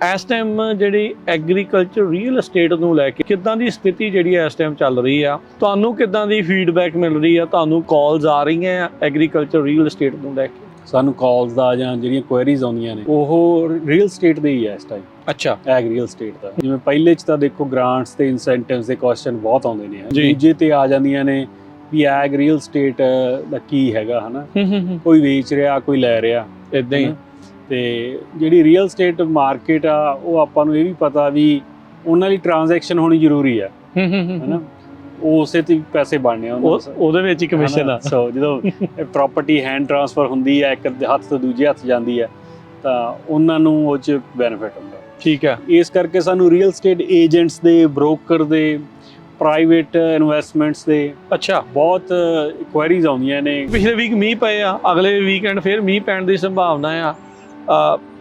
ਇਸ ਟਾਈਮ ਜਿਹੜੀ agriculture real estate ਨੂੰ ਲੈ ਕੇ ਕਿੱਦਾਂ ਦੀ ਸਥਿਤੀ ਜਿਹੜੀ ਇਸ ਟਾਈਮ ਚੱਲ ਰਹੀ ਆ, ਤੁਹਾਨੂੰ ਕਿੱਦਾਂ ਦੀ ਫੀਡਬੈਕ ਮਿਲ ਰਹੀ ਆ, ਤੁਹਾਨੂੰ ਕਾਲਸ ਆ ਰਹੀਆਂ ਆ ਐਗਰੀਕਲਚਰ ਰੀਅਲ estate ਨੂੰ ਲੈ ਕੇ? ਸਾਨੂੰ ਕਾਲਸ ਦਾ ਜਾਂ ਜਿਹੜੀਆਂ ਕੁਐਰੀਜ਼ ਆਉਂਦੀਆਂ ਨੇ ਉਹ ਰੀਅਲ estate ਦੇ ਹੀ ਹੈ ਇਸ ਟਾਈਮ। ਅੱਛਾ, ਐਗ ਰੀਅਲ estate ਦਾ ਜਿਵੇਂ ਪਹਿਲੇ 'ਚ ਤਾਂ ਦੇਖੋ ਗ੍ਰਾਂਟਸ ਤੇ ਇਨਸੈਂਟਿਵਸ ਦੇ ਕੁਐਸਚਨ ਬਹੁਤ ਆਉਂਦੇ ਨੇ, ਦੂਜੇ ਤੇ ਆ ਜਾਂਦੀਆਂ ਨੇ ਵੀ ਐਗ ਰੀਅਲ estate ਦਾ ਕੀ ਹੈਗਾ, ਹਨਾ ਕੋਈ ਵੇਚ ਰਿਹਾ ਕੋਈ ਲੈ ਰਿਹਾ ਇਦਾਂ ਹੀ। ਤੇ ਜਿਹੜੀ ਰੀਅਲ estate ਮਾਰਕੀਟ ਆ ਉਹ ਆਪਾਂ ਨੂੰ ਇਹ ਵੀ ਪਤਾ ਵੀ ਉਹਨਾਂ ਦੀ ਟ੍ਰਾਂਜੈਕਸ਼ਨ ਹੋਣੀ ਜ਼ਰੂਰੀ ਆ, ਹਨਾ ਉਹ ਉਸੇ ਤੇ ਪੈਸੇ ਬਣਨੇ ਆ ਉਹਦੇ ਵਿੱਚ ਹੀ ਕਮਿਸ਼ਨ ਆ। ਸੋ ਜਦੋਂ ਪ੍ਰਾਪਰਟੀ ਹੈਂਡ ਟ੍ਰਾਂਸਫਰ ਹੁੰਦੀ ਹੈ, ਇੱਕ ਹੱਥ ਤੋਂ ਦੂਜੇ ਹੱਥ ਜਾਂਦੀ ਹੈ, ਤਾਂ ਉਹਨਾਂ ਨੂੰ ਉਹ 'ਚ ਬੈਨੀਫਿਟ ਹੁੰਦਾ। ਠੀਕ ਹੈ, ਇਸ ਕਰਕੇ ਸਾਨੂੰ ਰੀਅਲ estate ਏਜੰਟਸ ਦੇ, ਬ੍ਰੋਕਰ ਦੇ, ਪ੍ਰਾਈਵੇਟ ਇਨਵੈਸਟਮੈਂਟਸ ਦੇ ਅੱਛਾ ਬਹੁਤ ਕੁਐਰੀਜ਼ ਆਉਂਦੀਆਂ ਨੇ। ਪਿਛਲੇ ਵੀਕ ਮੀਂਹ ਪਏ ਆ, ਅਗਲੇ ਵੀਕਐਂਡ ਫਿਰ ਮੀਂਹ ਪੈਣ ਦੀ ਸੰਭਾਵਨਾ ਆ।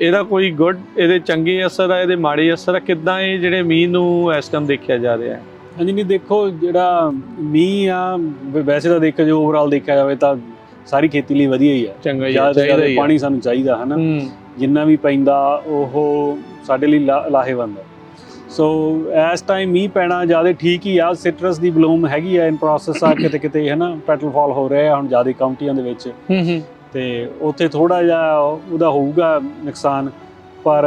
ਇਹਦਾ ਕੋਈ ਗੁੱਡ, ਇਹਦੇ ਚੰਗੇ ਅਸਰ ਆ, ਇਹਦੇ ਮਾੜੇ ਅਸਰ ਆ, ਕਿੱਦਾਂ ਇਹ ਜਿਹੜੇ ਮੀਂਹ ਨੂੰ ਇਸ ਟਾਈਮ ਦੇਖਿਆ ਜਾ ਰਿਹਾ ਹੈ? ਹਾਂਜੀ, ਨਹੀਂ ਦੇਖੋ ਜਿਹੜਾ ਮੀਂਹ ਆ ਵੈਸੇ ਤਾਂ ਦੇਖੋ ਜੇ ਓਵਰਆਲ ਦੇਖਿਆ ਜਾਵੇ ਤਾਂ ਸਾਰੀ ਖੇਤੀ ਲਈ ਵਧੀਆ ਹੀ ਆ, ਚੰਗਾ ਹੀ ਜ਼ਿਆਦਾ ਪਾਣੀ ਸਾਨੂੰ ਚਾਹੀਦਾ, ਹਨਾ ਜਿੰਨਾ ਵੀ ਪੈਂਦਾ ਉਹ ਸਾਡੇ ਲਈ ਲਾਹੇਵੰਦ ਹੈ। ਸੋ ਇਸ ਟਾਈਮ ਮੀਂਹ ਪੈਣਾ ਜ਼ਿਆਦਾ ਠੀਕ ਹੀ ਆ। ਸਿਟਰਸ ਦੀ ਬਲੂਮ ਹੈਗੀ ਆ, ਇਨ ਪ੍ਰੋਸੈਸ ਆ, ਕਿਤੇ ਕਿਤੇ ਹਨਾ ਪੈਟਲ ਫਾਲ ਹੋ ਰਿਹਾ ਹੁਣ ਜ਼ਿਆਦਾ ਕਾਉਂਟੀਆਂ ਦੇ ਵਿੱਚ, ਤੇ ਉੱਥੇ ਥੋੜਾ ਜਿਹਾ ਉਹਦਾ ਹੋਊਗਾ ਨੁਕਸਾਨ, ਪਰ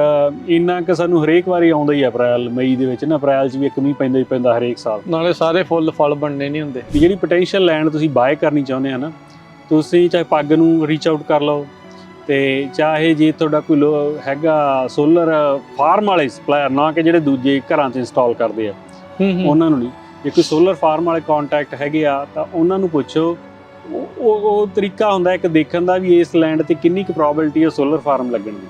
ਇੰਨਾ ਕਿ ਸਾਨੂੰ ਹਰੇਕ ਵਾਰੀ ਆਉਂਦਾ ਹੀ ਆ ਅਪ੍ਰੈਲ ਮਈ ਦੇ ਵਿੱਚ ਨਾ। ਅਪ੍ਰੈਲ 'ਚ ਵੀ ਇੱਕ ਮੀਂਹ ਪੈਂਦਾ ਹੀ ਪੈਂਦਾ ਹਰੇਕ ਸਾਲ, ਨਾਲੇ ਸਾਰੇ ਫੁੱਲ ਫਲ ਬਣਨੇ ਨਹੀਂ ਹੁੰਦੇ। ਜਿਹੜੀ ਪੋਟੈਂਸ਼ੀਅਲ ਲੈਂਡ ਤੁਸੀਂ ਬਾਏ ਕਰਨੀ ਚਾਹੁੰਦੇ ਆ ਨਾ, ਤੁਸੀਂ ਚਾਹੇ ਪੱਗ ਨੂੰ ਰੀਚ ਆਊਟ ਕਰ ਲਓ, ਤੇ ਚਾਹੇ ਜੇ ਤੁਹਾਡਾ ਕੋਈ ਹੈਗਾ ਸੋਲਰ ਫਾਰਮ ਵਾਲੇ ਸਪਲਾਇਰ, ਨਾ ਕਿ ਜਿਹੜੇ ਦੂਜੇ ਘਰਾਂ 'ਚ ਇੰਸਟਾਲ ਕਰਦੇ ਆ ਉਹਨਾਂ ਨੂੰ ਨਹੀਂ, ਜੇ ਕੋਈ ਸੋਲਰ ਫਾਰਮ ਵਾਲੇ ਕੰਟੈਕਟ ਹੈਗੇ ਆ ਤਾਂ ਉਹਨਾਂ ਨੂੰ ਪੁੱਛੋ। ਉਹ ਤਰੀਕਾ ਹੁੰਦਾ ਇੱਕ ਦੇਖਣ ਦਾ ਵੀ ਇਸ ਲੈਂਡ ਤੇ ਕਿੰਨੀ ਕੁ ਪ੍ਰੋਬੈਬਿਲਿਟੀ ਹੈ ਸੋਲਰ ਫਾਰਮ ਲੱਗਣ ਦੀ।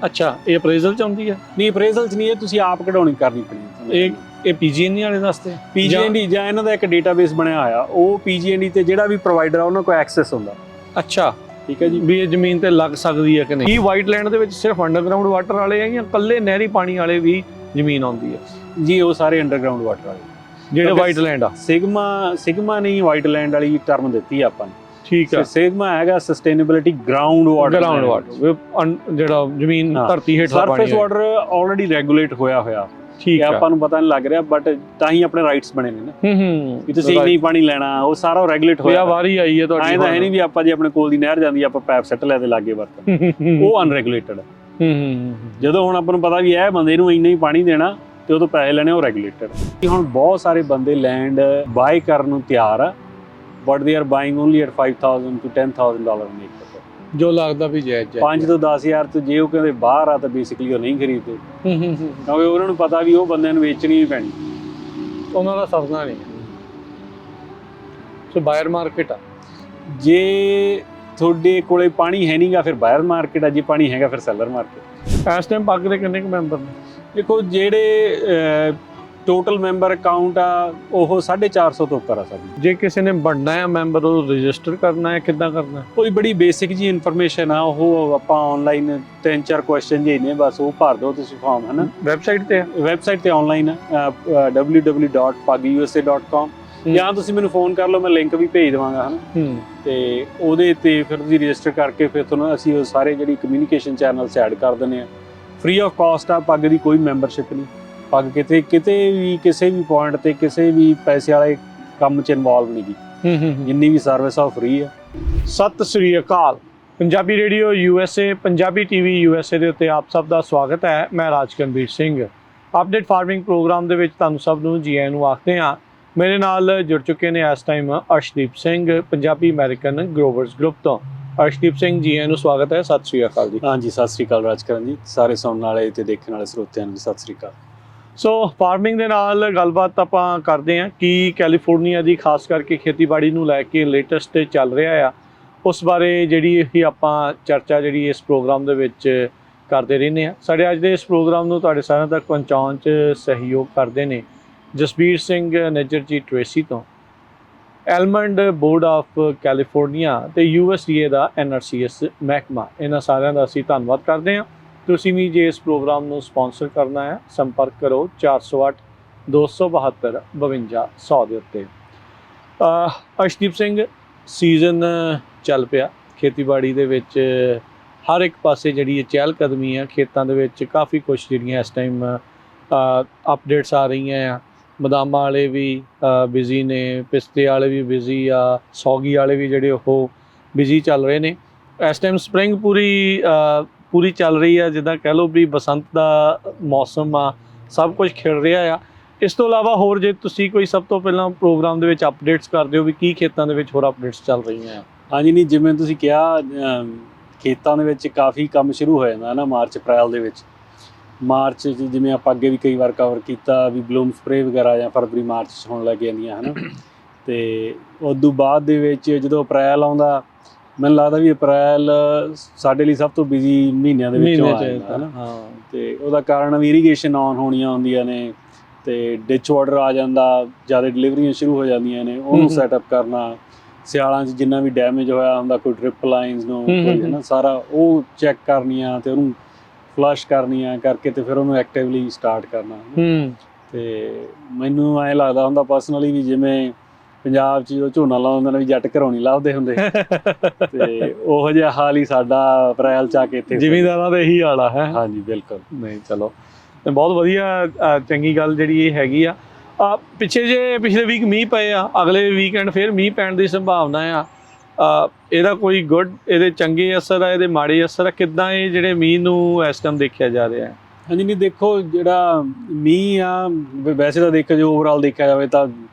ਅੱਛਾ, ਇਹ ਅਪਰੇਜ਼ਲ 'ਚ ਆਉਂਦੀ ਹੈ? ਨਹੀਂ, ਅਪਰੇਜ਼ਲ 'ਚ ਨਹੀਂ, ਇਹ ਤੁਸੀਂ ਆਪ ਕਢਾਉਣੀ ਕਰਨੀ ਪੈਣੀ। ਇਹ PG&E ਵਾਲੇ ਵਾਸਤੇ? PG&E ਜਾਂ ਇਹਨਾਂ ਦਾ ਇੱਕ ਡੇਟਾਬੇਸ ਬਣਿਆ ਹੋਇਆ, ਉਹ PG&E ਤੇ ਜਿਹੜਾ ਵੀ ਪ੍ਰੋਵਾਈਡਰ ਆ ਉਹਨਾਂ ਕੋਲ ਐਕਸੈਸ ਹੁੰਦਾ। ਅੱਛਾ, ਠੀਕ ਹੈ ਜੀ, ਵੀ ਇਹ ਜ਼ਮੀਨ ਤੇ ਲੱਗ ਸਕਦੀ ਹੈ ਕਿ ਨਹੀਂ? ਕੀ ਵਾਈਟ ਲੈਂਡ ਦੇ ਵਿੱਚ ਸਿਰਫ ਅੰਡਰਗਰਾਉਂਡ ਵਾਟਰ ਵਾਲੇ ਆ ਜਾਂ ਇਕੱਲੇ ਨਹਿਰੀ ਪਾਣੀ ਵਾਲੇ ਵੀ ਜ਼ਮੀਨ ਆਉਂਦੀ ਹੈ? ਜੀ ਉਹ ਸਾਰੇ ਅੰਡਰਗਰਾਉਂਡ ਵਾਟਰ ਵਾਲੇ ਜਿਹੜੇ ਵਾਈਟ ਲੈਂਡ ਆ। ਸਿਗਮਾ ਨਹੀਂ ਵਾਈਟ ਲੈਂਡ ਵਾਲੀ ਟਰਮ ਦਿੱਤੀ ਆਪਾਂ ਨੂੰ। ਠੀਕ ਹੈ, ਸਿਗਮਾ ਹੈਗਾ ਸਸਟੇਨੇਬਿਲਿਟੀ ਗਰਾਊਂਡ ਵਾਟਰ, ਜਿਹੜਾ ਜ਼ਮੀਨ ਧਰਤੀ ਹੇਠ ਸਰਫੇਸ ਵਾਟਰ ਆਲਰੇਡੀ ਰੈਗੂਲੇਟ ਹੋਇਆ। ਠੀਕ ਹੈ, ਆਪਾਂ ਨੂੰ ਪਤਾ ਨਹੀਂ ਲੱਗ ਰਿਹਾ, ਬਟ ਤਾਂ ਹੀ ਆਪਣੇ ਰਾਈਟਸ ਬਣੇ ਨੇ ਨਾ ਕਿ ਤੁਸੀਂ ਇੰਨਾ ਹੀ ਪਾਣੀ ਲੈਣਾ, ਉਹ ਸਾਰਾ ਰੈਗੂਲੇਟ ਹੋਇਆ। ਵਾਰੀ ਆਈ ਹੈ ਤੁਹਾਡੀ, ਐਂ ਤਾਂ ਹੈ ਨਹੀਂ ਵੀ ਆਪਾਂ ਜੇ ਆਪਣੇ ਕੋਲ ਦੀ ਨਹਿਰ ਜਾਂਦੀ ਆਪਾਂ ਪੈਪ ਸੈੱਟ ਲੈ ਤੇ ਲਾਗੇ ਵਰਤਣ, ਉਹ ਅਨਰੈਗੂਲੇਟਡ। ਜਦੋਂ ਹੁਣ ਆਪਾਂ ਨੂੰ ਪਤਾ ਵੀ ਇਹ ਬੰਦੇ ਨੂੰ ਇੰਨਾ ਹੀ ਪਾਣੀ ਦੇਣਾ ਤੇ ਉਹ ਤੋਂ ਪੈਸੇ ਲੈਣੇ, ਉਹ ਰੈਗੂਲੇਟਡ। ਹੁਣ ਬਹੁਤ ਸਾਰੇ ਬੰਦੇ ਲੈਂਡ ਬਾਏ ਕਰਨ ਨੂੰ ਤਿਆਰ ਆ, but they are buying only at $5,000 to $10,000 an acre, ਜੋ ਲੱਗਦਾ ਵੀ ਜਾਇਜ਼ ਹੈ। 5 ਤੋਂ 10,000 ਤੋਂ ਜੇ ਉਹ ਕਹਿੰਦੇ ਬਾਹਰ ਆ ਤਾਂ ਬੇਸਿਕਲੀ ਉਹ ਨਹੀਂ ਖਰੀਦਦੇ, ਕਿਉਂਕਿ ਉਹਨਾਂ ਨੂੰ ਪਤਾ ਵੀ ਉਹ ਬੰਦਿਆਂ ਨੂੰ ਵੇਚਣੀ ਵੀ ਪੈਣੀ, ਉਹਨਾਂ ਦਾ ਸਰਨਾ ਨਹੀਂ। ਸੋ ਬਾਇਰ ਮਾਰਕੀਟ ਆ। ਜੇ ਤੁਹਾਡੇ ਕੋਲੇ ਪਾਣੀ ਹੈ ਨਹੀਂਗਾ ਫਿਰ ਬਾਇਰ ਮਾਰਕੀਟ ਆ, ਜੇ ਪਾਣੀ ਹੈਗਾ ਫਿਰ ਸੈਲਰ ਮਾਰਕੀਟ। ਇਸ ਟਾਈਮ ਪੱਗ ਦੇ ਕਿੰਨੇ ਕੁ ਮੈਂਬਰ ਨੇ? ਦੇਖੋ ਜਿਹੜੇ ਟੋਟਲ ਮੈਂਬਰ ਅਕਾਊਂਟ ਆ ਉਹ 450 ਤੋਂ ਉੱਪਰ ਆ ਸਾਡੀ। ਜੇ ਕਿਸੇ ਨੇ ਬਣਨਾ ਹੈ ਮੈਂਬਰ, ਉਹ ਰਜਿਸਟਰ ਕਰਨਾ ਹੈ, ਕਿੱਦਾਂ ਕਰਨਾ? ਕੋਈ ਬੜੀ ਬੇਸਿਕ ਜੀ ਇਨਫੋਰਮੇਸ਼ਨ ਆ, ਉਹ ਆਪਾਂ ਆਨਲਾਈਨ 3-4 ਕੁਐਸਚਨ ਜਿਹੇ ਨੇ, ਬਸ ਉਹ ਭਰ ਦਿਓ ਤੁਸੀਂ ਫਾਰਮ, ਹੈ ਨਾ। ਵੈਬਸਾਈਟ ਤੇ ਆਨਲਾਈਨ ਆ www.pagusa.com, ਜਾਂ ਤੁਸੀਂ ਮੈਨੂੰ ਫੋਨ ਕਰ ਲਓ, ਮੈਂ ਲਿੰਕ ਵੀ ਭੇਜ ਦੇਵਾਂਗਾ, ਹੈ ਨਾ। ਤੇ ਉਹਦੇ ਤੇ ਫਿਰ ਤੁਸੀਂ ਰਜਿਸਟਰ ਕਰਕੇ ਫਿਰ ਤੁਹਾਨੂੰ ਅਸੀਂ ਉਹ ਸਾਰੇ ਜਿਹੜੀ ਕਮਿਊਨੀਕੇਸ਼ਨ ਚੈਨਲਸ ਐਡ ਕਰ ਦਿੰਦੇ ਆ। ਫ੍ਰੀ ਆਫ ਕਾਸਟ ਆ, ਪੱਗ ਦੀ ਕੋਈ ਮੈਂਬਰਸ਼ਿਪ ਨਹੀਂ। ਪੱਗ ਕਿਤੇ ਵੀ ਕਿਸੇ ਵੀ ਪੁਆਇੰਟ ਤੇ ਕਿਸੇ ਵੀ ਪੈਸੇ ਵਾਲੇ ਕੰਮ 'ਚ ਇਨਵੋਲਵ ਨਹੀਂ ਗੀ, ਜਿੰਨੀ ਵੀ ਸਰਵਿਸ ਆ ਉਹ ਫ੍ਰੀ ਆ। ਸਤਿ ਸ੍ਰੀ ਅਕਾਲ। Punjabi radio USA, Punjabi TV USA ਦੇ ਉੱਤੇ ਆਪ ਸਭ ਦਾ ਸਵਾਗਤ ਹੈ। ਮੈਂ ਰਾਜਕਨਵੀਰ ਸਿੰਘ। ਅਪਡੇਟ ਫਾਰਮਿੰਗ ਪ੍ਰੋਗਰਾਮ ਦੇ ਵਿੱਚ ਤੁਹਾਨੂੰ ਸਭ ਨੂੰ ਜੀ ਆਇਆਂ ਨੂੰ ਆਖਦੇ ਹਾਂ। ਮੇਰੇ ਨਾਲ ਜੁੜ ਚੁੱਕੇ ਨੇ ਇਸ time Arshdeep Singh, Punjabi American growers group ਤੋਂ। ਅਰਸ਼ਦੀਪ ਸਿੰਘ ਜੀ, ਆਇਆਂ ਨੂੰ ਸਵਾਗਤ ਹੈ। ਸਤਿ ਸ੍ਰੀ ਅਕਾਲ ਜੀ। ਹਾਂਜੀ, ਸਤਿ ਸ੍ਰੀ ਅਕਾਲ ਰਾਜਕਰਨ ਜੀ, ਸਾਰੇ ਸੁਣਨ ਵਾਲੇ ਤੇ ਦੇਖਣ ਵਾਲੇ ਸਰੋਤਿਆਂ ਨੂੰ ਸਤਿ ਸ੍ਰੀ ਅਕਾਲ। ਸੋ ਫਾਰਮਿੰਗ ਦੇ ਨਾਲ ਗੱਲਬਾਤ ਆਪਾਂ ਕਰਦੇ ਹਾਂ ਕਿ ਕੈਲੀਫੋਰਨੀਆ ਦੀ ਖਾਸ ਕਰਕੇ ਖੇਤੀਬਾੜੀ ਨੂੰ ਲੈ ਕੇ ਲੇਟੈਸਟ ਚੱਲ ਰਿਹਾ ਆ, ਉਸ ਬਾਰੇ ਜਿਹੜੀ ਹੀ ਆਪਾਂ ਚਰਚਾ ਜਿਹੜੀ ਇਸ ਪ੍ਰੋਗਰਾਮ ਦੇ ਵਿੱਚ ਕਰਦੇ ਰਹਿੰਦੇ ਹਾਂ। ਸਾਡੇ ਅੱਜ ਦੇ ਇਸ ਪ੍ਰੋਗਰਾਮ ਨੂੰ ਤੁਹਾਡੇ ਸਾਰਿਆਂ ਤੱਕ ਪਹੁੰਚਾਉਣ 'ਚ ਸਹਿਯੋਗ ਕਰਦੇ ਨੇ ਜਸਬੀਰ ਸਿੰਘ ਨੇਜਰ ਜੀ ਟ੍ਰੇਸੀ ਤੋਂ, ਐਲਮੰਡ ਬੋਰਡ ਆਫ ਕੈਲੀਫੋਰਨੀਆ ਤੇ USDA ਦਾ NRCS ਮਹਿਕਮਾ। ਇਹਨਾਂ ਸਾਰਿਆਂ ਦਾ ਅਸੀਂ ਧੰਨਵਾਦ ਕਰਦੇ ਹਾਂ। ਤੁਸੀਂ ਵੀ ਜੇ ਇਸ ਪ੍ਰੋਗਰਾਮ ਨੂੰ ਸਪਾਂਸਰ ਕਰਨਾ ਹੈ, ਸੰਪਰਕ ਕਰੋ 408 272 5200 ਦੇ ਉੱਤੇ। ਅਰਸ਼ਦੀਪ ਸਿੰਘ, ਸੀਜ਼ਨ ਚੱਲ ਪਿਆ ਖੇਤੀਬਾੜੀ ਦੇ ਵਿੱਚ, ਹਰ ਇੱਕ ਪਾਸੇ ਜਿਹੜੀ ਚਹਿਲ ਕਦਮੀ ਆ ਖੇਤਾਂ ਦੇ ਵਿੱਚ, ਕਾਫੀ ਕੁਛ ਜਿਹੜੀਆਂ ਇਸ ਟਾਈਮ ਅਪਡੇਟਸ ਆ ਰਹੀਆਂ ਆ। ਬਦਾਮਾਂ ਵਾਲੇ ਵੀ ਬਿਜ਼ੀ ਨੇ, ਪਿਸਤੇ ਵਾਲੇ ਵੀ ਬਿਜ਼ੀ ਆ, ਸੌਗੀ ਵਾਲੇ ਵੀ ਜਿਹੜੇ ਉਹ ਬਿਜ਼ੀ ਚੱਲ ਰਹੇ ਨੇ। ਇਸ ਟਾਈਮ ਸਪਰਿੰਗ ਪੂਰੀ ਚੱਲ ਰਹੀ ਆ, ਜਿੱਦਾਂ ਕਹਿ ਲਓ ਵੀ ਬਸੰਤ ਦਾ ਮੌਸਮ ਆ, ਸਭ ਕੁਝ ਖਿੜ ਰਿਹਾ ਆ। ਇਸ ਤੋਂ ਇਲਾਵਾ ਹੋਰ ਜੇ ਤੁਸੀਂ ਕੋਈ ਸਭ ਤੋਂ ਪਹਿਲਾਂ ਪ੍ਰੋਗਰਾਮ ਦੇ ਵਿੱਚ ਅਪਡੇਟਸ ਕਰਦੇ ਹੋ ਵੀ ਕੀ ਖੇਤਾਂ ਦੇ ਵਿੱਚ ਹੋਰ ਅਪਡੇਟਸ ਚੱਲ ਰਹੀਆਂ ਆ? ਹਾਂਜੀ, ਨਹੀਂ ਜਿਵੇਂ ਤੁਸੀਂ ਕਿਹਾ ਖੇਤਾਂ ਦੇ ਵਿੱਚ ਕਾਫੀ ਕੰਮ ਸ਼ੁਰੂ ਹੋ ਜਾਂਦਾ ਨਾ ਮਾਰਚ ਅਪ੍ਰੈਲ ਦੇ ਵਿੱਚ। ਮਾਰਚ 'ਚ ਜਿਵੇਂ ਆਪਾਂ ਅੱਗੇ ਵੀ ਕਈ ਵਾਰ ਕਵਰ ਕੀਤਾ ਵੀ ਬਲੂਮ ਸਪਰੇ ਵਗੈਰਾ ਜਾਂ ਫਰਵਰੀ ਮਾਰਚ 'ਚ ਹੋਣ ਲੱਗ ਜਾਂਦੀਆਂ ਹੈ ਨਾ। ਅਤੇ ਉਦੋਂ ਬਾਅਦ ਦੇ ਵਿੱਚ ਜਦੋਂ ਅਪ੍ਰੈਲ ਆਉਂਦਾ, ਮੈਨੂੰ ਲੱਗਦਾ ਵੀ ਅਪ੍ਰੈਲ ਸਾਡੇ ਲਈ ਸਭ ਤੋਂ ਬਿਜ਼ੀ ਮਹੀਨਿਆਂ ਦੇ ਵਿੱਚੋਂ ਆ ਜਾਂਦਾ ਹੈ ਨਾ। ਹਾਂ, ਅਤੇ ਉਹਦਾ ਕਾਰਨ ਵੀ ਇਰੀਗੇਸ਼ਨ ਆਨ ਹੋਣੀਆਂ ਹੁੰਦੀਆਂ ਨੇ, ਅਤੇ ਡਿਚ ਵਾਟਰ ਆ ਜਾਂਦਾ, ਜ਼ਿਆਦਾ ਡਿਲੀਵਰੀਆਂ ਸ਼ੁਰੂ ਹੋ ਜਾਂਦੀਆਂ ਨੇ, ਉਹਨੂੰ ਸੈਟਅਪ ਕਰਨਾ। ਸਿਆਲਾਂ 'ਚ ਜਿੰਨਾ ਵੀ ਡੈਮੇਜ ਹੋਇਆ ਹੁੰਦਾ, ਕੋਈ ਡ੍ਰਿਪ ਲਾਈਨਸ ਨੂੰ ਕੋਈ ਹੈ ਨਾ, ਸਾਰਾ ਉਹ ਚੈੱਕ ਕਰਨੀਆਂ ਅਤੇ ਉਹਨੂੰ ਫਲਸ਼ ਕਰਨੀਆਂ ਕਰਕੇ ਅਤੇ ਫਿਰ ਉਹਨੂੰ ਐਕਟਿਵਲੀ ਸਟਾਰਟ ਕਰਨਾ। ਅਤੇ ਮੈਨੂੰ ਐਂ ਲੱਗਦਾ ਹੁੰਦਾ ਪਰਸਨਲੀ ਵੀ ਜਿਵੇਂ ਪੰਜਾਬ 'ਚ ਜਦੋਂ ਝੋਨਾ ਲਾਉਂਦੇ ਨੇ ਵੀ ਜੱਟ ਘਰੋਂ ਨਹੀਂ ਲੱਭਦੇ ਹੁੰਦੇ, ਅਤੇ ਉਹੋ ਜਿਹਾ ਹਾਲ ਹੀ ਸਾਡਾ ਅਪ੍ਰੈਲ 'ਚ ਆ ਕੇ ਇੱਥੇ ਜ਼ਿਮੀਂਦਾਰਾਂ ਦਾ ਇਹੀ ਹਾਲ ਆ ਹੈ। ਹਾਂਜੀ ਬਿਲਕੁਲ। ਨਹੀਂ ਚਲੋ, ਤੇ ਬਹੁਤ ਵਧੀਆ ਚੰਗੀ ਗੱਲ ਜਿਹੜੀ ਇਹ ਹੈਗੀ ਆ। ਪਿਛਲੇ ਵੀਕ ਮੀਂਹ ਪਏ ਆ, ਅਗਲੇ ਵੀਕਐਂਡ ਫਿਰ ਮੀਂਹ ਪੈਣ ਦੀ ਸੰਭਾਵਨਾ ਆ। ਇਹਦਾ ਕੋਈ ਇਹਦੇ ਚੰਗੇ ਅਸਰ ਆ, ਇਹਦੇ ਮਾੜੇ ਅਸਰ ਆ, ਕਿੱਦਾਂ ਇਹ ਜਿਹੜੇ ਮੀਂਹ ਨੂੰ ਇਸ ਟਾਈਮ ਦੇਖਿਆ ਜਾ ਰਿਹਾ? ਹਾਂਜੀ, ਨਹੀਂ ਦੇਖੋ ਜਿਹੜਾ ਮੀਂਹ ਆ ਵੈਸੇ ਤਾਂ ਦੇਖੋ ਜੋ ਓਵਰਆਲ ਦੇਖਿਆ ਜਾਵੇ ਤਾਂ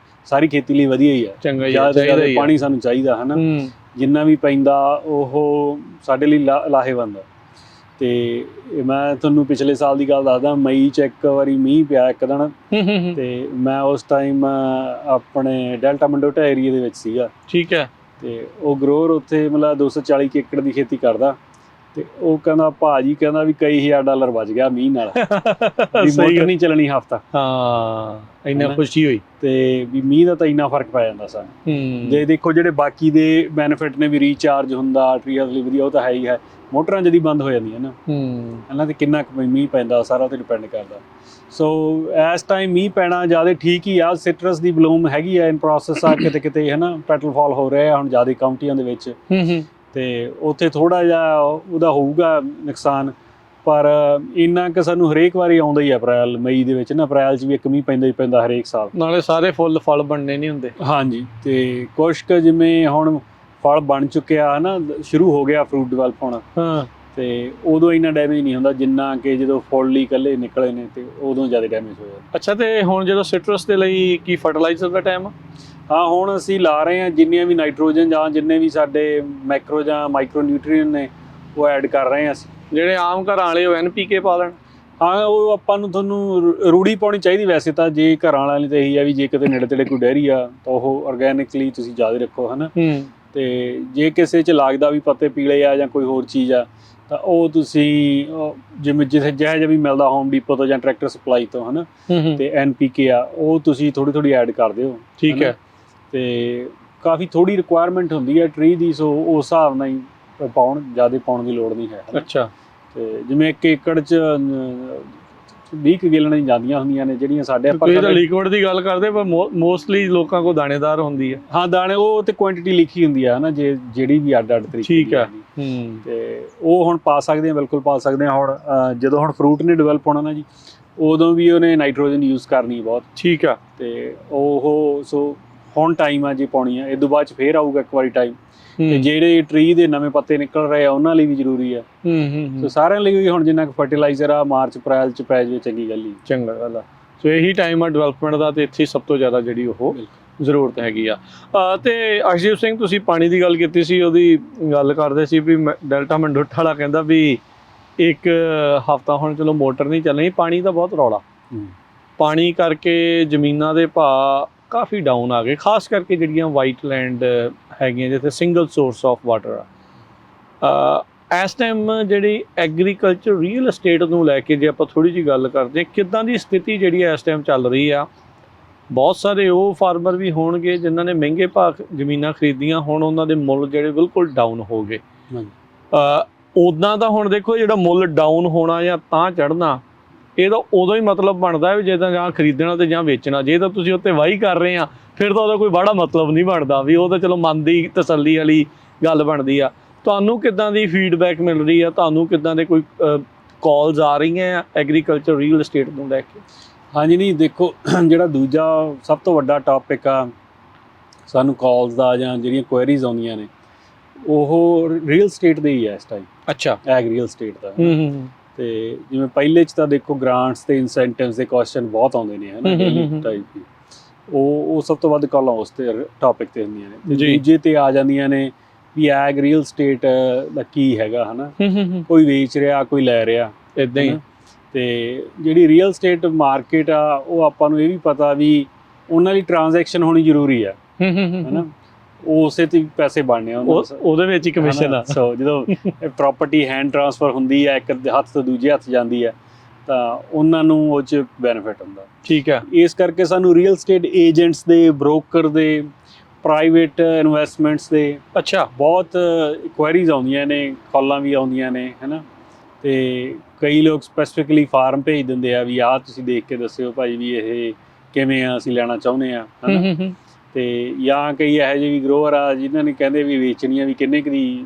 ਸਾਰੀ ਖੇਤੀ ਲਈ ਵਧੀਆ ਹੀ ਆ। ਚੰਗਾ ਹੀ ਜ਼ਿਆਦਾ ਪਾਣੀ ਸਾਨੂੰ ਚਾਹੀਦਾ ਹੈ ਨਾ, ਜਿੰਨਾ ਵੀ ਪੈਂਦਾ ਉਹ ਸਾਡੇ ਲਈ ਲਾਹੇਵੰਦ ਆ। ਅਤੇ ਮੈਂ ਤੁਹਾਨੂੰ ਪਿਛਲੇ ਸਾਲ ਦੀ ਗੱਲ ਦੱਸਦਾ, ਮਈ 'ਚ ਇੱਕ ਵਾਰੀ ਮੀਂਹ ਪਿਆ ਇੱਕ ਦਿਨ, ਅਤੇ ਮੈਂ ਉਸ ਟਾਈਮ ਆਪਣੇ ਡੈਲਟਾ ਮੰਡੋਟਾ ਏਰੀਏ ਦੇ ਵਿੱਚ ਸੀਗਾ। ਠੀਕ ਹੈ। ਅਤੇ ਉਹ ਗਰੋਰ ਉੱਥੇ ਮਤਲਬ 240 ਏਕੜ ਦੀ ਖੇਤੀ ਕਰਦਾ, ਅਤੇ ਉਹ ਕਹਿੰਦਾ ਭਾਜੀ ਕਹਿੰਦਾ ਵੀ ਕਈ $1000 ਬਚ ਗਿਆ ਮੀਂਹ ਨਾਲ, ਵੀ ਮੋਟਰ ਨਹੀਂ ਚੱਲਣੀ ਹਫ਼ਤਾ। ਹਾਂ, ਇੰਨਾ ਖੁਸ਼ੀ ਹੋਈ। ਅਤੇ ਵੀ ਮੀਂਹ ਦਾ ਤਾਂ ਇੰਨਾ ਫਰਕ ਪੈ ਜਾਂਦਾ ਸਾਨੂੰ। ਜੇ ਦੇਖੋ ਜਿਹੜੇ ਬਾਕੀ ਦੇ ਬੈਨੀਫਿਟ ਨੇ ਵੀ ਰੀਚਾਰਜ ਹੁੰਦਾ, ਟਰੀਆਂ ਲਈ ਵਧੀਆ, ਉਹ ਤਾਂ ਹੈ ਹੀ ਹੈ। ਮੋਟਰਾਂ ਜਦੀ ਬੰਦ ਹੋ ਜਾਂਦੀਆਂ ਨਾ ਇਹਨਾਂ 'ਤੇ ਕਿੰਨਾ ਕੁ ਮੀਂਹ ਪੈਂਦਾ ਸਾਰਾ ਉਹ 'ਤੇ ਡਿਪੈਂਡ ਕਰਦਾ। ਸੋ ਇਸ ਟਾਈਮ ਮੀਂਹ ਪੈਣਾ ਜ਼ਿਆਦਾ ਠੀਕ ਹੀ ਆ। ਸਿਟਰਸ ਦੀ ਬਲੂਮ ਹੈਗੀ ਆ, ਇਨ ਪ੍ਰੋਸੈਸ ਆ, ਕਿਤੇ ਕਿਤੇ ਹੈ ਨਾ ਪੈਟਲ ਫਾਲ ਹੋ ਰਿਹਾ ਹੁਣ ਜ਼ਿਆਦਾ ਕਾਉਂਟੀਆਂ ਦੇ ਵਿੱਚ, ਅਤੇ ਉੱਥੇ ਥੋੜ੍ਹਾ ਜਿਹਾ ਉਹਦਾ ਹੋਊਗਾ ਨੁਕਸਾਨ, ਪਰ ਇੰਨਾ ਕੁ ਸਾਨੂੰ ਹਰੇਕ ਵਾਰੀ ਆਉਂਦਾ ਹੀ ਆ ਅਪ੍ਰੈਲ ਮਈ ਦੇ ਵਿੱਚ ਨਾ। ਅਪ੍ਰੈਲ 'ਚ ਵੀ ਇੱਕ ਮੀਂਹ ਪੈਂਦਾ ਹੀ ਪੈਂਦਾ ਹਰੇਕ ਸਾਲ, ਨਾਲੇ ਸਾਰੇ ਫਲ ਬਣਨੇ ਨਹੀਂ ਹੁੰਦੇ। ਹਾਂਜੀ, ਅਤੇ ਕੁਛ ਕੁ ਜਿਵੇਂ ਹੁਣ ਫਲ ਬਣ ਚੁੱਕਿਆ ਹੈ ਨਾ, ਸ਼ੁਰੂ ਹੋ ਗਿਆ ਫਰੂਟ ਡਿਵੈਲਪ ਹੋਣਾ, ਅਤੇ ਉਦੋਂ ਇੰਨਾ ਡੈਮੇਜ ਨਹੀਂ ਹੁੰਦਾ ਜਿੰਨਾ ਕਿ ਜਦੋਂ ਫੁੱਲ ਹੀ ਇਕੱਲੇ ਨਿਕਲੇ ਨੇ ਅਤੇ ਉਦੋਂ ਜ਼ਿਆਦਾ ਡੈਮੇਜ ਹੋ ਜਾਂਦਾ। ਅੱਛਾ, ਅਤੇ ਹੁਣ ਜਦੋਂ ਸਿਟਰਸ ਦੇ ਲਈ ਕੀ ਫਰਟੀਲਾਈਜ਼ਰ ਦਾ ਟਾਈਮ ਆ? ਹਾਂ, ਹੁਣ ਅਸੀਂ ਲਾ ਰਹੇ ਹਾਂ ਜਿੰਨੀਆਂ ਵੀ ਨਾਈਟ੍ਰੋਜਨ ਜਾਂ ਜਿੰਨੇ ਵੀ ਸਾਡੇ ਮੈਕਰੋ ਜਾਂ ਮਾਈਕਰੋ ਨਿਊਟਰੀਅਨ ਨੇ ਉਹ ਐਡ ਕਰ ਰਹੇ ਹਾਂ ਅਸੀਂ। ਜਿਹੜੇ ਆਮ ਘਰਾਂ ਵਾਲੇ ਉਹ NPK ਪਾ ਲੈਣ? ਹਾਂ, ਉਹ ਆਪਾਂ ਨੂੰ ਤੁਹਾਨੂੰ ਰੂੜੀ ਪਾਉਣੀ ਚਾਹੀਦੀ ਵੈਸੇ ਤਾਂ। ਜੇ ਘਰਾਂ ਵਾਲਿਆਂ ਲਈ ਤਾਂ ਇਹੀ ਆ ਵੀ ਜੇ ਕਿਤੇ ਨੇੜੇ ਤੇੜੇ ਕੋਈ ਡੈਰੀ ਆ ਤਾਂ ਉਹ ਔਰਗੈਨਿਕਲੀ ਤੁਸੀਂ ਜ਼ਿਆਦਾ ਰੱਖੋ ਹੈ ਨਾ। ਅਤੇ ਜੇ ਕਿਸੇ 'ਚ ਲੱਗਦਾ ਵੀ ਪੱਤੇ ਪੀਲੇ ਆ ਜਾਂ ਕੋਈ ਹੋਰ ਚੀਜ਼ ਆ ਤਾਂ ਉਹ ਤੁਸੀਂ ਜਿਵੇਂ ਜਿਹੋ ਜਿਹਾ ਵੀ ਮਿਲਦਾ ਹੋਮ ਡੀਪੋ ਤੋਂ ਜਾਂ ਟਰੈਕਟਰ ਸਪਲਾਈ ਤੋਂ ਹੈ ਨਾ, ਅਤੇ NPK ਆ ਉਹ ਤੁਸੀਂ ਥੋੜ੍ਹੀ ਐਡ ਕਰ ਦਿਓ। ਠੀਕ ਹੈ। ਅਤੇ ਕਾਫੀ ਥੋੜ੍ਹੀ ਰਿਕੁਆਇਰਮੈਂਟ ਹੁੰਦੀ ਹੈ ਟਰੀ ਦੀ, ਸੋ ਉਸ ਹਿਸਾਬ ਨਾਲ ਹੀ ਜ਼ਿਆਦਾ ਪਾਉਣ ਦੀ ਲੋੜ ਨਹੀਂ ਹੈ। ਅੱਛਾ। ਅਤੇ ਜਿਵੇਂ 1 ਏਕੜ 'ਚ 20 ਕੁ ਗੇਲਣਾਂ ਜਾਂਦੀਆਂ ਹੁੰਦੀਆਂ ਨੇ ਜਿਹੜੀਆਂ ਸਾਡੇ ਲਿਕੁਇਡ ਦੀ ਗੱਲ ਕਰਦੇ, ਪਰ ਮੋਸਟਲੀ ਲੋਕਾਂ ਕੋਲ ਦਾਣੇਦਾਰ ਹੁੰਦੀ ਹੈ। ਹਾਂ, ਦਾਣੇ ਉਹ ਤੇ ਕੁਆਂਟੀਟੀ ਲਿਖੀ ਹੁੰਦੀ ਹੈ ਨਾ, ਜਿਹੜੀ ਵੀ ਅੱਡ ਤਰੀਕੇ। ਠੀਕ ਹੈ। ਅਤੇ ਉਹ ਹੁਣ ਪਾ ਸਕਦੇ ਹਾਂ, ਬਿਲਕੁਲ ਪਾ ਸਕਦੇ ਹਾਂ। ਹੁਣ ਜਦੋਂ ਹੁਣ ਫਰੂਟ ਨੇ ਡਿਵੈਲਪ ਹੋਣਾ ਨਾ ਜੀ, ਉਦੋਂ ਵੀ ਉਹਨੇ ਨਾਈਟ੍ਰੋਜਨ ਯੂਜ਼ ਕਰਨੀ ਬਹੁਤ। ਠੀਕ ਆ। ਅਤੇ ਉਹ ਸੋ ਹੁਣ ਟਾਈਮ ਆ ਜੇ ਪਾਉਣੀ ਆ, ਇਹ ਤੋਂ ਬਾਅਦ 'ਚ ਫੇਰ ਆਊਗਾ ਇੱਕ ਵਾਰੀ ਟਾਈਮ। ਅਤੇ ਜਿਹੜੇ ਟਰੀ ਦੇ ਨਵੇਂ ਪੱਤੇ ਨਿਕਲ ਰਹੇ ਆ ਉਹਨਾਂ ਲਈ ਵੀ ਜ਼ਰੂਰੀ ਆ। ਸੋ ਸਾਰਿਆਂ ਲਈ ਵੀ ਹੁਣ ਜਿੰਨਾ ਕੁ ਫਰਟੀਲਾਈਜ਼ਰ ਆ ਮਾਰਚ ਅਪ੍ਰੈਲ 'ਚ ਪੈ ਜਾਵੇ ਚੰਗੀ ਗੱਲ ਹੀ। ਚੰਗਾ ਗੱਲ ਆ। ਸੋ ਇਹੀ ਟਾਈਮ ਆ ਡਿਵੈਲਪਮੈਂਟ ਦਾ, ਅਤੇ ਇੱਥੇ ਸਭ ਤੋਂ ਜ਼ਿਆਦਾ ਜਿਹੜੀ ਉਹ ਜ਼ਰੂਰਤ ਹੈਗੀ ਆ। ਅਤੇ ਅਰਸ਼ਦੀਪ ਸਿੰਘ, ਤੁਸੀਂ ਪਾਣੀ ਦੀ ਗੱਲ ਕੀਤੀ ਸੀ, ਉਹਦੀ ਗੱਲ ਕਰਦੇ ਸੀ ਵੀ ਡੈਲਟਾ ਮੰਡੋਟਾ ਵਾਲਾ ਕਹਿੰਦਾ ਵੀ ਇੱਕ ਹਫ਼ਤਾ ਹੁਣ ਚਲੋ ਮੋਟਰ ਨਹੀਂ ਚੱਲਣੀ, ਪਾਣੀ ਦਾ ਬਹੁਤ ਰੌਲਾ। ਪਾਣੀ ਕਰਕੇ ਜ਼ਮੀਨਾਂ ਦੇ ਭਾਅ ਕਾਫੀ ਡਾਊਨ ਆ ਗਏ, ਖਾਸ ਕਰਕੇ ਜਿਹੜੀਆਂ ਵਾਈਟ ਲੈਂਡ ਹੈਗੀਆਂ ਜਿੱਥੇ ਸਿੰਗਲ ਸੋਰਸ ਆਫ ਵਾਟਰ ਆ। ਇਸ ਟਾਈਮ ਜਿਹੜੀ ਐਗਰੀਕਲਚਰ ਰੀਅਲ ਅਸਟੇਟ ਨੂੰ ਲੈ ਕੇ ਜੇ ਆਪਾਂ ਥੋੜ੍ਹੀ ਜਿਹੀ ਗੱਲ ਕਰਦੇ ਹਾਂ, ਕਿੱਦਾਂ ਦੀ ਸਥਿਤੀ ਜਿਹੜੀ ਇਸ ਟਾਈਮ ਚੱਲ ਰਹੀ ਆ? ਬਹੁਤ ਸਾਰੇ ਉਹ ਫਾਰਮਰ ਵੀ ਹੋਣਗੇ ਜਿਨ੍ਹਾਂ ਨੇ ਮਹਿੰਗੇ ਭਾਅ ਜ਼ਮੀਨਾਂ ਖਰੀਦੀਆਂ, ਹੁਣ ਉਹਨਾਂ ਦੇ ਮੁੱਲ ਜਿਹੜੇ ਬਿਲਕੁਲ ਡਾਊਨ ਹੋ ਗਏ। ਉੱਦਾਂ ਤਾਂ ਹੁਣ ਦੇਖੋ ਜਿਹੜਾ ਮੁੱਲ ਡਾਊਨ ਹੋਣਾ ਜਾਂ ਤਾਂ ਚੜ੍ਹਨਾ, ਇਹਦਾ ਉਦੋਂ ਹੀ ਮਤਲਬ ਬਣਦਾ ਵੀ ਜੇ ਤਾਂ ਜਾਂ ਖਰੀਦਣਾ ਅਤੇ ਜਾਂ ਵੇਚਣਾ। ਜੇ ਤਾਂ ਤੁਸੀਂ ਉੱਤੇ ਵਾਹੀ ਕਰ ਰਹੇ ਆ ਫਿਰ ਤਾਂ ਉਹਦਾ ਕੋਈ ਬੜਾ ਮਤਲਬ ਨਹੀਂ ਬਣਦਾ, ਵੀ ਉਹ ਤਾਂ ਚਲੋ ਮਨ ਦੀ ਤਸੱਲੀ ਵਾਲੀ ਗੱਲ ਬਣਦੀ ਆ। ਤੁਹਾਨੂੰ ਕਿੱਦਾਂ ਦੀ ਫੀਡਬੈਕ ਮਿਲ ਰਹੀ ਆ, ਤੁਹਾਨੂੰ ਕਿੱਦਾਂ ਦੇ ਕੋਈ ਕਾਲਸ ਆ ਰਹੀਆਂ ਆ ਐਗਰੀਕਲਚਰ ਰੀਅਲ ਏਸਟੇਟ ਨੂੰ ਲੈ ਕੇ? ਹਾਂਜੀ, ਨਹੀਂ ਦੇਖੋ, ਜਿਹੜਾ ਦੂਜਾ ਸਭ ਤੋਂ ਵੱਡਾ ਟੌਪਿਕ ਆ ਸਾਨੂੰ ਕਾਲਸ ਦਾ ਜਾਂ ਜਿਹੜੀਆਂ ਕੁਐਰੀਜ਼ ਆਉਂਦੀਆਂ ਨੇ, ਉਹ ਰੀਅਲ ਸਟੇਟ ਦੇ ਹੀ ਹੈ ਇਸ ਟਾਈਮ। ਅੱਛਾ। ਐਗ ਰੀਅਲ ਸਟੇਟ ਦਾ। ਤੇ ਜਿਵੇਂ ਪਹਿਲੇ 'ਚ ਤਾਂ ਦੇਖੋ ਗ੍ਰਾਂਟਸ ਤੇ ਇਨਸੈਂਟਿਵਸ ਦੇ ਕੁਐਸਚਨ ਬਹੁਤ ਆਉਂਦੇ ਨੇ, ਹੈ ਨਾ, ਡੇਲੀ ਟਾਈਪ ਦੀ। ਉਹ ਸਭ ਤੋਂ ਵੱਧ ਕਾਲਾਂ ਉਸ ਤੇ ਟੌਪਿਕ ਤੇ ਹੁੰਦੀਆਂ ਨੇ। ਤੇ ਦੂਜੇ ਤੇ ਆ ਜਾਂਦੀਆਂ ਨੇ ਵੀ ਐਗ ਰੀਅਲ ਸਟੇਟ ਦਾ ਕੀ ਹੈਗਾ, ਹੈ ਨਾ, ਕੋਈ ਵੇਚ ਰਿਹਾ, ਕੋਈ ਲੈ ਰਿਹਾ, ਇਦਾਂ ਹੀ। ਤੇ ਜਿਹੜੀ ਰੀਅਲ ਸਟੇਟ ਮਾਰਕੀਟ ਆ, ਉਹ ਆਪਾਂ ਨੂੰ ਇਹ ਵੀ ਪਤਾ ਵੀ ਉਹਨਾਂ ਦੀ ਟ੍ਰਾਂਜੈਕਸ਼ਨ ਹੋਣੀ ਜ਼ਰੂਰੀ ਆ, ਹੈ ਨਾ, ਉਸੇ ਤੇ ਪੈਸੇ ਬਣਨੇ ਆ ਉਹਦੇ ਵਿੱਚ ਹੀ ਕਮਿਸ਼ਨ ਆ। ਸੋ ਜਦੋਂ ਪ੍ਰਾਪਰਟੀ ਹੈਂਡ ਟ੍ਰਾਂਸਫਰ ਹੁੰਦੀ ਹੈ, ਇੱਕ ਹੱਥ ਤੋਂ ਦੂਜੇ ਹੱਥ ਜਾਂਦੀ ਹੈ, ਤਾਂ ਉਹਨਾਂ ਨੂੰ ਉਹ 'ਚ ਬੈਨੀਫਿਟ ਹੁੰਦਾ। ਠੀਕ ਹੈ। ਇਸ ਕਰਕੇ ਸਾਨੂੰ ਰੀਅਲ ਸਟੇਟ ਏਜੰਟਸ ਦੇ, ਬ੍ਰੋਕਰ ਦੇ, ਪ੍ਰਾਈਵੇਟ ਇਨਵੈਸਟਮੈਂਟਸ ਦੇ ਅੱਛਾ ਬਹੁਤ ਕੁਐਰੀਜ਼ ਆਉਂਦੀਆਂ ਨੇ, ਕਾਲਾਂ ਵੀ ਆਉਂਦੀਆਂ ਨੇ, ਹੈ ਨਾ। ਤੇ ਕਈ ਲੋਕ ਸਪੈਸੀਫਿਕਲੀ ਫਾਰਮ ਭੇਜ ਦਿੰਦੇ ਆ ਵੀ ਆਹ ਤੁਸੀਂ ਦੇਖ ਕੇ ਦੱਸਿਓ ਭਾਈ ਵੀ ਇਹ ਕਿਵੇਂ ਆ, ਅਸੀਂ ਲੈਣਾ ਚਾਹੁੰਦੇ ਆ, ਹੈ ਨਾ। ਤੇ ਜਾਂ ਕਈ ਇਹੋ ਜਿਹੇ ਵੀ ਗਰੋਅਰ ਆ ਜਿਨ੍ਹਾਂ ਨੇ ਕਹਿੰਦੇ ਵੀ ਵੇਚਣੀਆਂ, ਵੀ ਕਿੰਨੇ ਕੁ ਦੀ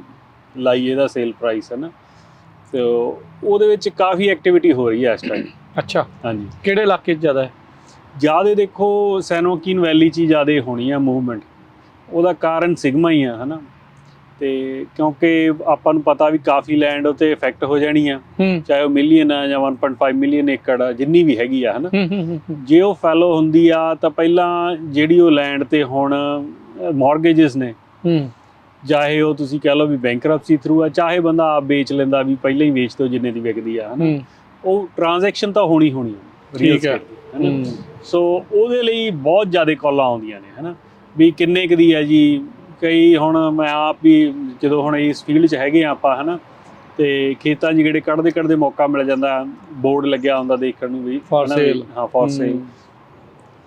ਲਾਈ ਇਹਦਾ ਸੇਲ ਪ੍ਰਾਈਸ, ਹੈ ਨਾ। ਤੇ ਉਹਦੇ ਵਿੱਚ ਕਾਫੀ ਐਕਟੀਵਿਟੀ ਹੋ ਰਹੀ ਹੈ ਇਸ ਟਾਈਮ। ਅੱਛਾ। ਹਾਂਜੀ। ਕਿਹੜੇ ਇਲਾਕੇ 'ਚ ਜ਼ਿਆਦਾ ਹੈ? ਜ਼ਿਆਦਾ ਦੇਖੋ ਸੈਨੋਕਿਨ ਵੈਲੀ 'ਚ ਹੀ ਜ਼ਿਆਦਾ ਹੋਣੀ ਆ ਮੂਵਮੈਂਟ। ਉਹਦਾ ਕਾਰਨ ਸਿਗਮਾ ਹੀ ਆ, ਹੈ ਨਾ। ਤੇ ਕਿਉਂਕਿ ਆਪਾਂ ਨੂੰ ਪਤਾ ਵੀ ਕਾਫੀ ਲੈਂਡ ਉੱਤੇ ਇਫੈਕਟ ਹੋ ਜਾਣੀ ਆ, ਚਾਹੇ ਉਹ ਮਿਲੀਅਨ ਆ ਜਾਂ 1.5 ਮਿਲੀਅਨ ਏਕੜ ਆ, ਜਿੰਨੀ ਵੀ ਹੈਗੀ ਆ, ਹੈ ਨਾ। ਜੇ ਉਹ ਫੈਲੋ ਹੁੰਦੀ ਆ ਤਾਂ ਪਹਿਲਾਂ ਜਿਹੜੀ ਉਹ ਲੈਂਡ ਤੇ ਹੁਣ ਮੌਰਗੇਜਸ ਨੇ, ਚਾਹੇ ਉਹ ਤੁਸੀਂ ਕਹਿ ਲਓ ਵੀ ਬੈਂਕਰਪਸੀ ਥਰੂ ਆ, ਚਾਹੇ ਬੰਦਾ ਆਪ ਵੇਚ ਲੈਂਦਾ ਵੀ ਪਹਿਲਾਂ ਹੀ ਵੇਚ ਦਿਓ ਜਿੰਨੇ ਦੀ ਵਿਕਦੀ ਆ, ਹੈ ਨਾ, ਉਹ ਟ੍ਰਾਂਜੈਕਸ਼ਨ ਤਾਂ ਹੋਣੀ ਆ ਠੀਕ ਹੈ ਨਾ। ਸੋ ਉਹਦੇ ਲਈ ਬਹੁਤ ਜ਼ਿਆਦਾ ਕਾਲਾਂ ਆਉਂਦੀਆਂ ਨੇ, ਹੈ ਨਾ, ਵੀ ਕਿੰਨੇ ਕੁ ਦੀ ਹੈ ਜੀ। ਕਈ ਹੁਣ ਮੈਂ ਆਪ ਵੀ ਜਦੋਂ ਹੁਣ ਇਸ ਫੀਲਡ 'ਚ ਹੈਗੇ ਆ ਆਪਾਂ, ਹੈ ਨਾ, ਤੇ ਖੇਤਾਂ 'ਚ ਜਿਹੜੇ ਕੱਢਦੇ ਮੌਕਾ ਮਿਲ ਜਾਂਦਾ, ਬੋਰਡ ਲੱਗਿਆ ਹੁੰਦਾ ਦੇਖਣ ਨੂੰ ਵੀ ਫॉर ਸੇਲ। ਹਾਂ, ਫॉर ਸੇਲ।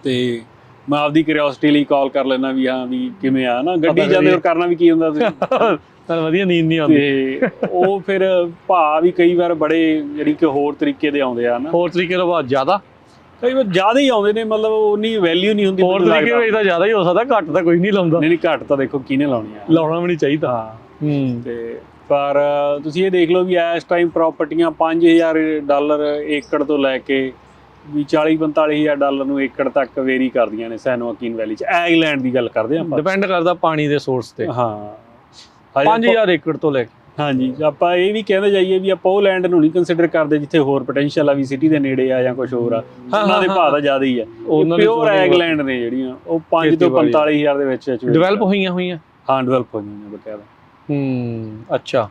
ਤੇ ਮੈਂ ਆਪਦੀ ਕਿਉਰਿਓਸਿਟੀ ਲਈ ਕਾਲ ਕਰ ਲੈਣਾ ਵੀ ਹਾਂ ਵੀ ਕਿਵੇਂ ਆ, ਨਾ, ਗੱਡੀ ਜਾਂਦੇ ਹੋਰ ਕਰਨਾ ਵੀ ਕੀ ਹੁੰਦਾ ਤੁਸੀਂ ਤਾਂ ਵਧੀਆ ਨੀਂਦ ਨਹੀਂ ਆਉਂਦੀ। ਤੇ ਉਹ ਫਿਰ ਭਾਅ ਵੀ ਕਈ ਵਾਰ ਬੜੇ ਜਿਹੜੀ ਕਿ ਹੋਰ ਤਰੀਕੇ ਦੇ ਆਉਂਦੇ ਆ ਨਾ, ਹੋਰ ਤਰੀਕੇ ਤੋਂ ਬਾਅਦ ਜ਼ਿਆਦਾ, ਕਈ ਵਾਰ ਜ਼ਿਆਦਾ ਹੀ ਆਉਂਦੇ ਨੇ, ਮਤਲਬ ਉਨੀ ਵੈਲਿਊ ਨਹੀਂ ਹੁੰਦੀ। ਹੋਰ ਤਰੀਕੇ ਵਿੱਚ ਤਾਂ ਜ਼ਿਆਦਾ ਹੀ ਹੋ ਸਕਦਾ, ਘੱਟ ਤਾਂ ਕੋਈ ਨਹੀਂ ਲਾਉਂਦਾ। ਨਹੀਂ, ਘੱਟ ਤਾਂ ਦੇਖੋ ਕਿਹਨੇ ਲਾਉਣੀ ਆ, ਲਾਉਣਾ ਵੀ ਨਹੀਂ ਚਾਹੀਦਾ। ਹਾਂ। ਤੇ ਪਰ ਤੁਸੀਂ ਇਹ ਦੇਖ ਲਓ ਵੀ ਇਸ ਟਾਈਮ ਪ੍ਰਾਪਰਟੀਆਂ $5,000 ਏਕੜ ਤੋਂ ਲੈ ਕੇ ਵੀ $40-45,000 ਨੂੰ ਏਕੜ ਤੱਕ ਵੇਰੀ ਕਰਦੀਆਂ ਨੇ ਸੈਨੋਕਿਨ ਵੈਲੀ 'ਚ। ਐਗਲੈਂਡ ਦੀ ਗੱਲ ਕਰਦੇ ਆਪਾਂ, ਡਿਪੈਂਡ ਕਰਦਾ ਪਾਣੀ ਦੇ ਸੋਰਸ ਤੇ। ਹਾਂ, 5,000 ਏਕੜ ਤੋਂ ਲੈ ਕੇ। ਹਾਂਜੀ। ਆਪਾਂ ਇਹ ਵੀ ਕਹਿੰਦੇ ਜਾਈਏ ਵੀ ਆਪਾਂ ਉਹ ਲੈਂਡ ਨੂੰ ਨਹੀਂ ਕੰਸੀਡਰ ਕਰਦੇ ਜਿੱਥੇ ਹੋਰ ਪੋਟੈਂਸ਼ੀਅਲ ਆ, ਵੀ ਸਿਟੀ ਦੇ ਨੇੜੇ ਆ ਜਾਂ ਕੁਝ ਹੋਰ ਆ, ਉਹਨਾਂ ਦੇ ਭਾਅ ਤਾਂ ਜ਼ਿਆਦਾ ਹੀ ਆ। ਪਿਓਰ ਐਗਲੈਂਡ ਨੇ ਜਿਹੜੀਆਂ, ਉਹ 5 ਤੋਂ 45,000 ਦੇ ਵਿੱਚ ਡਿਵੈਲਪ ਹੋਈਆਂ। ਹਾਂ, ਡਿਵੈਲਪ ਹੋਈਆਂ ਬਕਾਇਦਾ। ਅੱਛਾ।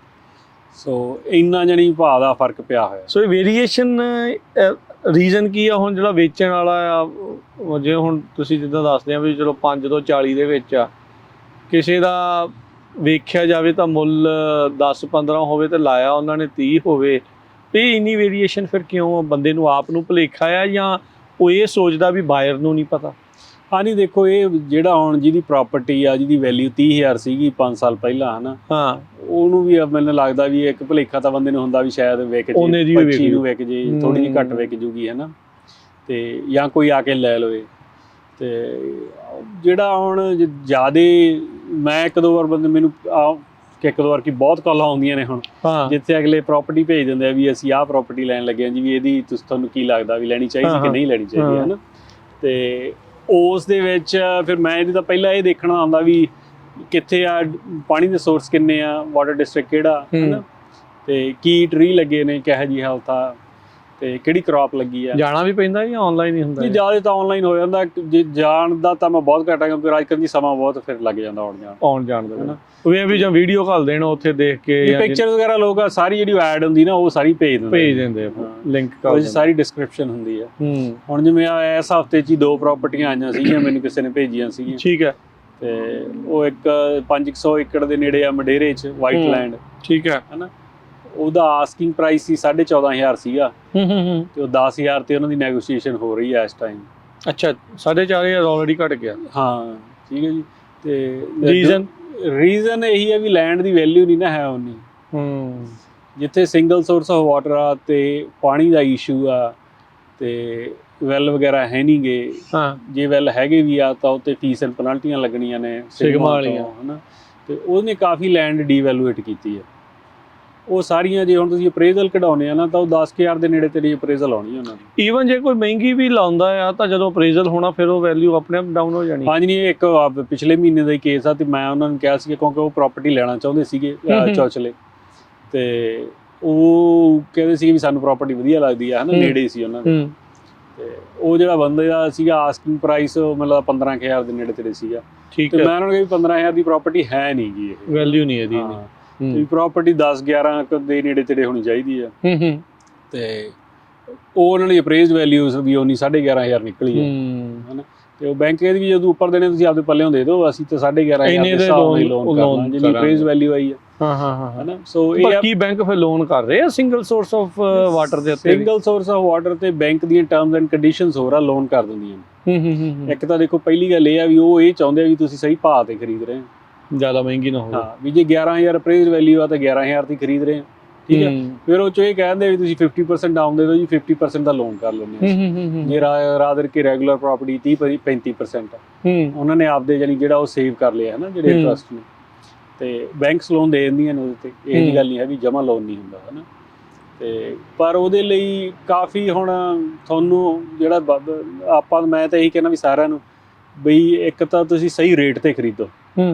ਸੋ ਇੰਨਾ ਜਣੀ ਭਾਅ ਦਾ ਫਰਕ ਪਿਆ ਹੋਇਆ। ਸੋ ਇਹ ਵੇਰੀਏਸ਼ਨ ਰੀਜ਼ਨ ਕੀ ਆ? ਹੁਣ ਜਿਹੜਾ ਵੇਚਣ ਵਾਲਾ ਆ, ਜੇ ਹੁਣ ਤੁਸੀਂ ਜਿੱਦਾਂ ਦੱਸਦੇ ਆ ਵੀ ਚਲੋ 5 ਤੋਂ 40 ਦੇ ਵਿੱਚ ਆ, ਕਿਸੇ ਦਾ ਵੇਖਿਆ ਜਾਵੇ ਤਾਂ ਮੁੱਲ 10-15 ਹੋਵੇ ਤੇ ਲਾਇਆ ਉਹਨਾਂ ਨੇ 30 ਹੋਵੇ, ਇਹ ਇੰਨੀ ਵੇਰੀਏਸ਼ਨ ਫਿਰ ਕਿਉਂ? ਬੰਦੇ ਨੂੰ ਆਪ ਨੂੰ ਭੁਲੇਖਾ ਆ ਜਾਂ ਉਹ ਇਹ ਸੋਚਦਾ ਵੀ ਬਾਇਰ ਨੂੰ ਨਹੀਂ ਪਤਾ? ਹਾਂ, ਨਹੀਂ ਦੇਖੋ, ਇਹ ਜਿਹੜਾ ਹੁਣ ਜਿਹਦੀ ਪ੍ਰਾਪਰਟੀ ਆ, ਜਿਹਦੀ ਵੈਲਿਊ 30,000 ਸੀਗੀ 5 ਸਾਲ ਪਹਿਲਾਂ, ਹੈ ਨਾ, ਹਾਂ, ਉਹਨੂੰ ਵੀ ਮੈਨੂੰ ਲੱਗਦਾ ਵੀ ਇੱਕ ਭੁਲੇਖਾ ਤਾਂ ਬੰਦੇ ਨੂੰ ਹੁੰਦਾ ਵੀ ਸ਼ਾਇਦ ਵਿਕ ਜੇ, 25 ਨੂੰ ਵਿਕ ਜੇ, ਥੋੜੀ ਜਿਹੀ ਘੱਟ ਵਿਕ ਜੂਗੀ, ਹੈ ਨਾ, ਤੇ ਜਾਂ ਕੋਈ ਆ ਕੇ ਲੈ ਲਵੇ। ਤੇ ਜਿਹੜਾ ਹੁਣ ਜ਼ਿਆਦਾ, ਮੈਂ ਇੱਕ ਦੋ ਵਾਰ ਕੀ ਬਹੁਤ ਕਾਲਾਂ ਆਉਂਦੀਆਂ ਨੇ ਹੁਣ, ਜਿੱਥੇ ਅਗਲੇ ਪ੍ਰਾਪਰਟੀ ਭੇਜ ਦਿੰਦੇ ਆ ਵੀ ਅਸੀਂ ਆਹ ਪ੍ਰਾਪਰਟੀ ਲੈਣ ਲੱਗੇ ਹਾਂ ਜੀ, ਵੀ ਇਹਦੀ ਤੁਹਾਨੂੰ ਕੀ ਲੱਗਦਾ ਵੀ ਲੈਣੀ ਚਾਹੀਦੀ ਕਿ ਨਹੀਂ ਲੈਣੀ ਚਾਹੀਦੀ, ਹੈ ਨਾ। ਤੇ ਉਸ ਦੇ ਵਿੱਚ ਫਿਰ ਮੈਂ ਇਹਦੀ ਤਾਂ ਪਹਿਲਾਂ ਇਹ ਦੇਖਣਾ ਆਉਂਦਾ ਵੀ ਕਿੱਥੇ ਆ, ਪਾਣੀ ਦੇ ਸੋਰਸ ਕਿੰਨੇ ਆ, ਵਾਟਰ ਡਿਸਟ੍ਰਿਕਟ ਕਿਹੜਾ, ਹੈ ਨਾ, ਤੇ ਕੀ ਟਰੀ ਲੱਗੇ ਨੇ, ਕਿਹੋ ਜਿਹੀ ਹਾਲਤ ਆ, ਤੇ ਕਿਹੜੀ ਕ੍ਰੌਪ ਲੱਗੀ ਆ। ਜਾਣਾ ਵੀ ਪੈਂਦਾ ਜਾਂ ਆਨਲਾਈਨ ਹੀ ਹੁੰਦਾ? ਜ਼ਿਆਦਾ ਤਾਂ ਆਨਲਾਈਨ ਹੋ ਜਾਂਦਾ, ਜੇ ਜਾਣ ਦਾ ਤਾਂ ਮੈਂ ਬਹੁਤ ਘੱਟ ਆ, ਕਿਉਂਕਿ ਅੱਜ ਕੱਲ੍ਹ ਦੀ ਸਮਾਂ ਬਹੁਤ ਫਿਰ ਲੱਗ ਜਾਂਦਾ ਆਉਣ ਜਾਣ ਦਾ, ਹੈ ਨਾ। ਵੀ ਜਾਂ ਵੀਡੀਓ ਘੱਲ ਦੇਣਾ ਉੱਥੇ ਦੇਖ ਕੇ, ਪਿਕਚਰ ਵਗੈਰਾ ਲੋਕ ਸਾਰੀ ਜਿਹੜੀ ਐਡ ਹੁੰਦੀ ਨਾ, ਉਹ ਸਾਰੀ ਭੇਜ ਦਿੰਦੇ ਲਿੰਕ ਕਰ, ਸਾਰੀ ਡਿਸਕ੍ਰਿਪਸ਼ਨ ਹੁੰਦੀ ਆ। ਹੁਣ ਜਿਵੇਂ ਇਸ ਹਫ਼ਤੇ 'ਚ ਹੀ 2 ਪ੍ਰਾਪਰਟੀਆਂ ਆਈਆਂ ਸੀਗੀਆਂ, ਮੈਨੂੰ ਕਿਸੇ ਨੇ ਭੇਜੀਆਂ ਸੀਗੀਆਂ। ਠੀਕ ਹੈ। ਤੇ ਉਹ ਇੱਕ 500 ਏਕੜ ਦੇ ਨੇੜੇ ਆ ਮਡੇਰੇ 'ਚ, ਵਾਈਟ ਲੈਂਡ। ਠੀਕ ਹੈ ਨਾ। ਉਹਦਾ ਆਸਕਿੰਗ ਪ੍ਰਾਈਸ ਸੀ 14,500 ਸੀਗਾ, ਤੇ ਉਹ 10,000 ਤੇ ਉਹਨਾਂ ਦੀ ਨੈਗੋਸ਼ੀਏਸ਼ਨ ਹੋ ਰਹੀ ਹੈ ਇਸ ਟਾਈਮ। ਅੱਛਾ, 4,500 ਆਲਰੇਡੀ ਘਟ ਗਿਆ। ਹਾਂ, ਠੀਕ ਹੈ ਜੀ। ਤੇ ਰੀਜ਼ਨ ਇਹੀ ਹੈ ਵੀ ਲੈਂਡ ਦੀ ਵੈਲਿਊ ਨਹੀਂ ਨਾ ਹੈ ਉਨੀ। ਜਿੱਥੇ ਸਿੰਗਲ ਸੋਰਸ ਆਫ ਵਾਟਰ ਆ ਤੇ ਪਾਣੀ ਦਾ ਇਸ਼ੂ ਆ ਤੇ ਵੈਲ ਵਗੈਰਾ ਹੈ ਨਹੀਂ ਗੇ। ਜੇ ਵੈਲ ਹੈਗੇ ਵੀ ਆ ਤਾਂ ਉੱਤੇ ਫੀਸ ਐਂਡ ਪੈਨਲਟੀਆਂ ਲੱਗਣੀਆਂ ਨੇ ਸਿਗਮਾ ਵਾਲੀਆਂ, ਹੈ ਨਾ। ਤੇ ਉਹਨੇ ਕਾਫੀ ਲੈਂਡ ਡੀਵੈਲੂਏਟ ਕੀਤੀ ਹੈ। ਉਹ ਸਾਰੀਆਂ ਜੇ ਹੁਣ ਤੁਸੀਂ ਅਪਰੇਜ਼ਲ ਕਢਾਉਣੇ ਆ ਨਾ ਤਾਂ ਉਹ 10,000 ਦੇ ਨੇੜੇ ਤੇਰੀ ਅਪਰੇਜ਼ਲ ਆਉਣੀ ਉਹਨਾਂ ਦੀ। ਈਵਨ ਜੇ ਕੋਈ ਮਹਿੰਗੀ ਵੀ ਲਾਉਂਦਾ ਆ ਤਾਂ ਜਦੋਂ ਅਪਰੇਜ਼ਲ ਹੋਣਾ ਫਿਰ ਉਹ ਵੈਲਿਊ ਆਪਣੇ ਆਪ ਡਾਊਨ ਹੋ ਜਾਣੀ। ਹਾਂਜੀ, ਨਹੀਂ, ਇੱਕ ਪਿਛਲੇ ਮਹੀਨੇ ਦਾ ਹੀ ਕੇਸ ਆ ਤੇ ਮੈਂ ਉਹਨਾਂ ਨੂੰ ਕਿਹਾ ਸੀ ਕਿਉਂਕਿ ਉਹ ਪ੍ਰਾਪਰਟੀ ਲੈਣਾ ਚਾਹੁੰਦੇ ਸੀਗੇ ਚੌਚਲੇ, ਤੇ ਉਹ ਕਹਿੰਦੇ ਸੀ ਵੀ ਸਾਨੂੰ ਪ੍ਰਾਪਰਟੀ ਵਧੀਆ ਲੱਗਦੀ ਆ, ਹਨਾ, ਨੇੜੇ ਸੀ ਉਹਨਾਂ ਦੇ। ਤੇ ਉਹ ਜਿਹੜਾ ਬੰਦੇ ਦਾ ਸੀਗਾ ਆਸਕਿੰਗ ਪ੍ਰਾਈਸ ਮਤਲਬ 15,000 ਦੇ ਨੇੜੇ ਤੇੜੇ ਸੀਗਾ। ਠੀਕ ਤੇ ਹੈ, ਮੈਂ ਉਹਨਾਂ ਨੂੰ ਕਿਹਾ ਵੀ 15,000 ਦੀ ਪ੍ਰਾਪਰਟੀ ਹੈ ਨਹੀਂ ਗੀ ਇਹ, ਵੈਲਿਊ ਨਹੀਂ ਇਹਦੀ। ਵੀ ਪ੍ਰਾਪਰਟੀ 10-11 ਦੇ ਨੇੜੇ ਤੇੜੇ ਹੋਣੀ ਚਾਹੀਦੀ ਆ। ਤੇ ਉਹ ਉਹਨਾਂ ਦੀ ਅਪਰੇਜ਼ ਵੈਲਿਊ ਵੀ ਉਨੀ 11,500 ਨਿਕਲੀ ਹੈ, ਹਨਾ। ਤੇ ਉਹ ਬੈਂਕ ਕਹਿੰਦੀ ਵੀ ਜਦੋਂ ਉੱਪਰ ਦੇਣੇ ਤੁਸੀਂ ਆਪਦੇ ਪੱਲਿਓਂ ਦੇ ਦਿਓ, ਅਸੀਂ ਤਾਂ 11,500 ਦੇ ਹਿਸਾਬ ਨਾਲ ਲੋਨ ਕਰਨਾ ਜਿੰਨੀ ਅਪਰੇਜ਼ ਵੈਲਿਊ ਆਈ ਹੈ। ਹਨਾ। ਸੋ ਇਹ ਕੀ ਬੈਂਕ ਫਿਰ ਲੋਨ ਕਰ ਰਹੇ ਆ ਸਿੰਗਲ ਸੋਰਸ ਆਫ ਵਾਟਰ ਦੇ ਉੱਤੇ? ਸਿੰਗਲ ਸੋਰਸ ਆਫ ਵਾਟਰ ਤੇ ਬੈਂਕ ਦੀਆਂ ਟਰਮਸ ਐਂਡ ਕੰਡੀਸ਼ਨਸ ਹੋਰ ਆ, ਲੋਨ ਕਰ ਦਿੰਦੀਆਂ ਨੇ। ਇੱਕ ਤਾਂ ਦੇਖੋ ਪਹਿਲੀ ਗੱਲ ਇਹ ਆ ਵੀ ਉਹ ਇਹ ਚਾਹੁੰਦੇ ਆ ਵੀ ਤੁਸੀਂ ਸਹੀ ਭਾਅ ਤੇ ਖਰੀਦ ਰਹੇ ਹੋ, ਜ਼ਿਆਦਾ ਮਹਿੰਗੀ ਨਾ ਹੋਵੇ। ਹਾਂ, ਵੀ ਜੇ 11,000 ਅਪਰੇਜ਼ ਵੈਲਿਊ ਆ ਤਾਂ 11,000 ਦੀ ਖਰੀਦ ਰਹੇ ਆ, ਠੀਕ ਹੈ। ਫਿਰ ਉਹ ਚੋਂ ਇਹ ਕਹਿੰਦੇ ਵੀ ਤੁਸੀਂ 50% ਡਾਊਨ ਦੇ ਦਿਓ ਜੀ, 50% ਦਾ ਲੋਨ ਕਰ ਲੈਂਦੇ ਆ। ਜੇ ਰਾਦਰ ਕੇ ਰੈਗੂਲਰ ਪ੍ਰਾਪਰਟੀ 30-35% ਉਹਨਾਂ ਨੇ ਆਪਦੇ ਜਾਨੀ ਜਿਹੜਾ ਉਹ ਸੇਵ ਕਰ ਲਿਆ, ਹਨਾ, ਜਿਹੜੇ ਇੰਟਰਸਟ ਨੇ। ਤੇ ਬੈਂਕਸ ਲੋਨ ਦੇ ਦਿੰਦੀਆਂ ਨੇ ਉਹਦੇ ਤੇ, ਇਹ ਦੀ ਗੱਲ ਨਹੀਂ ਹੈ ਵੀ ਜਮਾ ਲੋਨ ਨਹੀਂ ਹੁੰਦਾ, ਹਨਾ। ਤੇ ਪਰ ਉਹਦੇ ਲਈ ਕਾਫੀ ਹੁਣ ਤੁਹਾਨੂੰ ਜਿਹੜਾ ਮੈਂ ਤਾਂ ਇਹੀ ਕਹਿੰਦਾ ਵੀ ਸਾਰਿਆਂ ਨੂੰ ਬਈ ਇੱਕ ਤਾਂ ਤੁਸੀਂ ਸਹੀ ਰੇਟ ਤੇ ਖਰੀਦੋ,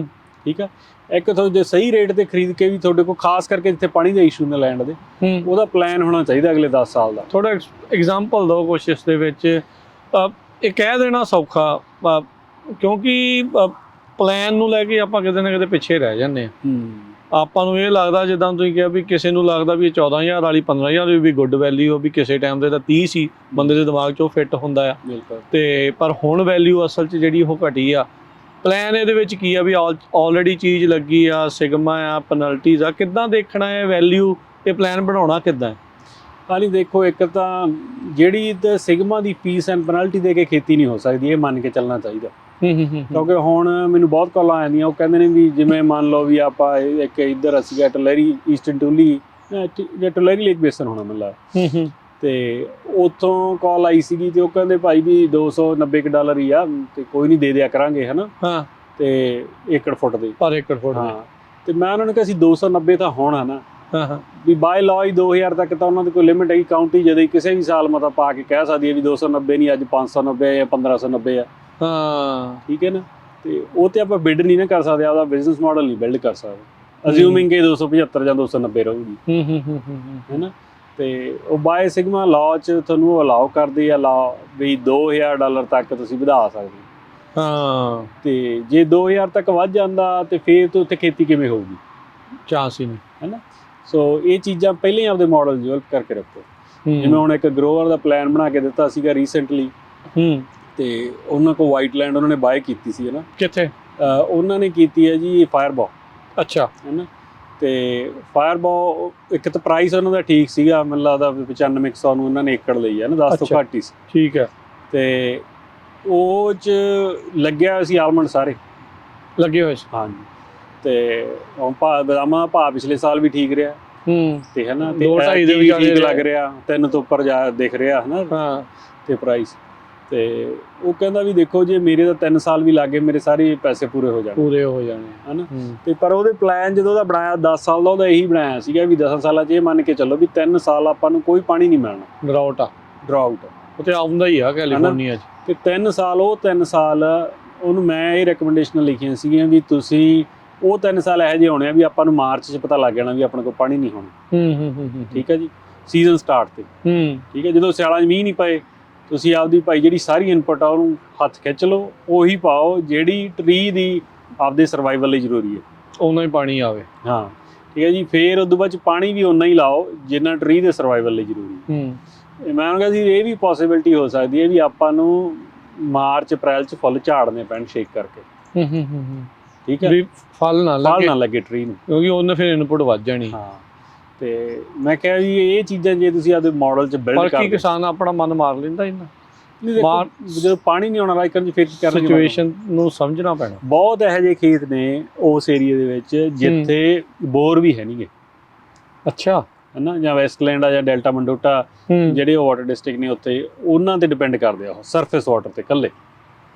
ਠੀਕ ਆ। ਇੱਕ ਤੁਹਾਨੂੰ ਜੇ ਸਹੀ ਰੇਟ ਤੇ ਖਰੀਦ ਕੇ ਵੀ ਤੁਹਾਡੇ ਕੋਲ ਖਾਸ ਕਰਕੇ ਜਿੱਥੇ ਪਾਣੀ ਦਾ ਇਸ਼ੂ ਨੇ ਲੈਂਡ ਦੇ, ਉਹਦਾ ਪਲਾਨ ਹੋਣਾ ਚਾਹੀਦਾ ਅਗਲੇ 10 ਸਾਲ ਦਾ। ਥੋੜਾ ਐਗਜ਼ਾਮਪਲ ਦਿਓ ਕੁਛ ਇਸ ਦੇ ਵਿੱਚ। ਇਹ ਕਹਿ ਦੇਣਾ ਸੌਖਾ ਕਿਉਂਕਿ ਪਲਾਨ ਨੂੰ ਲੈ ਕੇ ਆਪਾਂ ਕਿਤੇ ਨਾ ਕਿਤੇ ਪਿੱਛੇ ਰਹਿ ਜਾਂਦੇ ਹਾਂ। ਆਪਾਂ ਨੂੰ ਇਹ ਲੱਗਦਾ ਜਿੱਦਾਂ ਤੁਸੀਂ ਕਿਹਾ ਵੀ ਕਿਸੇ ਨੂੰ ਲੱਗਦਾ ਵੀ 14,000 ਵਾਲੀ 15,000 ਵੀ ਗੁੱਡ ਵੈਲਿਊ ਵੀ ਕਿਸੇ ਟਾਈਮ ਦੇ ਤਾਂ 30 ਸੀ, ਬੰਦੇ ਦੇ ਦਿਮਾਗ 'ਚ ਉਹ ਫਿੱਟ ਹੁੰਦਾ ਆ। ਤੇ ਪਰ ਹੁਣ ਵੈਲਿਊ ਅਸਲ 'ਚ ਜਿਹੜੀ ਉਹ ਘਟੀ ਆ। ਪਲਾਨ ਇਹਦੇ ਵਿੱਚ ਕੀ ਆ ਵੀ ਆਲਰੇਡੀ ਚੀਜ਼ ਲੱਗੀ ਆ, ਸਿਗਮਾ ਆ, ਪੈਨਲਟੀਜ਼ ਆ, ਕਿੱਦਾਂ ਦੇਖਣਾ ਹੈ ਵੈਲਿਊ ਤੇ ਪਲਾਨ ਬਣਾਉਣਾ ਕਿੱਦਾਂ? ਹਾਲੀ ਦੇਖੋ, ਇੱਕ ਤਾਂ ਜਿਹੜੀ ਤੇ sigma the fees and penalty ਦੇ ਕੇ ਖੇਤੀ ਨਹੀਂ ਹੋ ਸਕਦੀ, ਇਹ ਮੰਨ ਕੇ ਚੱਲਣਾ ਚਾਹੀਦਾ। ਕਿਉਂਕਿ ਹੁਣ ਮੈਨੂੰ ਬਹੁਤ ਕਾਲਾਂ ਆਉਂਦੀਆਂ, ਉਹ ਕਹਿੰਦੇ ਨੇ ਵੀ ਜਿਵੇਂ ਮੰਨ ਲਓ ਵੀ ਆਪਾਂ ਇੱਕ ਇੱਧਰ ਸੀਗਾ ਟਲੈਰੀ ਈਸਟਰਨ ਟੂਲੀ ਜਾਂ ਟਲੈਰੀ ਲੇਕ ਬੇਸਨ ਹੋਣਾ ਮੈਨੂੰ, ਤੇ ਉੱਥੋਂ ਕਾਲ ਆਈ ਸੀਗੀ ਤੇ ਉਹ ਕਹਿੰਦੇ ਭਾਈ ਵੀ $290 ਹੀ ਆ ਤੇ ਕੋਈ ਨਹੀਂ ਦੇ ਦਿਆ ਕਰਾਂਗੇ, ਹਨਾ। ਤੇ ਏਕੜ ਫੁੱਟ ਦੇ ਪਰ ਏਕੜ ਫੁੱਟ। ਹਾਂ, ਤੇ ਮੈਂ ਉਹਨਾਂ ਨੂੰ ਕਿਹਾ ਸੀ 290 ਤਾਂ ਹੋਣਾ ਨਾ, ਵੀ ਬਾਏ ਲਾਅ ਹੀ 2,000 ਤੱਕ ਤਾਂ ਉਹਨਾਂ ਦੀ ਕੋਈ ਲਿਮਿਟ ਹੈਗੀ। ਕਾਊਂਟੀ ਜਦੋਂ ਕਿਸੇ ਵੀ ਸਾਲ ਮਤਾ ਪਾ ਕੇ ਕਹਿ ਸਕਦੀ ਹੈ ਵੀ 290 ਨਹੀਂ, ਅੱਜ 590 ਜਾਂ 1590 ਆ। ਠੀਕ ਹੈ ਨਾ। ਤੇ ਉਹ ਤੇ ਆਪਾਂ ਬਿਲਡ ਨਹੀਂ ਨਾ ਕਰ ਸਕਦੇ, ਆਪਦਾ ਬਿਜ਼ਨਸ ਮਾਡਲ ਨਹੀਂ ਬਿਲਡ ਕਰ ਸਕਦੇ ਅਸਿਊਮਿੰਗ ਕਿ 275 ਜਾਂ 290 ਰਹੂਗੀ, ਹੈ ਨਾ। ਤੇ ਉਹ ਬਾਏ ਸਿਗਮਾ ਲਾਅ 'ਚ ਤੁਹਾਨੂੰ ਅਲਾਓ ਕਰਦੇ ਆ ਲਾਅ ਵੀ $2,000 ਤੱਕ ਤੁਸੀਂ ਵਧਾ ਸਕਦੇ। ਤੇ ਜੇ 2,000 ਤੱਕ ਵੱਧ ਜਾਂਦਾ ਤੇ ਫਿਰ ਤਾਂ ਉੱਥੇ ਖੇਤੀ ਕਿਵੇਂ ਹੋਊਗੀ? ਚਾਂਸ ਹੀ ਨਹੀਂ, ਹੈ ਨਾ। ਸੋ ਇਹ ਚੀਜ਼ਾਂ ਪਹਿਲਾਂ ਹੀ ਆਪਦੇ ਮਾਡਲ ਡਿਵੈਲਪ ਕਰਕੇ ਰੱਖੋ। ਜਿਵੇਂ ਹੁਣ ਇੱਕ ਗਰੋਵਰ ਦਾ ਪਲਾਨ ਬਣਾ ਕੇ ਦਿੱਤਾ ਸੀਗਾ ਰੀਸੈਂਟਲੀ, ਤੇ ਉਹਨਾਂ ਕੋਲ ਵਾਈਟ ਲੈਂਡ ਉਹਨਾਂ ਨੇ ਬਾਏ ਕੀਤੀ ਸੀ, ਹੈ ਨਾ। ਕਿੱਥੇ? ਉਹਨਾਂ ਨੇ ਕੀਤੀ ਹੈ ਜੀ ਫਾਇਰਬੋ। ਅੱਛਾ, ਹੈ ਨਾ। ਤੇ ਫਾਇਰਬੋ ਇੱਕ ਤਾਂ ਪ੍ਰਾਈਸ ਉਹਨਾਂ ਦਾ ਠੀਕ ਸੀਗਾ, ਮੈਨੂੰ ਲੱਗਦਾ 9500 ਨੂੰ ਉਹਨਾਂ ਨੇ ਏਕੜ ਲਈ ਹੈ ਨਾ, 10 ਤੋਂ ਘੱਟ ਹੀ ਸੀ। ਠੀਕ ਹੈ। ਤੇ ਉਹ 'ਚ ਲੱਗਿਆ ਹੋਇਆ ਸੀ ਆਲਮੰਡ, ਸਾਰੇ ਲੱਗੇ ਹੋਏ ਸੀ। ਹਾਂਜੀ। ਤੇ ਬਦਾਮਾਂ ਦਾ ਭਾਅ ਪਿਛਲੇ ਸਾਲ ਵੀ ਠੀਕ ਰਿਹਾ, ਤੇ ਹੈ ਨਾ, ਤੇ 2.5 ਦੇ ਵੀ ਠੀਕ ਲੱਗ ਰਿਹਾ, 3 ਤੋਂ ਉੱਪਰ ਜਾ ਦਿਖ ਰਿਹਾ, ਹੈ ਨਾ। ਤੇ ਪ੍ਰਾਈਸ, ਤੇ ਉਹ ਕਹਿੰਦਾ ਵੀ ਦੇਖੋ ਜੇ ਮੇਰੇ ਤਾਂ 3 ਸਾਲ ਵੀ ਲੱਗੇ, ਮੇਰੇ ਸਾਰੇ ਪੈਸੇ ਪੂਰੇ ਹੋ ਜਾਣੇ, ਹੈ ਨਾ। ਤੇ ਪਰ ਉਹਦੇ ਪਲਾਨ ਜਦੋਂ ਉਹਦਾ ਬਣਾਇਆ 10 ਸਾਲ ਦਾ, ਉਹਦਾ ਇਹੀ ਬਣਾਇਆ ਸੀਗਾ ਵੀ 10 ਸਾਲਾਂ 'ਚ ਇਹ ਮੰਨ ਕੇ ਚੱਲੋ ਵੀ 3 ਸਾਲ ਆਪਾਂ ਨੂੰ ਕੋਈ ਪਾਣੀ ਨਹੀਂ ਮਿਲਣਾ, ਡਰਾਊਟ ਉੱਥੇ ਆਉਂਦਾ ਹੀ ਆ ਕੈਲੀਫੋਰਨੀਆ 'ਚ। ਤੇ 3 ਸਾਲ ਉਹ 3 ਸਾਲ ਉਹਨੂੰ ਮੈਂ ਇਹ ਰეკਮੈਂਡੇਸ਼ਨਾਂ ਲਿਖੀਆਂ ਸੀਗੀਆਂ ਵੀ ਤੁਸੀਂ ਉਹ 3 ਸਾਲ ਇਹੋ ਜਿਹੇ ਹੋਣੇ ਆ ਵੀ ਆਪਾਂ ਨੂੰ ਮਾਰਚ 'ਚ ਪਤਾ ਲੱਗ ਜਾਣਾ ਵੀ ਆਪਣੇ ਕੋਲ ਪਾਣੀ ਨਹੀਂ ਹੋਣਾ। ਠੀਕ ਹੈ ਜੀ, ਸੀਜ਼ਨ ਸਟਾਰਟ ਤੇ। ਠੀਕ ਹੈ, ਜਦੋਂ ਸਿਆਲਾਂ 'ਚ ਮੀਂਹ ਨਹੀਂ ਪਏ, ਤੁਸੀਂ ਆਪਦੀ ਭਾਈ ਜਿਹੜੀ ਸਾਰੀ ਇਨਪੁਟ ਆ ਉਹਨੂੰ ਹੱਥ ਖਿੱਚ ਲਓ, ਉਹੀ ਪਾਓ ਜਿਹੜੀ ਟਰੀ ਦੀ ਆਪਦੇ ਸਰਵਾਈਵਲ ਲਈ ਜ਼ਰੂਰੀ ਹੈ, ਓਨਾ ਹੀ ਪਾਣੀ ਆਵੇ। ਹਾਂ, ਠੀਕ ਹੈ ਜੀ। ਫਿਰ ਉਦੋਂ ਬਾਅਦ 'ਚ ਪਾਣੀ ਵੀ ਓਨਾ ਹੀ ਲਾਓ ਜਿੰਨਾ ਟਰੀ ਦੇ ਸਰਵਾਈਵਲ ਲਈ ਜ਼ਰੂਰੀ ਹੈ। ਮੈਂ ਕਹਿੰਦਾ ਸੀ ਇਹ ਵੀ ਪੋਸੀਬਿਲਿਟੀ ਹੋ ਸਕਦੀ ਹੈ ਵੀ ਆਪਾਂ ਨੂੰ ਮਾਰਚ ਅਪ੍ਰੈਲ 'ਚ ਫੁੱਲ ਝਾੜਨੇ ਪੈਣ ਸ਼ੇਕ ਕਰਕੇ। ਠੀਕ ਹੈ, ਫਲ ਨਾ ਲੱਗੇ ਟਰੀ ਨੂੰ, ਕਿਉਂਕਿ ਉਹਨੇ ਫਿਰ ਇਨਪੁਟ ਵੱਧ ਜਾਣੀ। ਹਾਂ, ਤੇ ਮੈਂ ਕਿਹਾ ਵੀ ਇਹ ਚੀਜ਼ਾਂ ਜੇ ਤੁਸੀਂ ਆਪਦੇ ਮਾਡਲ 'ਚ ਬਿਲਡ ਕਰਦੇ, ਬਾਕੀ ਕਿਸਾਨ ਆਪਣਾ ਮਨ ਮਾਰ ਲੈਂਦਾ ਇਹਨਾਂ। ਜਦੋਂ ਪਾਣੀ ਨਹੀਂ ਆਉਣਾ ਰਾਈਕਨ 'ਚ ਫਿਰ ਕੀ ਕਰਨਾ? ਸਿਚੁਏਸ਼ਨ ਨੂੰ ਸਮਝਣਾ ਪੈਣਾ। ਬਹੁਤ ਇਹੋ ਜਿਹੇ ਖੇਤ ਨੇ ਉਸ ਏਰੀਏ ਦੇ ਵਿੱਚ ਜਿੱਥੇ ਬੋਰ ਵੀ ਹੈ ਨਹੀਂਗੇ। ਅੱਛਾ, ਹੈ ਨਾ। ਜਾਂ ਵੈਸਟਲੈਂਡ ਆ ਜਾਂ ਡੈਲਟਾ ਮੰਡੋਟਾ, ਜਿਹੜੇ ਉਹ ਵਾਟਰ ਡਿਸਟ੍ਰਿਕਟ ਨੇ ਉੱਥੇ, ਉਹਨਾਂ ਤੇ ਡਿਪੈਂਡ ਕਰਦੇ ਆ ਉਹ ਸਰਫੇਸ ਵਾਟਰ ਤੇ ਇਕੱਲੇ।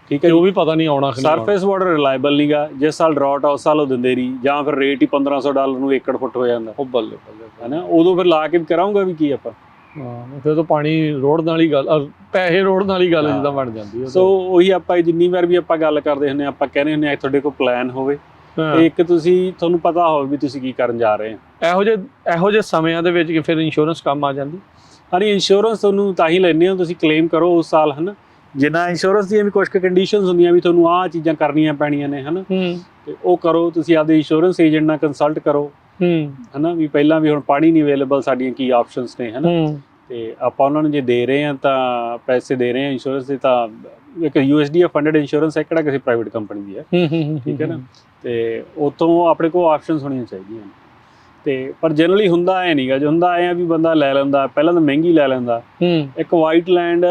ਠੀਕ ਹੈ ਉਹ ਵੀ ਪਤਾ ਨਹੀਂ ਆਉਣਾ ਕਿ ਨਹੀਂ ਆਉਣਾ। ਸਰਫੇਸ ਵਾਟਰ ਰਿਲਾਇਬਲ ਨਹੀਂਗਾ, ਜਿਸ ਸਾਲ ਡਰਾਟ ਆ ਉਸ ਸਾਲ ਉਹ ਦਿੰਦੇ ਨਹੀਂ, ਜਾਂ ਫਿਰ ਰੇਟ ਹੀ $1500 ਨੂੰ ਏਕੜ ਫੁੱਟ ਹੋ ਜਾਂਦਾ, ਉਹ ਬੱਲੇ ਬੱਲੇ ਹੈ ਨਾ। ਉਦੋਂ ਫਿਰ ਲਾ ਕੇ ਕਰਾਉਂਗਾ ਵੀ ਕੀ ਆਪਾਂ। ਹਾਂ, ਫਿਰ ਤਾਂ ਪਾਣੀ ਰੋੜਨ ਵਾਲੀ ਗੱਲ, ਪੈਸੇ ਰੋੜਨ ਵਾਲੀ ਗੱਲ ਜਿੱਦਾਂ ਬਣ ਜਾਂਦੀ ਹੈ। ਸੋ ਉਹੀ ਆਪਾਂ ਜਿੰਨੀ ਵਾਰ ਵੀ ਆਪਾਂ ਗੱਲ ਕਰਦੇ ਹੁੰਦੇ ਆਪਾਂ ਕਹਿੰਦੇ ਹੁੰਦੇ ਆ ਤੁਹਾਡੇ ਕੋਲ ਪਲਾਨ ਹੋਵੇ ਤੇ ਇੱਕ ਤੁਹਾਨੂੰ ਪਤਾ ਹੋਵੇ ਵੀ ਤੁਸੀਂ ਕੀ ਕਰਨ ਜਾ ਰਹੇ ਹੋ। ਇਹੋ ਜਿਹੇ ਸਮਿਆਂ ਦੇ ਵਿੱਚ ਕਿ ਫਿਰ ਇੰਸ਼ੋਰੈਂਸ ਕੰਮ ਆ ਜਾਂਦੀ। ਹਾਂਜੀ, ਇੰਸ਼ੋਰੈਂਸ ਤੁਹਾਨੂੰ ਤਾਂ ਹੀ ਲੈਂਦੇ ਹੋ, ਤੁਸੀਂ ਕਲੇਮ ਕਰੋ ਉਸ ਸਾਲ, ਹੈ ਨਾ। ਜਿੱਦਾਂ ਇੰਸ਼ੋਰੈਂਸ ਦੀਆਂ ਵੀ ਕੁਝ ਕੰਡੀਸ਼ਨਸ ਹੁੰਦੀਆਂ ਵੀ ਤੁਹਾਨੂੰ ਆਹ ਚੀਜ਼ਾਂ ਕਰਨੀਆਂ ਪੈਣੀਆਂ ਨੇ, ਹੈ ਨਾ, ਤੇ ਉਹ ਕਰੋ। ਤੁਸੀਂ ਆਪਦੇ ਇੰਸ਼ੋਰੈਂਸ ਏਜੰਟ ਨਾਲ ਕੰਸਲਟ ਕਰੋ, ਹੈ ਨਾ, ਵੀ ਪਹਿਲਾਂ ਵੀ ਹੁਣ ਪਾਣੀ ਨਹੀਂ ਅਵੇਲੇਬਲ, ਸਾਡੀਆਂ ਕੀ ਆਪਸ਼ਨਸ ਨੇ, ਹੈ ਨਾ। ਤੇ ਆਪਾਂ ਉਹਨਾਂ ਨੂੰ ਜੇ ਦੇ ਰਹੇ ਹਾਂ ਤਾਂ ਪੈਸੇ ਦੇ ਰਹੇ ਹਾਂ ਇੰਸ਼ੋਰੈਂਸ ਦੇ, ਤਾਂ ਇੱਕ USDA ਫੰਡਡ ਇੰਸ਼ੋਰੈਂਸ ਹੈ, ਕਿਹੜਾ ਕਿਸੇ ਪ੍ਰਾਈਵੇਟ ਕੰਪਨੀ ਦੀ ਹੈ, ਠੀਕ ਹੈ ਨਾ। ਤੇ ਉੱਥੋਂ ਆਪਣੇ ਕੋਲ ਆਪਸ਼ਨਸ ਹੋਣੀਆਂ ਚਾਹੀਦੀਆਂ ਨੇ। ਤੇ ਪਰ ਜਨਰਲੀ ਹੁੰਦਾ ਐ ਨਹੀਂਗਾ, ਜੋ ਹੁੰਦਾ ਐ ਵੀ ਬੰਦਾ ਲੈ ਲੈਂਦਾ, ਪਹਿਲਾਂ ਤਾਂ ਮਹਿੰਗੀ ਲੈ ਲੈਂਦਾ। ਇੱਕ ਵਾਈਟ ਲੈਂਡ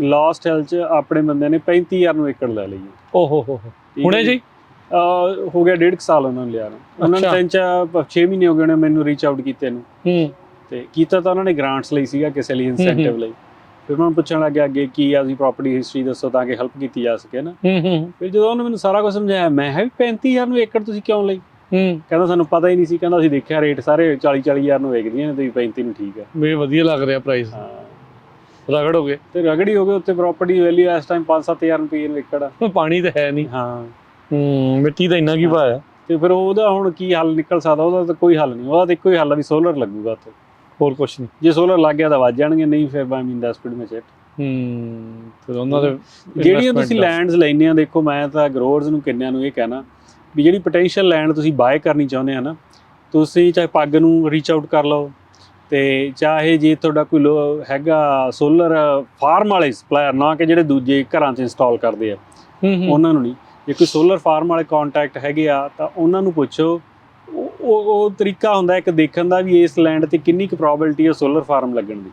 ਲਾਸਟ ਹਿਲ ਚ ਆਪਣੇ ਬੰਦੇ ਨੇ 35000 ਨੂੰ ਏਕੜ ਲੈ ਲਈ। ਓਹੋ ਹੋ ਹੁਣੇ ਜੀ ਹੋ ਗਿਆ 1.5 ਸਾਲ ਉਹਨਾਂ ਨੂੰ ਲਿਆ ਨੂੰ। ਉਹਨਾਂ ਨੂੰ 6 ਮਹੀਨੇ ਹੋ ਗਏ ਨੇ ਮੈਨੂੰ ਰੀਚ ਆਊਟ ਕੀਤੇ ਨੂੰ। ਤੇ ਕੀਤਾ ਤਾਂ ਉਹਨਾਂ ਨੇ ਗ੍ਰਾਂਟਸ ਲਈ ਸੀਗਾ, ਕਿਸੇ ਲਈ ਇਨਸੈਂਟਿਵ ਲਈ। ਫਿਰ ਉਹਨਾਂ ਨੂੰ ਪੁੱਛਣ ਲੱਗਿਆ ਅੱਗੇ ਕੀ ਆ, ਤੁਸੀਂ ਪ੍ਰਾਪਰਟੀ ਹਿਸਟਰੀ ਦੱਸੋ ਤਾਂ ਕਿ ਹੈਲਪ ਕੀਤੀ ਜਾ ਸਕੇ ਨਾ। ਫਿਰ ਜਦੋਂ ਉਹਨੇ ਮੈਨੂੰ ਸਾਰਾ ਕੁਝ ਸਮਝਾਇਆ, ਮੈਂ ਕਿਹਾ ਵੀ 35000 ਨੂੰ ਏਕੜ ਤੁਸੀਂ ਕਿਉਂ ਲਈ? ਕਹਿੰਦਾ ਸਾਨੂੰ ਪਤਾ ਹੀ ਨਹੀਂ ਸੀ, ਕਹਿੰਦਾ ਅਸੀਂ ਦੇਖਿਆ ਰੇਟ ਸਾਰੇ 40-40000 ਨੂੰ ਵੇਚਦੀਆਂ ਨੇ, ਤੁਸੀਂ 35 ਨੂੰ ਠੀਕ ਹੈ। ਵੀ ਵਧੀਆ ਲੱਗ ਰਿਹਾ ਪ੍ਰਾਈਸ। ਹਾਂ, ਰਗੜ ਹੋ ਗਏ ਤੇ ਰਗੜ ਹੀ ਹੋ ਗਏ। ਉੱਤੇ ਪ੍ਰਾਪਰਟੀ ਵੈਲਿਊ ਇਸ ਟਾਈਮ 5-7000 ਰੁਪਏ ਨੂੰ ਏਕੜ ਆ। ਪਾਣੀ ਤਾਂ ਹੈ ਨਹੀਂ। ਹਾਂ, ਮਿੱਟੀ ਤਾਂ ਇੰਨਾ ਕੀ ਪਾਇਆ। ਤੇ ਫਿਰ ਉਹਦਾ ਹੁਣ ਕੀ ਹੱਲ ਨਿਕਲ ਸਕਦਾ? ਉਹਦਾ ਤਾਂ ਕੋਈ ਹੱਲ ਨਹੀਂ, ਉਹਦਾ ਤਾਂ ਇੱਕੋ ਹੀ ਹੱਲ ਆ ਵੀ ਸੋਲਰ ਲੱਗੂਗਾ ਉੱਥੇ, ਹੋਰ ਕੁਛ ਨਹੀਂ। ਜੇ ਸੋਲਰ ਲੱਗ ਗਿਆ ਤਾਂ ਵੱਜ ਜਾਣਗੇ, ਨਹੀਂ ਫਿਰ ਬਾਈ ਮੀਨ ਦੈਟਸ ਪ੍ਰੀਟੀ ਮਚ ਇਟ। ਫਿਰ ਉਹਨਾਂ ਦੇ ਜਿਹੜੀਆਂ ਤੁਸੀਂ ਲੈਂਡਸ ਲੈਂਦੇ ਆ, ਦੇਖੋ ਮੈਂ ਤਾਂ ਗਰੋਅਰਸ ਨੂੰ ਕਿੰਨਿਆਂ ਨੂੰ ਇਹ ਕਹਿਣਾ ਵੀ ਜਿਹੜੀ ਪੋਟੈਂਸ਼ੀਅਲ ਲੈਂਡ ਤੁਸੀਂ ਬਾਏ ਕਰਨੀ ਚਾਹੁੰਦੇ ਆ ਨਾ, ਤੁਸੀਂ ਚਾਹੇ ਪੱਗ ਨੂੰ ਰੀਚ ਆਊਟ ਕਰ ਲਓ, ਤੇ ਚਾਹੇ ਜੇ ਤੁਹਾਡਾ ਕੋਈ ਹੈਗਾ ਸੋਲਰ ਫਾਰਮ ਵਾਲੇ ਸਪਲਾਇਰ, ਨਾ ਕਿ ਜਿਹੜੇ ਦੂਜੇ ਘਰਾਂ 'ਚ ਇੰਸਟਾਲ ਕਰਦੇ ਆ ਉਹਨਾਂ ਨੂੰ ਨਹੀਂ, ਜੇ ਕੋਈ ਸੋਲਰ ਫਾਰਮ ਵਾਲੇ ਕੰਟੈਕਟ ਹੈਗੇ ਆ ਤਾਂ ਉਹਨਾਂ ਨੂੰ ਪੁੱਛੋ। ਉਹ ਤਰੀਕਾ ਹੁੰਦਾ ਇੱਕ ਦੇਖਣ ਦਾ ਵੀ ਇਸ ਲੈਂਡ ਤੇ ਕਿੰਨੀ ਕੁ ਪ੍ਰੋਬੈਬਿਲਿਟੀ ਹੈ ਸੋਲਰ ਫਾਰਮ ਲੱਗਣ ਦੀ।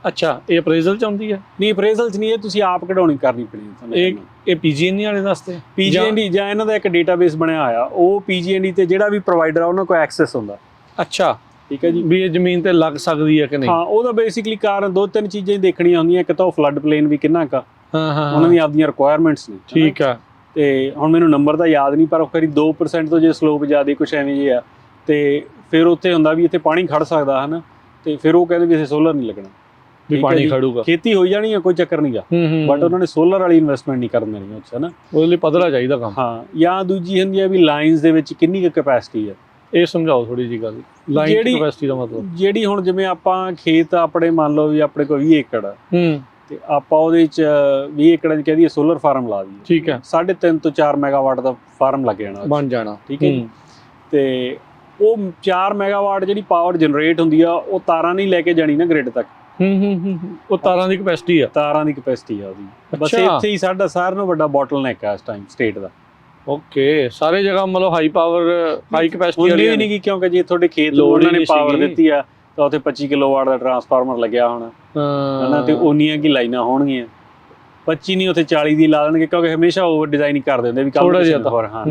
ਅੱਛਾ, ਇਹ ਅਪਰੇਜ਼ਲ 'ਚ ਆਉਂਦੀ ਹੈ? ਨਹੀਂ, ਅਪਰੇਜ਼ਲ 'ਚ ਨਹੀਂ, ਇਹ ਤੁਸੀਂ ਆਪ ਕਰਨੀ ਪੈਣੀ। ਇਹ PG&E ਵਾਲੇ ਦੱਸਦੇ? PG&E ਜਾਂ ਇਹਨਾਂ ਦਾ ਇੱਕ ਡੇਟਾਬੇਸ ਬਣਿਆ ਹੋਇਆ, ਉਹ PG&E ਤੇ ਜਿਹੜਾ ਵੀ ਪ੍ਰੋਵਾਈਡਰ ਆ ਉਹਨਾਂ ਕੋਲ ਐਕਸੈਸ ਹੁੰਦਾ। ਅੱਛਾ, ਠੀਕ ਹੈ ਜੀ, ਵੀ ਇਹ ਜ਼ਮੀਨ ਤੇ ਲੱਗ ਸਕਦੀ ਹੈ ਕਿ ਨਹੀਂ? ਹਾਂ, ਉਹਦਾ ਬੇਸਿਕਲੀ ਕਾਰਨ 2-3 ਚੀਜ਼ਾਂ ਹੀ ਦੇਖਣੀਆਂ ਹੁੰਦੀਆਂ। ਇੱਕ ਤਾਂ ਉਹ ਫਲੱਡ ਪਲੇਨ ਵੀ ਕਿੰਨਾ ਕੁ, ਉਹਨਾਂ ਦੀ ਆਪਦੀਆਂ ਰਿਕੁਆਇਰਮੈਂਟਸ ਨੇ। ਠੀਕ ਆ। ਤੇ ਹੁਣ ਮੈਨੂੰ ਨੰਬਰ ਤਾਂ ਯਾਦ ਨਹੀਂ, ਪਰ ਉਹ ਕਰੀ 2% ਤੋਂ ਜੇ ਸਲੋਪ ਜ਼ਿਆਦਾ ਕੁਛ ਐਵੇਂ ਜਿਹੇ ਆ, ਤੇ ਫਿਰ ਉੱਥੇ ਹੁੰਦਾ ਵੀ ਇੱਥੇ ਪਾਣੀ ਖੜ ਸਕਦਾ, ਹੈ ਨਾ। ਤੇ ਫਿਰ ਉਹ ਕਹਿੰਦੇ ਵੀ ਇੱਥੇ ਸੋਲਰ ਨਹੀਂ ਲੱਗਣਾ, ਵੀ ਪਾਣੀ ਖੜੂਗਾ, ਖੇਤੀ ਹੋਈ ਜਾਣੀ ਆ, ਕੋਈ ਚੱਕਰ ਨਹੀਂਗਾ। ਬਟ ਉਹਨਾਂ ਨੇ ਸੋਲਰ ਵਾਲੀ ਇਨਵੈਸਟਮੈਂਟ ਨਹੀਂ ਕਰਨ ਦੇਣੀ ਉੱਥੇ, ਹੈ ਨਾ। ਉਹਦੇ ਲਈ ਪੱਧਰਾ ਚਾਹੀਦਾ ਕੰਮ। ਹਾਂ, ਜਾਂ ਦੂਜੀ ਹੁੰਦੀ ਆ ਵੀ ਲਾਈਨਸ ਦੇ ਵਿੱਚ ਕਿੰਨੀ ਕੁ ਕੈਪੈਸਿਟੀ ਹੈ। ਇਹ ਸਮਝਾਓ ਥੋੜੀ ਜਿਹੀ ਗੱਲ, ਲਾਈਨ ਦੀ ਕੈਪੈਸਿਟੀ ਦਾ ਮਤਲਬ। ਜਿਹੜੀ ਹੁਣ ਜਿਵੇਂ ਆਪਾਂ ਖੇਤ ਆਪਣੇ ਮੰਨ ਲਓ ਵੀ ਆਪਣੇ ਕੋਲ 20 ਏਕੜ ਆ, ਤੇ ਆਪਾਂ ਉਹਦੇ ਚ 20 ਏਕੜਾਂ 'ਚ ਕਹਿ ਦਈਏ ਸੋਲਰ ਫਾਰਮ ਲਾ ਦਈਏ, ਠੀਕ ਹੈ, 3.5 ਤੋਂ 4 ਮੈਗਾਵਾਟ ਦਾ ਫਾਰਮ ਲੱਗ ਜਾਣਾ, ਬਣ ਜਾਣਾ, ਠੀਕ ਹੈ। ਤੇ ਉਹ 4 ਮੈਗਾਵਾਟ ਜਿਹੜੀ ਪਾਵਰ ਜਨਰੇਟ ਹੁੰਦੀ ਆ, ਉਹ ਤਾਰਾਂ ਨਹੀਂ ਲੈ ਕੇ ਜਾਣੀ ਨਾ ਗ੍ਰਿਡ ਤੱਕ। ਉਹ ਤਾਰਾਂ ਦੀ ਕੈਪੈਸਿਟੀ ਆ? ਤਾਰਾਂ ਦੀ ਕੈਪੈਸਿਟੀ ਆ ਉਹਦੀ। ਬਸ ਇੱਥੇ ਹੀ ਸਾਡਾ ਸਾਰਿਆਂ ਨਾਲੋਂ ਵੱਡਾ ਬੋਟਲਨੈਕ ਆ ਇਸ ਟਾਈਮ ਸਟੇਟ ਦਾ। ਓਕੇ, ਸਾਰੇ ਜਗ੍ਹਾ ਮਤਲਬ ਹਾਈ ਪਾਵਰ, ਹਾਈ ਕੈਪੈਸਿਟੀ ਵਾਲੀ ਨਹੀਂ ਗੀ, ਕਿਉਂਕਿ ਜੇ ਤੁਹਾਡੇ ਖੇਤ ਨੂੰ ਉਹਨਾਂ ਨੇ ਪਾਵਰ ਦਿੱਤੀ ਆ ਤਾਂ ਉੱਥੇ 25 ਕਿਲੋਵਾਟ ਦਾ ਟਰਾਂਸਫਾਰਮਰ ਲੱਗਿਆ ਹੋਣਾ, ਹਨਾ, ਤੇ ਉਨੀਆਂ ਕੀ ਲਾਈਨਾਂ ਹੋਣਗੀਆਂ। 25 ਨਹੀਂ, ਉੱਥੇ 40 ਦੀ ਲਾ ਦੇਣਗੇ, ਕਿਉਂਕਿ ਹਮੇਸ਼ਾ ਓਵਰ ਡਿਜ਼ਾਈਨ ਕਰ ਦਿੰਦੇ ਵੀ ਥੋੜਾ ਜਿਹਾ ਹੋਰ। ਹਾਂ,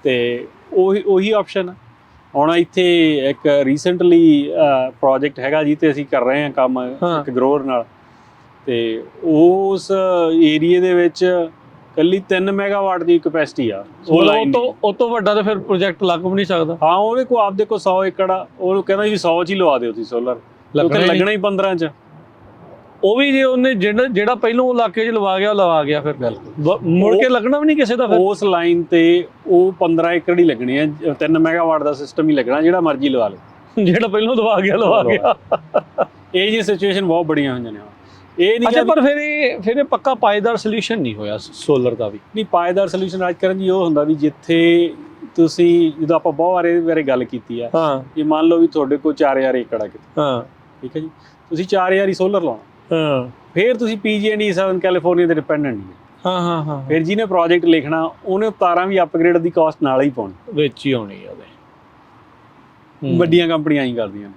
ਤੇ ਉਹੀ ਆਪਸ਼ਨ ਆ। ਹੁਣ ਇੱਥੇ ਇੱਕ ਰੀਸੈਂਟਲੀ ਪ੍ਰੋਜੈਕਟ ਹੈਗਾ ਜੀ, ਤੇ ਅਸੀਂ ਕਰ ਰਹੇ ਹਾਂ ਕੰਮ ਇੱਕ ਗਰੋਅਰ ਨਾਲ, ਤੇ ਉਸ ਏਰੀਏ ਦੇ ਵਿੱਚ ਕੱਲੀ 3 ਮੈਗਾਵਾਟ ਦੀ ਕੈਪੈਸਿਟੀ ਆ। ਉਹ ਤੋਂ ਵੱਡਾ ਤਾਂ ਫਿਰ ਪ੍ਰੋਜੈਕਟ ਲੱਗ ਵੀ ਨਹੀਂ ਸਕਦਾ। ਹਾਂ, ਉਹਦੇ ਕੋਲ ਆਪਦੇ ਕੋਲ 100 ਏਕੜ ਆ, ਉਹ ਕਹਿੰਦਾ ਜੀ 100 'ਚ ਹੀ ਲਵਾ ਦਿਓ ਤੁਸੀਂ ਸੋਲਰ, ਲੱਗਣਾ ਹੀ 15 'ਚ। ਉਹ ਵੀ ਜੇ ਉਹਨੇ ਜਿਹੜਾ ਪਹਿਲੋਂ ਇਲਾਕੇ 'ਚ ਲਵਾ ਗਿਆ ਫਿਰ ਬਿਲਕੁਲ ਮੁੜ ਕੇ ਲੱਗਣਾ ਵੀ ਨਹੀਂ ਕਿਸੇ ਦਾ। ਫਿਰ ਉਸ ਲਾਈਨ ਤੇ ਉਹ 15 ਏਕੜ ਹੀ ਲੱਗਣੇ ਆ, 3 ਮੈਗਾਵਾਟ ਦਾ ਸਿਸਟਮ ਹੀ ਲੱਗਣਾ, ਜਿਹੜਾ ਮਰਜ਼ੀ ਲਵਾ ਲਓ, ਜਿਹੜਾ ਪਹਿਲੋਂ ਲਵਾ ਗਿਆ। ਇਹ ਜੀ ਸਿਚੁਏਸ਼ਨ ਬਹੁਤ ਬੜੀਆਂ ਹੋਈਆਂ ਨੇ। ਇਹ ਨਹੀਂ ਅੱਛਾ, ਪਰ ਫਿਰ ਇਹ ਪੱਕਾ ਪਾਏਦਾਰ ਸੋਲੂਸ਼ਨ ਨਹੀਂ ਹੋਇਆ ਸੋਲਰ ਦਾ ਵੀ। ਨਹੀਂ, ਪਾਏਦਾਰ ਸੋਲੂਸ਼ਨ ਅੱਜ ਕਰਨ ਜੀ ਉਹ ਹੁੰਦਾ ਵੀ ਜਿੱਥੇ ਤੁਸੀਂ, ਜਦੋਂ ਆਪਾਂ ਬਹੁਤ ਵਾਰ ਇਹਦੇ ਬਾਰੇ ਗੱਲ ਕੀਤੀ ਆ, ਜੇ ਮੰਨ ਲਓ ਵੀ ਤੁਹਾਡੇ ਕੋਲ 4000 ਏਕੜ ਆ ਕਿਤੇ, ਠੀਕ ਹੈ ਜੀ, ਤੁਸੀਂ 4000 ਹੀ ਸੋਲਰ ਲਾਉਣਾ, ਫਿਰ ਤੁਸੀਂ PG&E ਸਾਊਥਰਨ ਕੈਲੀਫੋਰਨੀਆ ਤੇ ਡਿਪੈਂਡੈਂਟ ਨਹੀਂ। ਫਿਰ ਜਿਹਨੇ ਪ੍ਰੋਜੈਕਟ ਲਿਖਣਾ ਉਹਨੇ ਤਾਰਾਂ ਵੀ ਅਪਗ੍ਰੇਡ ਦੀ ਕਾਸਟ ਨਾਲ ਹੀ ਪਾਉਣੀ, ਵਿੱਚ ਹੀ ਆਉਣੀ ਆ ਉਹਦੇ। ਵੱਡੀਆਂ ਕੰਪਨੀਆਂ ਹੀ ਕਰਦੀਆਂ ਨੇ।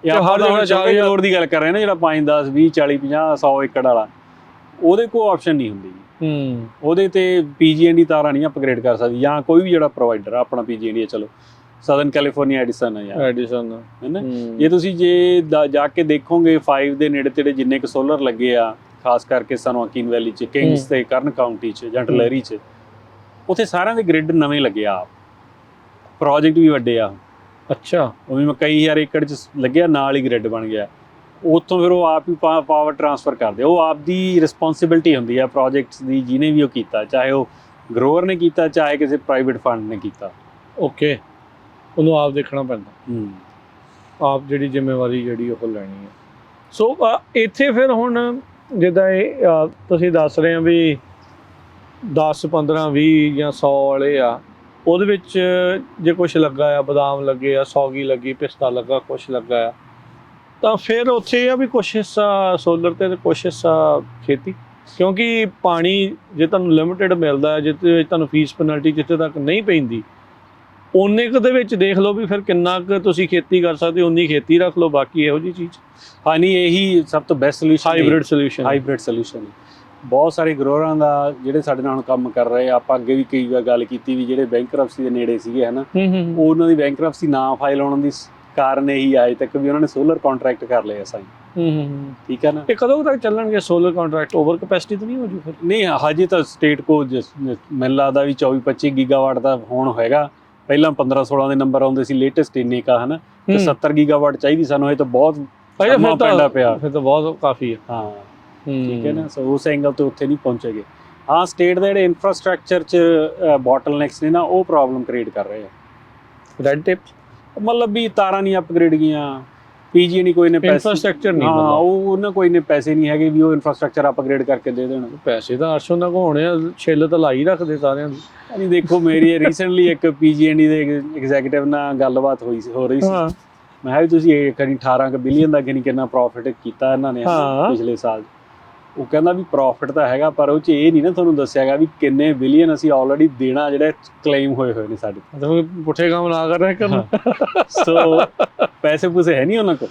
ਇਹ ਆਪਾਂ ਹੁਣ 40 ਕਰੋੜ ਦੀ ਗੱਲ ਕਰ ਰਹੇ ਨਾ, ਜਿਹੜਾ 5, 10, 20, 40, 50, 100 ਏਕੜ ਵਾਲਾ, ਉਹਦੇ ਕੋਲ ਆਪਸ਼ਨ ਨਹੀਂ ਹੁੰਦੀ। ਉਹਦੇ ਤੇ PG&E ਤਾਰਾਂ ਨਹੀਂ ਅਪਗ੍ਰੇਡ ਕਰ ਸਕਦੀ, ਜਾਂ ਕੋਈ ਵੀ ਜਿਹੜਾ ਪ੍ਰੋਵਾਈਡਰ ਆ। ਆਪਣਾ PG&E ਚਲੋ ਸਾਊਥਰਨ ਕੈਲੀਫੋਰਨੀਆ ਐਡੀਸਨ ਆ ਯਾਰ, ਐਡੀਸਨ ਹੈ ਨਾ। ਜੇ ਤੁਸੀਂ ਜਾ ਕੇ ਦੇਖੋਗੇ 5 ਦੇ ਨੇੜੇ ਤੇੜੇ ਜਿੰਨੇ ਕੁ ਸੋਲਰ ਲੱਗੇ ਆ, ਖਾਸ ਕਰਕੇ ਸਾਨੂੰ ਅਕੀਨ ਵੈਲੀ 'ਚ, ਕਿੰਗਸ ਤੇ ਕਰਨ ਕਾਊਂਟੀ 'ਚ ਜਾਂ ਟਲੈਰੀ 'ਚ, ਉੱਥੇ ਸਾਰਿਆਂ ਦੇ ਗ੍ਰਿਡ ਨਵੇਂ ਲੱਗੇ ਆ, ਪ੍ਰੋਜੈਕਟ ਵੀ ਵੱਡੇ ਆ। ਅੱਛਾ, ਉਹ ਵੀ ਮੈਂ ਕਈ ਹਜ਼ਾਰ ਏਕੜ 'ਚ ਲੱਗਿਆ, ਨਾਲ ਹੀ ਗ੍ਰਿਡ ਬਣ ਗਿਆ। ਉੱਥੋਂ ਫਿਰ ਉਹ ਆਪ ਹੀ ਪਾਵਰ ਟਰਾਂਸਫਰ ਕਰਦੇ, ਉਹ ਆਪ ਦੀ ਰਿਸਪੌਂਸਿਬਿਲਟੀ ਹੁੰਦੀ ਆ ਪ੍ਰੋਜੈਕਟਸ ਦੀ, ਜਿਹਨੇ ਵੀ ਉਹ ਕੀਤਾ, ਚਾਹੇ ਉਹ ਗਰੋਅਰ ਨੇ ਕੀਤਾ, ਚਾਹੇ ਕਿਸੇ ਪ੍ਰਾਈਵੇਟ ਫੰਡ ਨੇ ਕੀਤਾ। ਓਕੇ, ਉਹਨੂੰ ਆਪ ਦੇਖਣਾ ਪੈਂਦਾ, ਆਪ ਜਿਹੜੀ ਜ਼ਿੰਮੇਵਾਰੀ ਜਿਹੜੀ ਉਹ ਲੈਣੀ ਹੈ। ਸੋ ਇੱਥੇ ਫਿਰ ਹੁਣ ਜਿੱਦਾਂ ਇਹ ਤੁਸੀਂ ਦੱਸ ਰਹੇ ਹੋ ਵੀ 10 15 20 ਜਾਂ 100 ਵਾਲੇ ਆ, ਉਹਦੇ ਵਿੱਚ ਜੇ ਕੁਛ ਲੱਗਾ ਆ, ਬਦਾਮ ਲੱਗੇ ਆ, ਸੌਗੀ ਲੱਗੀ, ਪਿਸਤਾ ਲੱਗਾ, ਕੁਛ ਲੱਗਾ ਆ, ਤਾਂ ਫਿਰ ਉੱਥੇ ਇਹ ਆ ਵੀ ਕੁਛ ਹਿੱਸਾ ਸੋਲਰ ਤੇ ਕੁਛ ਹਿੱਸਾ ਖੇਤੀ, ਕਿਉਂਕਿ ਪਾਣੀ ਜੇ ਤੁਹਾਨੂੰ ਲਿਮਿਟਿਡ ਮਿਲਦਾ ਹੈ, ਜਿੱਥੇ ਤੁਹਾਨੂੰ ਫੀਸ ਪੈਨਲਟੀ ਜਿੱਥੇ ਤੱਕ ਨਹੀਂ ਪੈਂਦੀ, ਓਨੇ ਕੁ ਦੇ ਵਿੱਚ ਦੇਖ ਲਓ ਵੀ ਫਿਰ ਕਿੰਨਾ ਕੁ ਤੁਸੀਂ ਖੇਤੀ ਕਰ ਸਕਦੇ, ਉਨੀ ਖੇਤੀ ਰੱਖ ਲਓ, ਬਾਕੀ ਇਹੋ ਜਿਹੀ ਚੀਜ਼। ਹਾਂ ਨਹੀਂ, ਇਹੀ ਸਭ ਤੋਂ ਬੈਸਟ ਸੋਲੂਸ਼ਨ, ਹਾਈਬ੍ਰਿਡ ਸੋਲੂਸ਼ਨ। ਬਹੁਤ ਸਾਰੇ ਗਰੋਅਰਾਂ ਦਾ ਜਿਹੜੇ ਸਾਡੇ ਨਾਲ ਕੰਮ ਕਰ ਰਹੇ ਆ, ਆਪਾਂ ਅੱਗੇ ਵੀ ਕਈ ਵਾਰ ਗੱਲ ਕੀਤੀ ਵੀ ਜਿਹੜੇ ਬੈਂਕਰਪਸੀ ਦੇ ਨੇੜੇ ਸੀਗੇ ਹੈ ਨਾ, ਉਹਨਾਂ ਦੀ ਬੈਂਕਰਪਸੀ ਨਾ ਫਾਈਲ ਹੋਣ ਦੀ ਕਾਰਨ ਇਹੀ ਅਜੇ ਤੱਕ ਵੀ ਉਹਨਾਂ ਨੇ ਸੋਲਰ ਕੰਟਰੈਕਟ ਕਰ ਲਏ ਸਾਈਂ। ਠੀਕ ਹੈ ਨਾ। ਇਹ ਕਦੋਂ ਤੱਕ ਚੱਲਣਗੇ ਸੋਲਰ ਕੰਟਰੈਕਟ? ਓਵਰ ਕੈਪੈਸਿਟੀ ਤਾਂ ਨਹੀਂ ਹੋ ਜੂ ਫਿਰ? ਨਹੀਂ, ਹਜੇ ਤਾਂ ਸਟੇਟ ਕੋ ਮੈਨੂੰ ਲੱਗਦਾ ਵੀ 24-25 ਗੀਗਾਵਾਟ ਦਾ ਹੁਣ ਹੋਏਗਾ। ਪਹਿਲਾਂ 15-16 ਦੇ ਨੰਬਰ ਆਉਂਦੇ ਸੀ, ਲੇਟੈਸਟ ਇੰਨੇ ਕਾ ਹੈ ਨਾ, ਤੇ 70 ਗੀਗਾਵਾਟ ਚਾਹੀਦੀ ਸਾਨੂੰ। ਇਹ ਤਾਂ ਬਹੁਤ ਪੈਂਦਾ ਪਿਆ, ਫਿਰ ਤਾਂ ਬਹੁਤ ਕਾਫੀ ਹੈ। ਹਾਂ ਠੀਕ ਹੈ ਨਾ। ਸੋ ਉਸ ਐਂਗਲ ਤੋਂ ਉੱਥੇ ਨਹੀਂ ਪਹੁੰਚੇਗੇ। ਹਾਂ, ਸਟੇਟ ਦੇ ਜਿਹੜੇ ਇਨਫਰਾਸਟ੍ਰਕਚਰ 'ਚ ਬੋਟਲਨੈਕਸ ਨੇ ਨਾ, ਉਹ ਪ੍ਰੋਬਲਮ ਕ੍ਰੀਏਟ ਕਰ ਰਹੇ ਆ। ਰੈਡ ਟੇਪ ਮਤਲਬ ਵੀ ਤਾਰਾਂ ਨਹੀਂ ਅਪਗ੍ਰੇਡ ਗਈਆਂ, ਪੀਜੀ ਨਹੀਂ ਕੋਈ ਨੇ ਪੈਸੇ, ਇਨਫਰਾਸਟ੍ਰਕਚਰ ਨਹੀਂ, ਹਾਂ ਉਹ ਉਹਨਾਂ ਕੋਈ ਨੇ ਪੈਸੇ ਨਹੀਂ ਹੈਗੇ ਵੀ ਉਹ ਇਨਫਰਾਸਟ੍ਰਕਚਰ ਅਪਗ੍ਰੇਡ ਕਰਕੇ ਦੇ ਦੇਣ। ਪੈਸੇ ਤਾਂ ਅਰਸ਼ੋਂ ਦਾ ਹੋਣੇ ਆ, ਛਿੱਲ ਤਾਂ ਲਾਈ ਰੱਖਦੇ ਸਾਰਿਆਂ ਦੀ। ਨਹੀਂ ਦੇਖੋ, ਮੇਰੀ ਰੀਸੈਂਟਲੀ ਇੱਕ ਪੀਜੀਐਨਡੀ ਦੇ ਐਗਜ਼ੈਕਟਿਵ ਨਾਲ ਗੱਲਬਾਤ ਹੋ ਰਹੀ ਸੀ। ਮੈਂ ਕਿਹਾ ਵੀ ਤੁਸੀਂ ਇਹ ਕਰੀ 18 ਬਿਲੀਅਨ ਦਾ ਕਿੰਨਾ ਪ੍ਰੋਫਿਟ ਕੀਤਾ ਇਹਨਾਂ ਨੇ ਪਿਛਲੇ ਸਾਲ। ਉਹ ਕਹਿੰਦਾ ਵੀ ਪ੍ਰੋਫਿਟ ਤਾਂ ਹੈਗਾ, ਪਰ ਉਹ 'ਚ ਇਹ ਨਹੀਂ ਨਾ ਤੁਹਾਨੂੰ ਦੱਸਿਆ ਗਿਆ ਵੀ ਕਿੰਨੇ ਬਿਲੀਅਨ ਅਸੀਂ ਆਲਰੇਡੀ ਦੇਣਾ, ਜਿਹੜੇ ਕਲੇਮ ਹੋਏ ਨੇ ਸਾਡੇ। ਪੁੱਠੇ ਕੰਮ ਨਾ ਕਰ ਰਹੇ ਕਰਨ। ਸੋ ਪੈਸੇ ਪੂਸੇ ਹੈ ਨਹੀਂ ਉਹਨਾਂ ਕੋਲ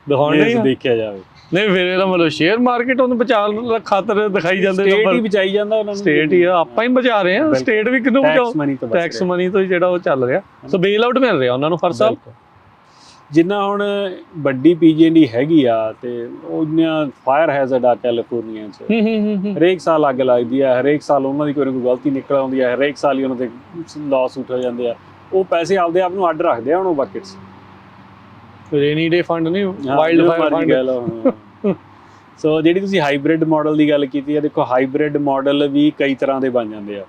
ਦਿਖਾਉਣ ਲਈ, ਦੇਖਿਆ ਜਾਵੇ। ਨਹੀਂ ਫਿਰ ਇਹਦਾ ਮਤਲਬ ਸ਼ੇਅਰ ਮਾਰਕੀਟ ਉਹਨੂੰ ਬਚਾਉਣ ਖਾਤਰ ਦਿਖਾਈ ਜਾਂਦੇ, ਸਟੇਟ ਹੀ ਬਚਾਈ ਜਾਂਦਾ ਉਹਨਾਂ ਨੂੰ। ਸਟੇਟ ਹੀ ਆ, ਆਪਾਂ ਹੀ ਬਚਾ ਰਹੇ ਹਾਂ। ਸਟੇਟ ਵੀ ਕਿਹਨੂੰ ਬਚਾਓ? ਟੈਕਸ ਮਨੀ ਤੋਂ ਜਿਹੜਾ ਉਹ ਚੱਲ ਰਿਹਾ। ਸੋ ਬੇਲ ਆਊਟ ਮਿਲ ਰਿਹਾ ਉਹਨਾਂ ਨੂੰ ਹਰ ਸਾਲ। ਜਿੰਨਾ ਹੁਣ ਵੱਡੀ ਪੀਜੀਐਨਡੀ ਹੈਗੀ ਆ, ਤੇ ਉਹਨਾਂ ਫਾਇਰ ਹੈਜ਼ਰਡ ਆ ਕੈਲੀਫੋਰਨੀਆ 'ਚ। ਹਰੇਕ ਸਾਲ ਅੱਗ ਲੱਗਦੀ ਆ, ਹਰੇਕ ਸਾਲ ਉਹਨਾਂ ਦੀ ਕੋਈ ਨਾ ਕੋਈ ਗਲਤੀ ਨਿਕਲ ਆਉਂਦੀ ਆ, ਹਰੇਕ ਸਾਲ ਹੀ ਉਹਨਾਂ ਦੇ ਲਾਸ ਸੂਟ ਹੋ ਜਾਂਦੇ ਆ। ਉਹ ਪੈਸੇ ਆਪਦੇ ਆਪ ਨੂੰ ਅੱਡ ਰੱਖਦੇ ਆ ਹੁਣ ਉਹ ਬਕਟਸ। ਰੇਨੀ ਡੇ ਫੰਡ ਨਹੀਂ, ਵਾਈਲਡ ਫਾਇਰ ਫੰਡ। ਸੋ ਜਿਹੜੀ ਤੁਸੀਂ ਹਾਈਬ੍ਰਿਡ ਮਾਡਲ ਦੀ ਗੱਲ ਕੀਤੀ ਹੈ, ਦੇਖੋ ਹਾਈਬ੍ਰਿਡ ਮਾਡਲ ਵੀ ਕਈ ਤਰ੍ਹਾਂ ਦੇ ਬਣ ਜਾਂਦੇ ਆ।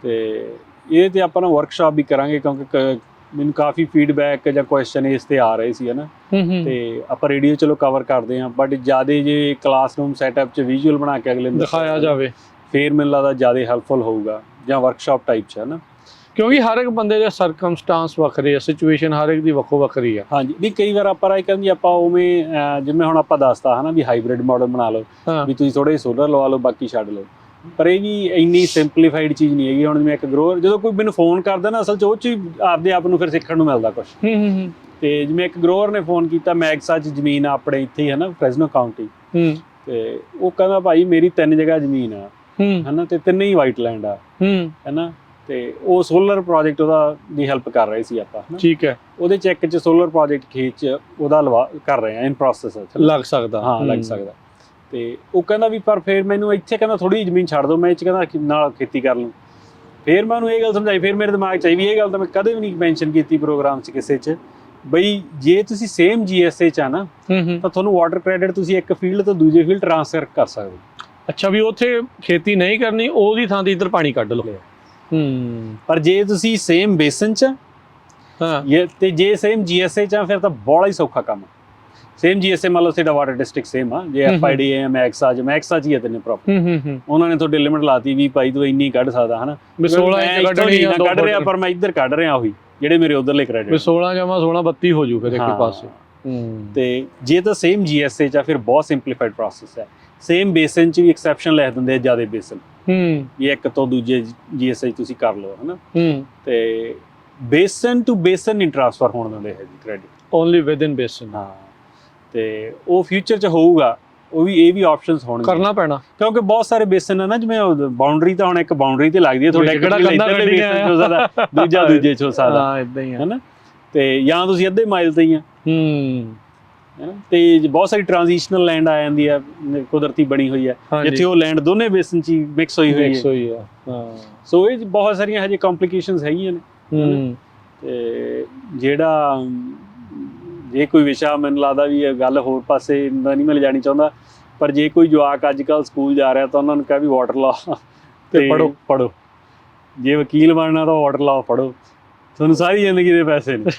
ਤੇ ਇਹ ਤੇ ਆਪਾਂ ਨਾ ਵਰਕਸ਼ਾਪ ਵੀ ਕਰਾਂਗੇ, ਕਿਉਂਕਿ ਮੈਨੂੰ ਕਾਫੀ ਫੀਡਬੈਕ ਜਾਂ ਕੁਐਸਚਨ ਇਸ ਤੇ ਆ ਰਹੇ ਸੀ ਹੈ ਨਾ। ਤੇ ਆਪਾਂ ਰੇਡੀਓ ਚਲੋ ਕਵਰ ਕਰਦੇ ਹਾਂ, ਬਟ ਜ਼ਿਆਦਾ ਜੇ ਕਲਾਸਰੂਮ ਸੈਟਅਪ 'ਚ ਵਿਜ਼ੂਅਲ ਬਣਾ ਕੇ ਅਗਲੇ ਨੂੰ ਦਿਖਾਇਆ ਜਾਵੇ, ਫੇਰ ਮੈਨੂੰ ਲੱਗਦਾ ਜ਼ਿਆਦਾ ਹੈਲਪਫੁਲ ਹੋਊਗਾ, ਜਾਂ ਵਰਕਸ਼ਾਪ ਟਾਈਪ 'ਚ ਹੈ ਨਾ। ਕਿਉਂਕਿ ਹਰ ਇੱਕ ਬੰਦੇ ਦੇ ਸਰਕਮਸਟਾਂਸ ਵੱਖਰੇ ਆ, ਸਿਚੁਏਸ਼ਨ ਹਰ ਇੱਕ ਦੀ ਵੱਖੋ ਵੱਖਰੀ ਆ। ਹਾਂਜੀ, ਨਹੀਂ ਕਈ ਵਾਰ ਆਪਾਂ ਰਾਏ ਕਹਿੰਦੇ ਆਪਾਂ ਉਵੇਂ, ਜਿਵੇਂ ਹੁਣ ਆਪਾਂ ਦੱਸਤਾ ਹੈ ਨਾ ਵੀ ਹਾਈਬ੍ਰਿਡ ਮਾਡਲ ਬਣਾ ਲਓ, ਵੀ ਤੁਸੀਂ ਥੋੜੇ ਸੋਲਰ ਲਵਾ ਲਓ, ਬਾਕੀ ਛੱਡ ਲਓ। ਪਰ ਇਹ ਵੀ ਇੰਨੀ ਸਿੰਪਲੀਫਾਈਡ ਚੀਜ਼ ਨਹੀਂ ਹੈਗੀ। ਹੁਣ ਜਿਵੇਂ ਇੱਕ ਗਰੋਅਰ, ਜਦੋਂ ਕੋਈ ਮੈਨੂੰ ਫੋਨ ਕਰਦਾ ਨਾ, ਅਸਲ 'ਚ ਉਹ 'ਚ ਆਪਦੇ ਆਪ ਨੂੰ ਫਿਰ ਸਿੱਖਣ ਨੂੰ ਮਿਲਦਾ ਕੁਛ। ਤੇ ਜਿਵੇਂ ਇੱਕ ਗਰੋਅਰ ਨੇ ਫੋਨ ਕੀਤਾ, ਮੈਗਸਾ 'ਚ ਜ਼ਮੀਨ ਆ ਆਪਣੇ ਇੱਥੇ ਹੀ ਹੈ ਨਾ, ਫ੍ਰੈਜ਼ਨੋ ਕਾਊਂਟੀ। ਤੇ ਉਹ ਕਹਿੰਦਾ ਭਾਈ ਮੇਰੀ 3 ਜਗ੍ਹਾ ਜ਼ਮੀਨ ਆ ਹੈ ਨਾ, ਤੇ 3 ਹੀ ਵਾਈਟ ਲੈਂਡ ਆ ਹੈ ਨਾ। ਤੇ ਉਹ ਸੋਲਰ ਪ੍ਰੋਜੈਕਟ ਉਹਦਾ ਦੀ ਹੈਲਪ ਕਰ ਰਹੇ ਸੀ ਆਪਾਂ। ਠੀਕ ਹੈ, ਉਹਦੇ ਚੈੱਕ 'ਚ ਸੋਲਰ ਪ੍ਰੋਜੈਕਟ ਖੇਤ 'ਚ ਉਹਦਾ ਕਰ ਰਹੇ ਆ, ਇਨ ਪ੍ਰੋਸੈਸ ਲੱਗ ਸਕਦਾ। ਹਾਂ, ਲੱਗ ਸਕਦਾ। ਤੇ ਉਹ ਕਹਿੰਦਾ ਵੀ ਪਰ ਫਿਰ ਮੈਨੂੰ ਇੱਥੇ ਕਹਿੰਦਾ ਥੋੜੀ ਜ਼ਮੀਨ ਛੱਡ ਦਿਓ, ਮੈਂ ਇਹ 'ਚ ਕਹਿੰਦਾ ਨਾਲ ਖੇਤੀ ਕਰ ਲੂੰ। ਫਿਰ ਮੈਂ ਉਹਨੂੰ ਇਹ ਗੱਲ ਸਮਝਾਈ, ਫਿਰ ਮੇਰੇ ਦਿਮਾਗ 'ਚ ਆਈ ਵੀ ਇਹ ਗੱਲ ਤਾਂ ਮੈਂ ਕਦੇ ਵੀ ਨਹੀਂ ਮੈਂਸ਼ਨ ਕੀਤੀ ਪ੍ਰੋਗਰਾਮ 'ਚ ਕਿਸੇ 'ਚ, ਬਈ ਜੇ ਤੁਸੀਂ ਸੇਮ GSA 'ਚ ਆ ਨਾ, ਤਾਂ ਤੁਹਾਨੂੰ ਵਾਟਰ ਕ੍ਰੈਡਿਟ ਤੁਸੀਂ ਇੱਕ ਫੀਲਡ ਤੋਂ ਦੂਜੇ ਫੀਲਡ ਟ੍ਰਾਂਸਫਰ ਕਰ ਸਕਦੇ। ਅੱਛਾ, ਵੀ ਉੱਥੇ ਖੇਤੀ ਨਹੀਂ ਕਰਨੀ, ਉਹਦੀ ਥਾਂ ਤੇ ਇੱਧਰ ਪਾਣੀ ਕੱਢ ਲਓ। ਪਰ ਜੇ ਤੁਸੀਂ ਸੇਮ ਬੇਸਨ 'ਚ ਤੇ ਜੇ ਸੇਮ GSA 'ਚ ਆ, ਫਿਰ ਤਾਂ ਬੜਾ ਹੀ ਸੌਖਾ ਕੰਮ। ਸੇਮ GSA ਮੰਨ ਲਓ ਸਾਡਾ ਵਾਟਰ ਡਿਸਟ੍ਰਿਕਟ ਸੇਮ ਆ, ਜੇ FID ਹੈ ਮੈਕਸਾ 'ਚ ਹੀ ਹੈ ਤੈਨੂੰ ਪ੍ਰੋਪਰ। ਉਹਨਾਂ ਨੇ ਤੁਹਾਡੇ ਲਿਮਿਟ ਲਾਤੀ ਵੀ ਭਾਈ ਤੂੰ ਇੰਨੀ ਕੱਢ ਸਕਦਾ ਹਨਾ, 16 ਕੱਢ ਰਿਹਾ, ਪਰ ਮੈਂ ਇੱਧਰ ਕੱਢ ਰਿਹਾ ਉਹੀ ਜਿਹੜੇ ਮੇਰੇ ਉਧਰਲੇ ਕ੍ਰੈਡਿਟ। 16 ਜਮਾ 16 32 ਹੋ ਜੂ ਫਿਰ ਇੱਕ ਪਾਸੇ। ਤੇ ਜੇ ਤਾਂ ਸੇਮ GSA 'ਚ ਆ, ਫਿਰ ਬਹੁਤ ਸਿੰਪਲੀਫਾਈਡ ਪ੍ਰੋਸੈਸ ਹੈ। ਸੇਮ ਬੇਸਨ 'ਚ ਵੀ ਐਕਸੈਪਸ਼ਨ ਲਿਖ ਦਿੰਦੇ ਆ, ਜ਼ਿਆਦਾ ਬੇਸਨ ਇਹ ਇੱਕ ਤੋਂ ਦੂਜੇ GSA 'ਚ ਤੁਸੀਂ ਕਰ ਲਓ ਹਨਾ। ਤੇ ਬੇਸਨ ਟੂ ਬੇਸਨ ਨਹੀਂ ਟ੍ਰਾਂਸਫਰ ਹੋਣ ਦਿੰਦੇ ਹੈ ਜੀ ਕ੍ਰੈਡਿਟ, ਓਨਲੀ ਵਿਦ ਇਨ ਬੇਸਨ। ਹਾਂ, ਤੇ ਉਹ ਫਿਊਚਰ 'ਚ ਹੋਊਗਾ, ਇਹ ਵੀ ਆਪਸ਼ਨਸ ਹੋਣਗੇ, ਕਰਨਾ ਪੈਣਾ। ਕਿਉਂਕਿ ਬਹੁਤ ਸਾਰੇ ਬੇਸਨ ਹੈ ਨਾ, ਜਿਵੇਂ ਬਾਉਂਡਰੀ ਤਾਂ ਹੁਣ ਇੱਕ ਬਾਉਂਡਰੀ ਤੇ ਲੱਗਦੀ ਹੈ, ਤੁਹਾਡਾ ਕਿਹੜਾ ਇੱਧਰਲੇ ਬੇਸਨ 'ਚ ਹੋ ਸਕਦਾ, ਦੂਜਾ ਦੂਜੇ 'ਚ ਹੋ ਸਕਦਾ, ਇਦਾਂ ਹੀ ਹੈ ਨਾ। ਤੇ ਜਾਂ ਤੁਸੀਂ ਅੱਧੇ ਮਾਈਲ ਤੇ ਹੀ ਆ। ਹੈ ਨਾ। ਤੇ ਬਹੁਤ ਸਾਰੀ ਟ੍ਰਾਂਜੀਸ਼ਨਲ ਲੈਂਡ ਆ ਜਾਂਦੀ ਹੈ, ਕੁਦਰਤੀ ਬਣੀ ਹੋਈ ਹੈ, ਜਿੱਥੇ ਉਹ ਲੈਂਡ ਦੋਨੇ ਬੇਸਨ 'ਚ ਮਿਕਸ ਹੋਈ ਹੋਈ ਹੈ। ਸੋ ਇਹ ਬਹੁਤ ਸਾਰੀਆਂ ਹਜੇ ਕੰਪਲੀਕੇਸ਼ਨਸ ਹੈਗੀਆਂ ਨੇ। ਤੇ ਜਿਹੜਾ ਜੇ ਕੋਈ ਵਿਸ਼ਾ ਮੈਨੂੰ ਲੱਗਦਾ ਵੀ ਇਹ ਗੱਲ ਹੋਰ ਪਾਸੇ ਦਾ ਨਹੀਂ ਮੈਂ ਲਿਜਾਣੀ ਚਾਹੁੰਦਾ, ਪਰ ਜੇ ਕੋਈ ਜਵਾਕ ਅੱਜ ਕੱਲ੍ਹ ਸਕੂਲ ਜਾ ਰਿਹਾ ਤਾਂ ਉਹਨਾਂ ਨੂੰ ਕਹਿ ਵੀ ਵਾਟਰ ਲਾਅ ਤੇ ਪੜ੍ਹੋ, ਜੇ ਵਕੀਲ ਬਣਨਾ ਤਾਂ ਵਾਟਰ ਲਾਅ ਪੜ੍ਹੋ, ਤੁਹਾਨੂੰ ਸਾਰੀ ਜ਼ਿੰਦਗੀ ਦੇ ਪੈਸੇ ਨੇ।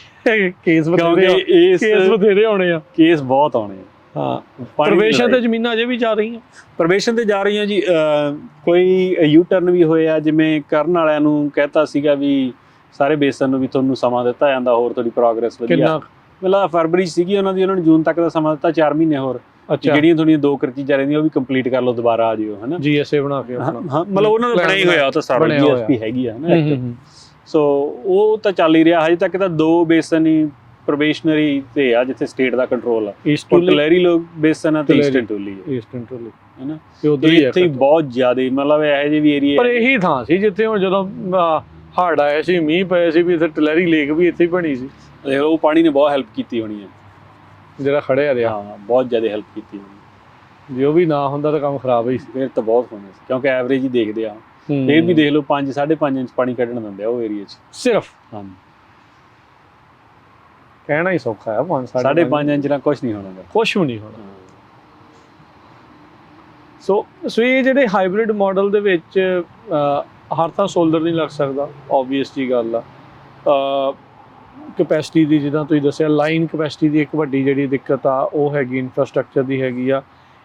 ਕੇਸ ਬਥੇਰੇ ਆਉਣੇ ਆ, ਕੇਸ ਬਹੁਤ ਆਉਣੇ ਆ। ਹਾਂ, ਪ੍ਰਵੇਸ਼ਨ ਤੇ ਜ਼ਮੀਨਾਂ ਅਜੇ ਵੀ ਜਾ ਰਹੀਆਂ, ਪ੍ਰਵੇਸ਼ਨ ਤੇ ਜਾ ਰਹੀਆਂ ਜੀ। ਕੋਈ ਯੂ ਟਰਨ ਵੀ ਹੋਏ ਆ, ਜਿਵੇਂ ਕਰਨ ਵਾਲਿਆਂ ਨੂੰ ਕਹਿਤਾ ਸੀਗਾ ਵੀ ਸਾਰੇ ਬੇਸਨ ਨੂੰ ਵੀ ਤੁਹਾਨੂੰ ਸਮਾਂ ਦਿੱਤਾ ਜਾਂਦਾ, ਹੋਰ ਤੁਹਾਡੀ ਪ੍ਰੋਗਰੈਸ ਵਧੀਆ। ਮਤਲਬ ਫਰਵਰੀ ਸੀਗੀ ਉਹਨਾਂ ਦੀ, ਉਹਨਾਂ ਨੂੰ ਜੂਨ ਤੱਕ ਦਾ ਸਮਾਂ ਦਿੱਤਾ, 4 ਮਹੀਨੇ ਹੋਰ। ਜਿਹੜੀਆਂ ਤੁਹਾਡੀਆਂ 2 ਚੀਜ਼ਾਂ ਰਹਿੰਦੀਆਂ ਉਹ ਵੀ ਕੰਪਲੀਟ ਕਰ ਲਓ, ਦੁਬਾਰਾ ਆ ਜਿਓ, ਹੈ ਨਾ। GSA ਬਣਾ ਕੇ ਹਾਂ, ਮਤਲਬ ਉਹਨਾਂ ਦਾ ਬਣਿਆ ਹੀ ਹੋਇਆ, ਉਹ ਤਾਂ ਸਾਰਾ GSP ਹੈਗੀ ਆ, ਹੈ ਨਾ। ਸੋ ਉਹ ਤਾਂ ਚੱਲ ਹੀ ਰਿਹਾ ਹਜੇ ਤੱਕ। ਤਾਂ 2 ਬੇਸਨ ਹੀ ਪ੍ਰੋਬੇਸ਼ਨਰੀ ਤੇ ਆ ਜਿੱਥੇ ਸਟੇਟ ਦਾ ਕੰਟਰੋਲ ਆ, ਕਲੈਰੀ ਲੋਕ ਬੇਸਨ ਆ ਤੇ ਈਸਟਰਨ ਟੋਲੀ ਹੈ ਨਾ। ਇੱਥੇ ਬਹੁਤ ਜ਼ਿਆਦਾ ਮਤਲਬ ਇਹੋ ਜਿਹੇ ਵੀ ਏਰੀਆ, ਪਰ ਇਹੀ ਥਾਂ ਸੀ ਜਿੱਥੇ ਹੁਣ ਜਦੋਂ ਹੜ੍ਹ ਆਇਆ ਸੀ, ਮੀਂਹ ਪਏ ਸੀ, ਵੀ ਇੱਥੇ ਟਲੈਰੀ ਲੇਕ ਵੀ ਇੱਥੇ ਹੀ ਬਣੀ ਸੀ। ਉਹ ਪਾਣੀ ਨੇ ਬਹੁਤ ਹੈਲਪ ਕੀਤੀ ਹੋਣੀ ਹੈ, ਜਿਹੜਾ ਖੜਿਆ ਰਿਹਾ। ਹਾਂ, ਬਹੁਤ ਜ਼ਿਆਦਾ ਹੈਲਪ ਕੀਤੀ ਹੋਣੀ। ਜੇ ਉਹ ਵੀ ਨਾ ਹੁੰਦਾ ਤਾਂ ਕੰਮ ਖਰਾਬ ਹੀ ਸੀ। ਫਿਰ ਤਾਂ ਬਹੁਤ ਹੋਣਾ ਸੀ, ਕਿਉਂਕਿ ਐਵਰੇਜ ਹੀ ਦੇਖਦੇ ਆ। ਫਿਰ ਵੀ ਦੇਖ ਲਓ 5-5.5 ਇੰਚ ਪਾਣੀ ਕੱਢਣ ਦਿੰਦੇ ਆ ਉਹ ਏਰੀਆ 'ਚ ਸਿਰਫ। ਹਾਂ, ਕਹਿਣਾ ਹੀ ਸੌਖਾ ਹੈ, 5.5 ਇੰਚ ਨਾਲ ਕੁਛ ਨਹੀਂ ਹੋਣਾ, ਕੁਛ ਵੀ ਨਹੀਂ ਹੋਣਾ। ਸੋ ਇਹ ਜਿਹੜੇ ਹਾਈਬ੍ਰਿਡ ਮਾਡਲ ਦੇ ਵਿੱਚ ਹਰ ਤਾਂ ਸੋਲਰ ਨਹੀਂ ਲੱਗ ਸਕਦਾ, ਓਬਵੀਅਸ ਜੀ ਗੱਲ ਆ। ਕਪੈਸਿਟੀ ਦੀ, ਜਿੱਦਾਂ ਤੁਸੀਂ ਦੱਸਿਆ, ਲਾਈਨ ਕਪੈਸਿਟੀ ਦੀ ਇੱਕ ਵੱਡੀ ਜਿਹੜੀ ਦਿੱਕਤ ਆ ਉਹ ਹੈਗੀ, ਇਨਫਰਾਸਟਰਕਚਰ ਦੀ ਹੈਗੀ ਆ।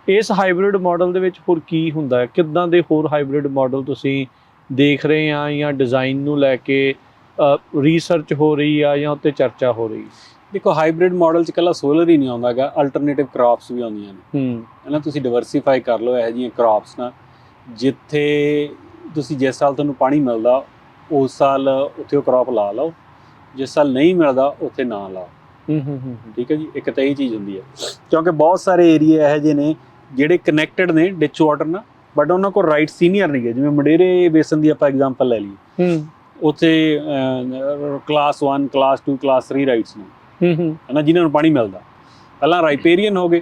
ਇਸ ਹਾਈਬ੍ਰਿਡ ਮਾਡਲ ਦੇ ਵਿੱਚ ਹੋਰ ਕੀ ਹੁੰਦਾ ਹੈ? ਕਿੱਦਾਂ ਦੇ ਹੋਰ ਹਾਈਬ੍ਰਿਡ ਮਾਡਲ ਤੁਸੀਂ ਦੇਖ ਰਹੇ ਆ, ਜਾਂ ਡਿਜ਼ਾਈਨ ਨੂੰ ਲੈ ਕੇ ਰਿਸਰਚ ਹੋ ਰਹੀ ਆ, ਜਾਂ ਉੱਤੇ ਚਰਚਾ ਹੋ ਰਹੀ? ਦੇਖੋ, ਹਾਈਬ੍ਰਿਡ ਮਾਡਲ 'ਚ ਇਕੱਲਾ ਸੋਲਰ ਹੀ ਨਹੀਂ ਆਉਂਦਾ ਹੈਗਾ, ਅਲਟਰਨੇਟਿਵ ਕ੍ਰੌਪਸ ਵੀ ਆਉਂਦੀਆਂ ਨੇ, ਹੈ ਨਾ। ਤੁਸੀਂ ਡਿਵਰਸੀਫਾਈ ਕਰ ਲਓ ਇਹੋ ਜਿਹੀਆਂ ਕ੍ਰੌਪਸ ਨਾਲ, ਜਿੱਥੇ ਤੁਸੀਂ ਜਿਸ ਸਾਲ ਤੁਹਾਨੂੰ ਪਾਣੀ ਮਿਲਦਾ ਉਸ ਸਾਲ ਉੱਥੇ ਉਹ ਕ੍ਰੌਪ ਲਾ ਲਓ, ਜਿਸ ਸਾਲ ਨਹੀਂ ਮਿਲਦਾ ਉੱਥੇ ਨਾ ਲਾਓ। ਠੀਕ ਹੈ ਜੀ। ਇੱਕ ਤਾਂ ਇਹ ਚੀਜ਼ ਹੁੰਦੀ ਹੈ, ਕਿਉਂਕਿ ਬਹੁਤ ਸਾਰੇ ਏਰੀਏ ਇਹੋ ਜਿਹੇ ਨੇ ਜਿਹੜੇ ਕਨੈਕਟਡ ਨੇ ਡਿਚ ਵਾਟਰ ਨਾਲ, ਬਟ ਉਹਨਾਂ ਕੋਲ ਰਾਈਟ ਸੀਨੀਅਰ ਨਹੀਂ ਗੇ। ਜਿਵੇਂ ਮੰਡੇਰੇ ਬੇਸਨ ਦੀ ਆਪਾਂ ਐਗਜ਼ਾਮਪਲ ਲੈ ਲਈਏ, ਉੱਥੇ ਕਲਾਸ 1, ਕਲਾਸ 2, ਕਲਾਸ 3 ਰਾਈਟਸ ਨੇ, ਹੈ ਨਾ, ਜਿਨ੍ਹਾਂ ਨੂੰ ਪਾਣੀ ਮਿਲਦਾ। ਪਹਿਲਾਂ ਰਾਈਪੇਰੀਅਨ ਹੋ ਗਏ,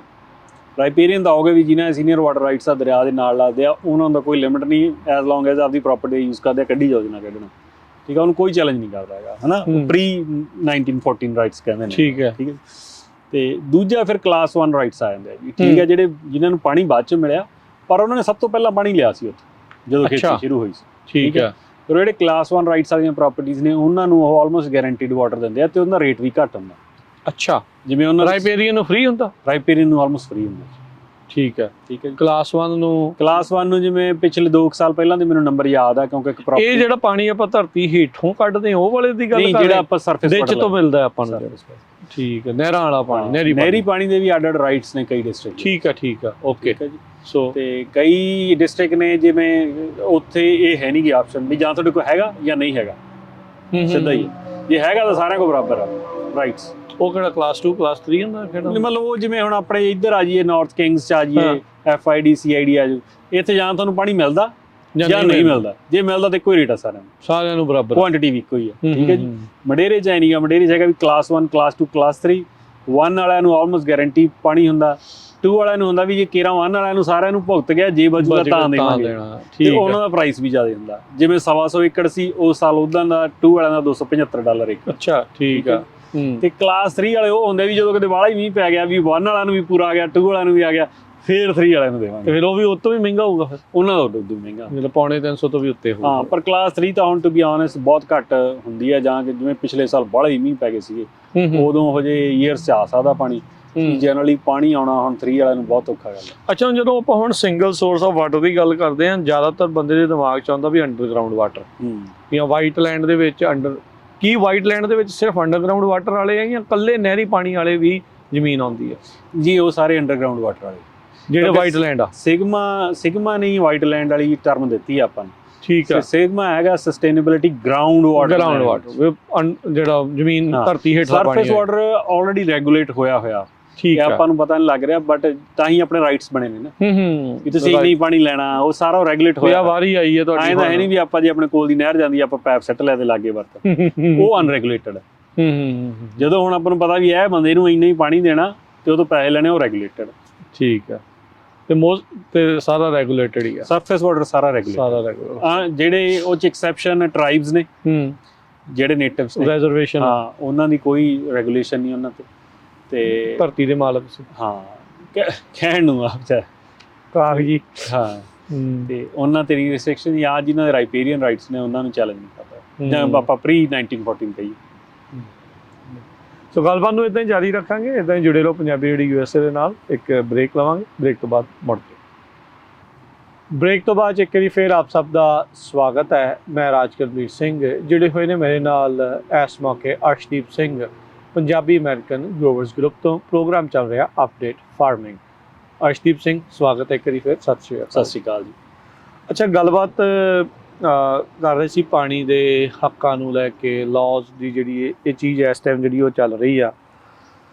ਰਾਈਪੇਰੀਅਨ ਦਾ ਹੋ ਗਏ ਵੀ ਜਿਨ੍ਹਾਂ ਦੇ ਸੀਨੀਅਰ ਵਾਟਰ ਰਾਈਟਸ ਆ ਦਰਿਆ ਦੇ ਨਾਲ ਲੱਗਦੇ ਆ, ਉਹਨਾਂ ਦਾ ਕੋਈ ਲਿਮਿਟ ਨਹੀਂ, ਐਜ਼ ਲੌਂਗ ਐਜ਼ ਆਪਦੀ ਪ੍ਰੋਪਰਟੀ ਯੂਜ਼ ਕਰਦੇ ਆ, ਕੱਢੀ ਜਾਓ ਜਿੰਨਾ ਕੱਢਣਾ। ਠੀਕ ਹੈ, ਉਹਨੂੰ ਕੋਈ ਚੈਲੰਜ ਨਹੀਂ ਕਰਦਾ ਹੈਗਾ, ਹੈ ਨਾ। ਪ੍ਰੀ 1914 ਰਾਈਟਸ ਕਹਿੰਦੇ ਨੇ। ਠੀਕ ਹੈ। ਤੇ ਦੂਜਾ ਫਿਰ ਕਲਾਸ 1 ਰਾਈਟਸ ਆ ਜਾਂਦੇ ਆ ਜੀ। ਠੀਕ ਹੈ, ਜਿਹੜੇ ਜਿਨ੍ਹਾਂ ਨੂੰ ਪਾਣੀ ਬਾਅਦ 'ਚ ਮਿਲਿਆ, ਪਰ ਉਹਨਾਂ ਨੇ ਸਭ ਤੋਂ ਪਹਿਲਾਂ ਪਾਣੀ ਲਿਆ ਸੀ ਉੱਥੇ ਜਦੋਂ ਖੇਤੀ ਸ਼ੁਰੂ ਹੋਈ ਸੀ। ਠੀਕ ਹੈ। ਫਿਰ ਜਿਹੜੇ ਕਲਾਸ 1 ਰਾਈਟਸ ਵਾਲੀਆਂ ਪ੍ਰਾਪਰਟੀਜ਼ ਨੇ, ਉਹਨਾਂ ਨੂੰ ਉਹ ਆਲਮੋਸਟ ਗਾਰੰਟੀਡ ਵਾਟਰ ਦਿੰਦੇ ਆ, ਤੇ ਉਹਨਾਂ ਦਾ ਰੇਟ ਵੀ ਘੱਟ ਹੁੰਦਾ। ਅੱਛਾ, ਜਿਵੇਂ ਉਹਨਾਂ ਰਾਈਪੇਰੀਅਨ ਨੂੰ ਫ੍ਰੀ ਹੁੰਦਾ, ਰਾਈਪੇਰੀਅਨ ਨੂੰ ਆਲਮੋਸਟ ਫ੍ਰੀ ਹੁੰਦਾ। ਠੀਕ ਹੈ। ਠੀਕ ਹੈ। ਕਲਾਸ 1 ਨੂੰ ਜਿਵੇਂ ਪਿਛਲੇ 2 ਸਾਲ ਪਹਿਲਾਂ ਦੇ ਮੈਨੂੰ ਨੰਬਰ ਯਾਦ ਆ, ਕਿਉਂਕਿ ਇੱਕ ਇਹ ਜਿਹੜਾ ਪਾਣੀ ਆਪਾਂ ਧਰਤੀ ਹੇਠੋਂ ਕੱਢਦੇ ਉਹ ਵਾਲੇ ਦੀ ਗੱਲ ਕਰ, ਜਿਹੜਾ ਆਪਾਂ ਸਰਫੇਸ ਵਿੱਚ ਤੋਂ ਮਿਲਦਾ ਆਪਾਂ ਨੂੰ। ਠੀਕ ਹੈ। ਨਹਿਰਾਂ ਵਾਲਾ ਪਾਣੀ, ਨਹਿਰੀ ਪਾਣੀ ਦੇ ਵੀ ਅੱਡ-ਅੱਡ ਰਾਈਟਸ ਨੇ ਕਈ ਡਿਸਟ੍ਰਿਕਟ। ਠੀਕ ਹੈ, ਠੀਕ ਹੈ, ਓਕੇ ਜੀ। ਸੋ ਤੇ ਕਈ ਡਿਸਟ੍ਰਿਕਟ ਨੇ ਜਿਵੇਂ ਉੱਥੇ ਇਹ ਹੈ ਨਹੀਂ ਗੀ ਆਪਸ਼ਨ ਵੀ ਜਾਂ ਤੁਹਾਡੇ ਕੋਲ ਹੈਗਾ ਜਾਂ ਨਹੀਂ ਹੈਗਾ, ਸਿੱਧਾ ਹੀ ਜੇ ਹੈਗਾ ਤਾਂ ਸਾਰਿਆਂ ਕੋਲ ਬਰਾਬਰ ਆ ਰਾਈਟਸ। ਉਹ ਕਿਹੜਾ ਕਲਾਸ 2, ਕਲਾਸ 3 ਹੁੰਦਾ ਕਿਹੜਾ? ਮਤਲਬ ਉਹ ਜਿਵੇਂ ਹੁਣ ਆਪਣੇ ਇੱਧਰ ਆ ਜਾਈਏ, ਨਾਰਥ ਕਿੰਗਸ 'ਚ ਆ ਜਾਈਏ, FID CID ਆ ਜਾਓ, ਇੱਥੇ ਜਾਂ ਤੁਹਾਨੂੰ ਪਾਣੀ ਮਿਲਦਾ ਜਾਂ ਨਹੀਂ ਮਿਲਦਾ। ਜੇ ਮਿਲਦਾ ਤਾਂ ਇੱਕੋ ਹੀ ਰੇਟ ਆ ਸਾਰਿਆਂ ਨੂੰ ਬਰਾਬਰ, ਕੁਆਂਟੀਟੀ ਵੀ ਇੱਕੋ ਹੀ ਆ। ਠੀਕ ਹੈ ਜੀ। ਮੰਡੇਰੇ 'ਚ ਨਹੀਂ ਗਾ, ਮੰਡੇਰੇ 'ਚ ਹੈਗਾ ਵੀ ਕਲਾਸ 1, ਕਲਾਸ 2, ਕਲਾਸ 3। 1 ਵਾਲਿਆਂ ਨੂੰ ਆਲਮੋਸਟ ਗਾਰੰਟੀ ਪਾਣੀ ਹੁੰਦਾ, 2 ਵਾਲਿਆਂ ਨੂੰ ਹੁੰਦਾ ਵੀ ਜੇ ਕੇਰਾ 1 ਵਾਲਿਆਂ ਨੂੰ ਸਾਰਿਆਂ ਨੂੰ ਭੁਗਤ ਗਿਆ, ਜੇ ਬਚੂਗਾ ਤਾਂ ਦੇਵਾਂਗੇ, ਤੇ ਉਹਨਾਂ ਦਾ ਪ੍ਰਾਈਸ ਵੀ ਜ਼ਿਆਦਾ ਹੁੰਦਾ। ਜਿਵੇਂ 125 ਏਕੜ ਸੀ ਉਸ ਸਾਲ, ਉੱਦਾਂ ਦਾ 2 ਵਾਲਿਆਂ ਦਾ $275 ਏਕੜ। ਅੱਛਾ, ਠੀਕ ਆ। ਤੇ ਕਲਾਸ 3 ਵਾਲੇ ਉਹ ਹੁੰਦੇ ਵੀ ਜਦੋਂ ਕਿਤੇ ਬਾਹਲਾ ਹੀ ਮੀਂਹ ਪੈ ਗਿਆ, ਵੀ 1 ਵਾਲਿਆਂ ਨੂੰ ਵੀ ਪੂਰਾ ਆ ਗਿਆ, 2 ਵਾਲਿਆਂ ਨੂੰ ਵੀ ਆ ਗਿਆ, ਫਿਰ 3 ਵਾਲਿਆਂ ਨੂੰ ਦੇਵਾਂਗੇ। ਫਿਰ ਉਹ ਵੀ ਉਹ ਤੋਂ ਵੀ ਮਹਿੰਗਾ ਹੋਊਗਾ, ਫਿਰ ਉਹਨਾਂ ਦਾ ਉਦੋਂ ਮਹਿੰਗਾ, ਮਤਲਬ 350 ਤੋਂ ਵੀ ਉੱਤੇ ਹੋਊਗਾ। ਹਾਂ, ਪਰ ਕਲਾਸ 3 ਤਾਂ ਹੁਣ ਟੂ ਬੀ ਆਨੈਸਟ ਬਹੁਤ ਘੱਟ ਹੁੰਦੀ ਹੈ, ਜਾਂ ਕਿ ਜਿਵੇਂ ਪਿਛਲੇ ਸਾਲ ਬਾਹਲਾ ਹੀ ਮੀਂਹ ਪੈ ਗਏ ਸੀਗੇ, ਉਦੋਂ ਉਹ ਜਿਹੇ ਈਅਰਸ 'ਚ ਆ ਸਕਦਾ ਪਾਣੀ। ਜਨਰਲੀ ਪਾਣੀ ਆਉਣਾ ਹੁਣ 3 ਵਾਲਿਆਂ ਨੂੰ ਬਹੁਤ ਔਖਾ ਗੱਲ ਹੈ। ਅੱਛਾ, ਜਦੋਂ ਆਪਾਂ ਹੁਣ ਸਿੰਗਲ ਸੋਰਸ ਆਫ ਵਾਟਰ ਦੀ ਗੱਲ ਕਰਦੇ ਹਾਂ, ਜ਼ਿਆਦਾਤਰ ਬੰਦੇ ਦੇ ਦਿਮਾਗ 'ਚ ਆਉਂਦਾ ਵੀ ਅੰਡਰਗਰਾਊਂਡ ਵਾਟਰ, ਜਾਂ ਵਾਈਟ ਲੈਂਡ ਦੇ ਵਿੱਚ ਕੀ ਵਾਈਟ ਲੈਂਡ ਦੇ ਵਿੱਚ ਸਿਰਫ ਅੰਡਰਗਰਾਊਂਡ ਵਾਟਰ ਵਾਲੇ ਆ, ਜਾਂ ਇਕੱਲੇ ਨਹਿਰੀ ਪਾਣੀ ਵਾਲੇ ਵੀ ਜ਼ਮੀਨ ਆਉਂਦੀ ਹੈ? ਜੀ, ਉਹ ਸਾਰੇ ਅੰਡਰਗਰਾਊਂਡ ਵਾਟਰ ਵਾਲੇ ਜਿਹੜੇ ਵਾਈਟ ਲੈਂਡ ਆ। ਸਿਗਮਾ ਨੇ ਵਾਈਟ ਲੈਂਡ ਵਾਲੀ ਟਰਮ ਦਿੱਤੀ ਆ ਆਪਾਂ ਨੂੰ। ਠੀਕ ਹੈ। ਸਿਗਮਾ ਹੈਗਾ ਸਸਟੇਨੇਬਿਲਿਟੀ ਗਰਾਊਂਡ ਵਾਟਰ, ਜਿਹੜਾ ਜ਼ਮੀਨ ਧਰਤੀ ਹੇਠਲਾ ਪਾਣੀ, ਸਰਫੇਸ ਵਾਟਰ ਆਲਰੇਡੀ ਰੈਗੂਲੇਟ ਹੋਇਆ। ਠੀਕ ਹੈ। ਆਪਾਂ ਨੂੰ ਪਤਾ ਨਹੀਂ ਲੱਗ ਰਿਹਾ, ਬਟ ਤਾਂ ਹੀ ਆਪਣੇ ਰਾਈਟਸ ਬਣੇ ਨੇ ਨਾ, ਕਿ ਤੁਸੀਂ ਇੰਨੀ ਪਾਣੀ ਲੈਣਾ, ਉਹ ਸਾਰਾ ਰੈਗੂਲੇਟ ਹੋਇਆ। ਵਾਰੀ ਆਈ ਹੈ ਤੁਹਾਡੀ, ਐਂ ਤਾਂ ਹੈ ਨਹੀਂ ਵੀ ਆਪਾਂ ਜੇ ਆਪਣੇ ਕੋਲ ਦੀ ਨਹਿਰ ਜਾਂਦੀ ਆਪਾਂ ਪੈਪ ਸੱਟ ਲੈ ਤੇ ਲਾਗੇ ਵਰਤ, ਉਹ ਅਨਰੈਗੂਲੇਟਡ ਹੈ। ਜਦੋਂ ਹੁਣ ਆਪਾਂ ਨੂੰ ਪਤਾ ਵੀ ਇਹ ਬੰਦੇ ਨੂੰ ਇੰਨਾ ਹੀ ਪਾਣੀ ਦੇਣਾ, ਤੇ ਉਦੋਂ ਪੈਸੇ ਲੈਣੇ ਉਹ ਰੈਗੂਲੇਟਡ। ਠੀਕ ਆ। ਤੇ ਸਾਰਾ ਰੈਗੂਲੇਟਡ ਹੀ ਆ, ਸਰਫੇਸ ਵਾਟਰ ਸਾਰਾ ਰੈਗੂਲੇਟਡ। ਸਾਰਾ ਰੈਗੂਲੇਟਡ। ਜਿਹੜੇ ਉਹ 'ਚ ਐਕਸੈਪਸ਼ਨ ਟ੍ਰਾਈਬਸ ਨੇ, ਜਿਹੜੇ ਨੇਟਿਵਸ ਨੇ, ਰਿਜ਼ਰਵੇਸ਼ਨ, ਹਾਂ, ਉਹਨਾਂ ਦੀ ਕੋਈ ਰੈਗੂਲੇਸ਼ਨ ਨਹੀਂ ਉਹਨਾਂ ਤੇ ਧਰਤੀ ਦੇ ਮਾਲਕ ਸੀ, ਹਾਂ, ਕਹਿਣ ਨੂੰ ਆ ਵਿਚਾਰ ਕਾਗਜੀ। ਹਾਂ, ਤੇ ਉਹਨਾਂ ਤੇ ਰਿਸਟ੍ਰਿਕਸ਼ਨ ਜਾਂ ਜਿਨ੍ਹਾਂ ਦੇ ਰਾਈਪੇਰੀਅਨ ਰਾਈਟਸ ਨੇ ਉਹਨਾਂ ਨੂੰ ਚੈਲੰਜ ਨਹੀਂ ਕਰਦਾ, ਜਾਂ ਆਪਾਂ ਪ੍ਰੀ 1914 ਕਹੀਏ। ਸੋ ਗੱਲਬਾਤ ਨੂੰ ਇਦਾਂ ਹੀ ਜਾਰੀ ਰੱਖਾਂਗੇ, ਇਦਾਂ ਹੀ ਜੁੜੇ ਰਹੋ ਪੰਜਾਬੀ ਰੇਡੀਓ USA ਦੇ ਨਾਲ। ਇੱਕ ਬ੍ਰੇਕ ਲਵਾਂਗੇ, ਬ੍ਰੇਕ ਤੋਂ ਬਾਅਦ ਮੁੜ ਕੇ। ਬ੍ਰੇਕ ਤੋਂ ਬਾਅਦ ਇੱਕ ਵਾਰੀ ਫਿਰ ਆਪ ਸਭ ਦਾ ਸਵਾਗਤ ਹੈ। ਮੈਂ ਰਾਜਕਰਮੀਤ ਸਿੰਘ, ਜਿਹੜੇ ਹੋਏ ਨੇ ਮੇਰੇ ਨਾਲ ਇਸ ਮੌਕੇ Arshdeep Singh, Punjabi American growers group ਤੋਂ। ਪ੍ਰੋਗਰਾਮ ਚੱਲ ਰਿਹਾ ਅਪਡੇਟ ਫਾਰਮਿੰਗ। ਅਰਸ਼ਦੀਪ ਸਿੰਘ, ਸਵਾਗਤ ਹੈ ਇੱਕ ਵਾਰੀ ਫਿਰ। ਸਤਿ ਸ਼੍ਰੀ ਅਕਾਲ। ਸਤਿ ਸ਼੍ਰੀ ਅਕਾਲ ਜੀ। ਅੱਛਾ, ਗੱਲਬਾਤ ਕਰ ਰਹੇ ਸੀ ਪਾਣੀ ਦੇ ਹੱਕਾਂ ਨੂੰ ਲੈ ਕੇ, ਲਾਜ਼ ਦੀ ਜਿਹੜੀ ਇਹ ਚੀਜ਼ ਇਸ ਟਾਈਮ ਜਿਹੜੀ ਉਹ ਚੱਲ ਰਹੀ ਆ।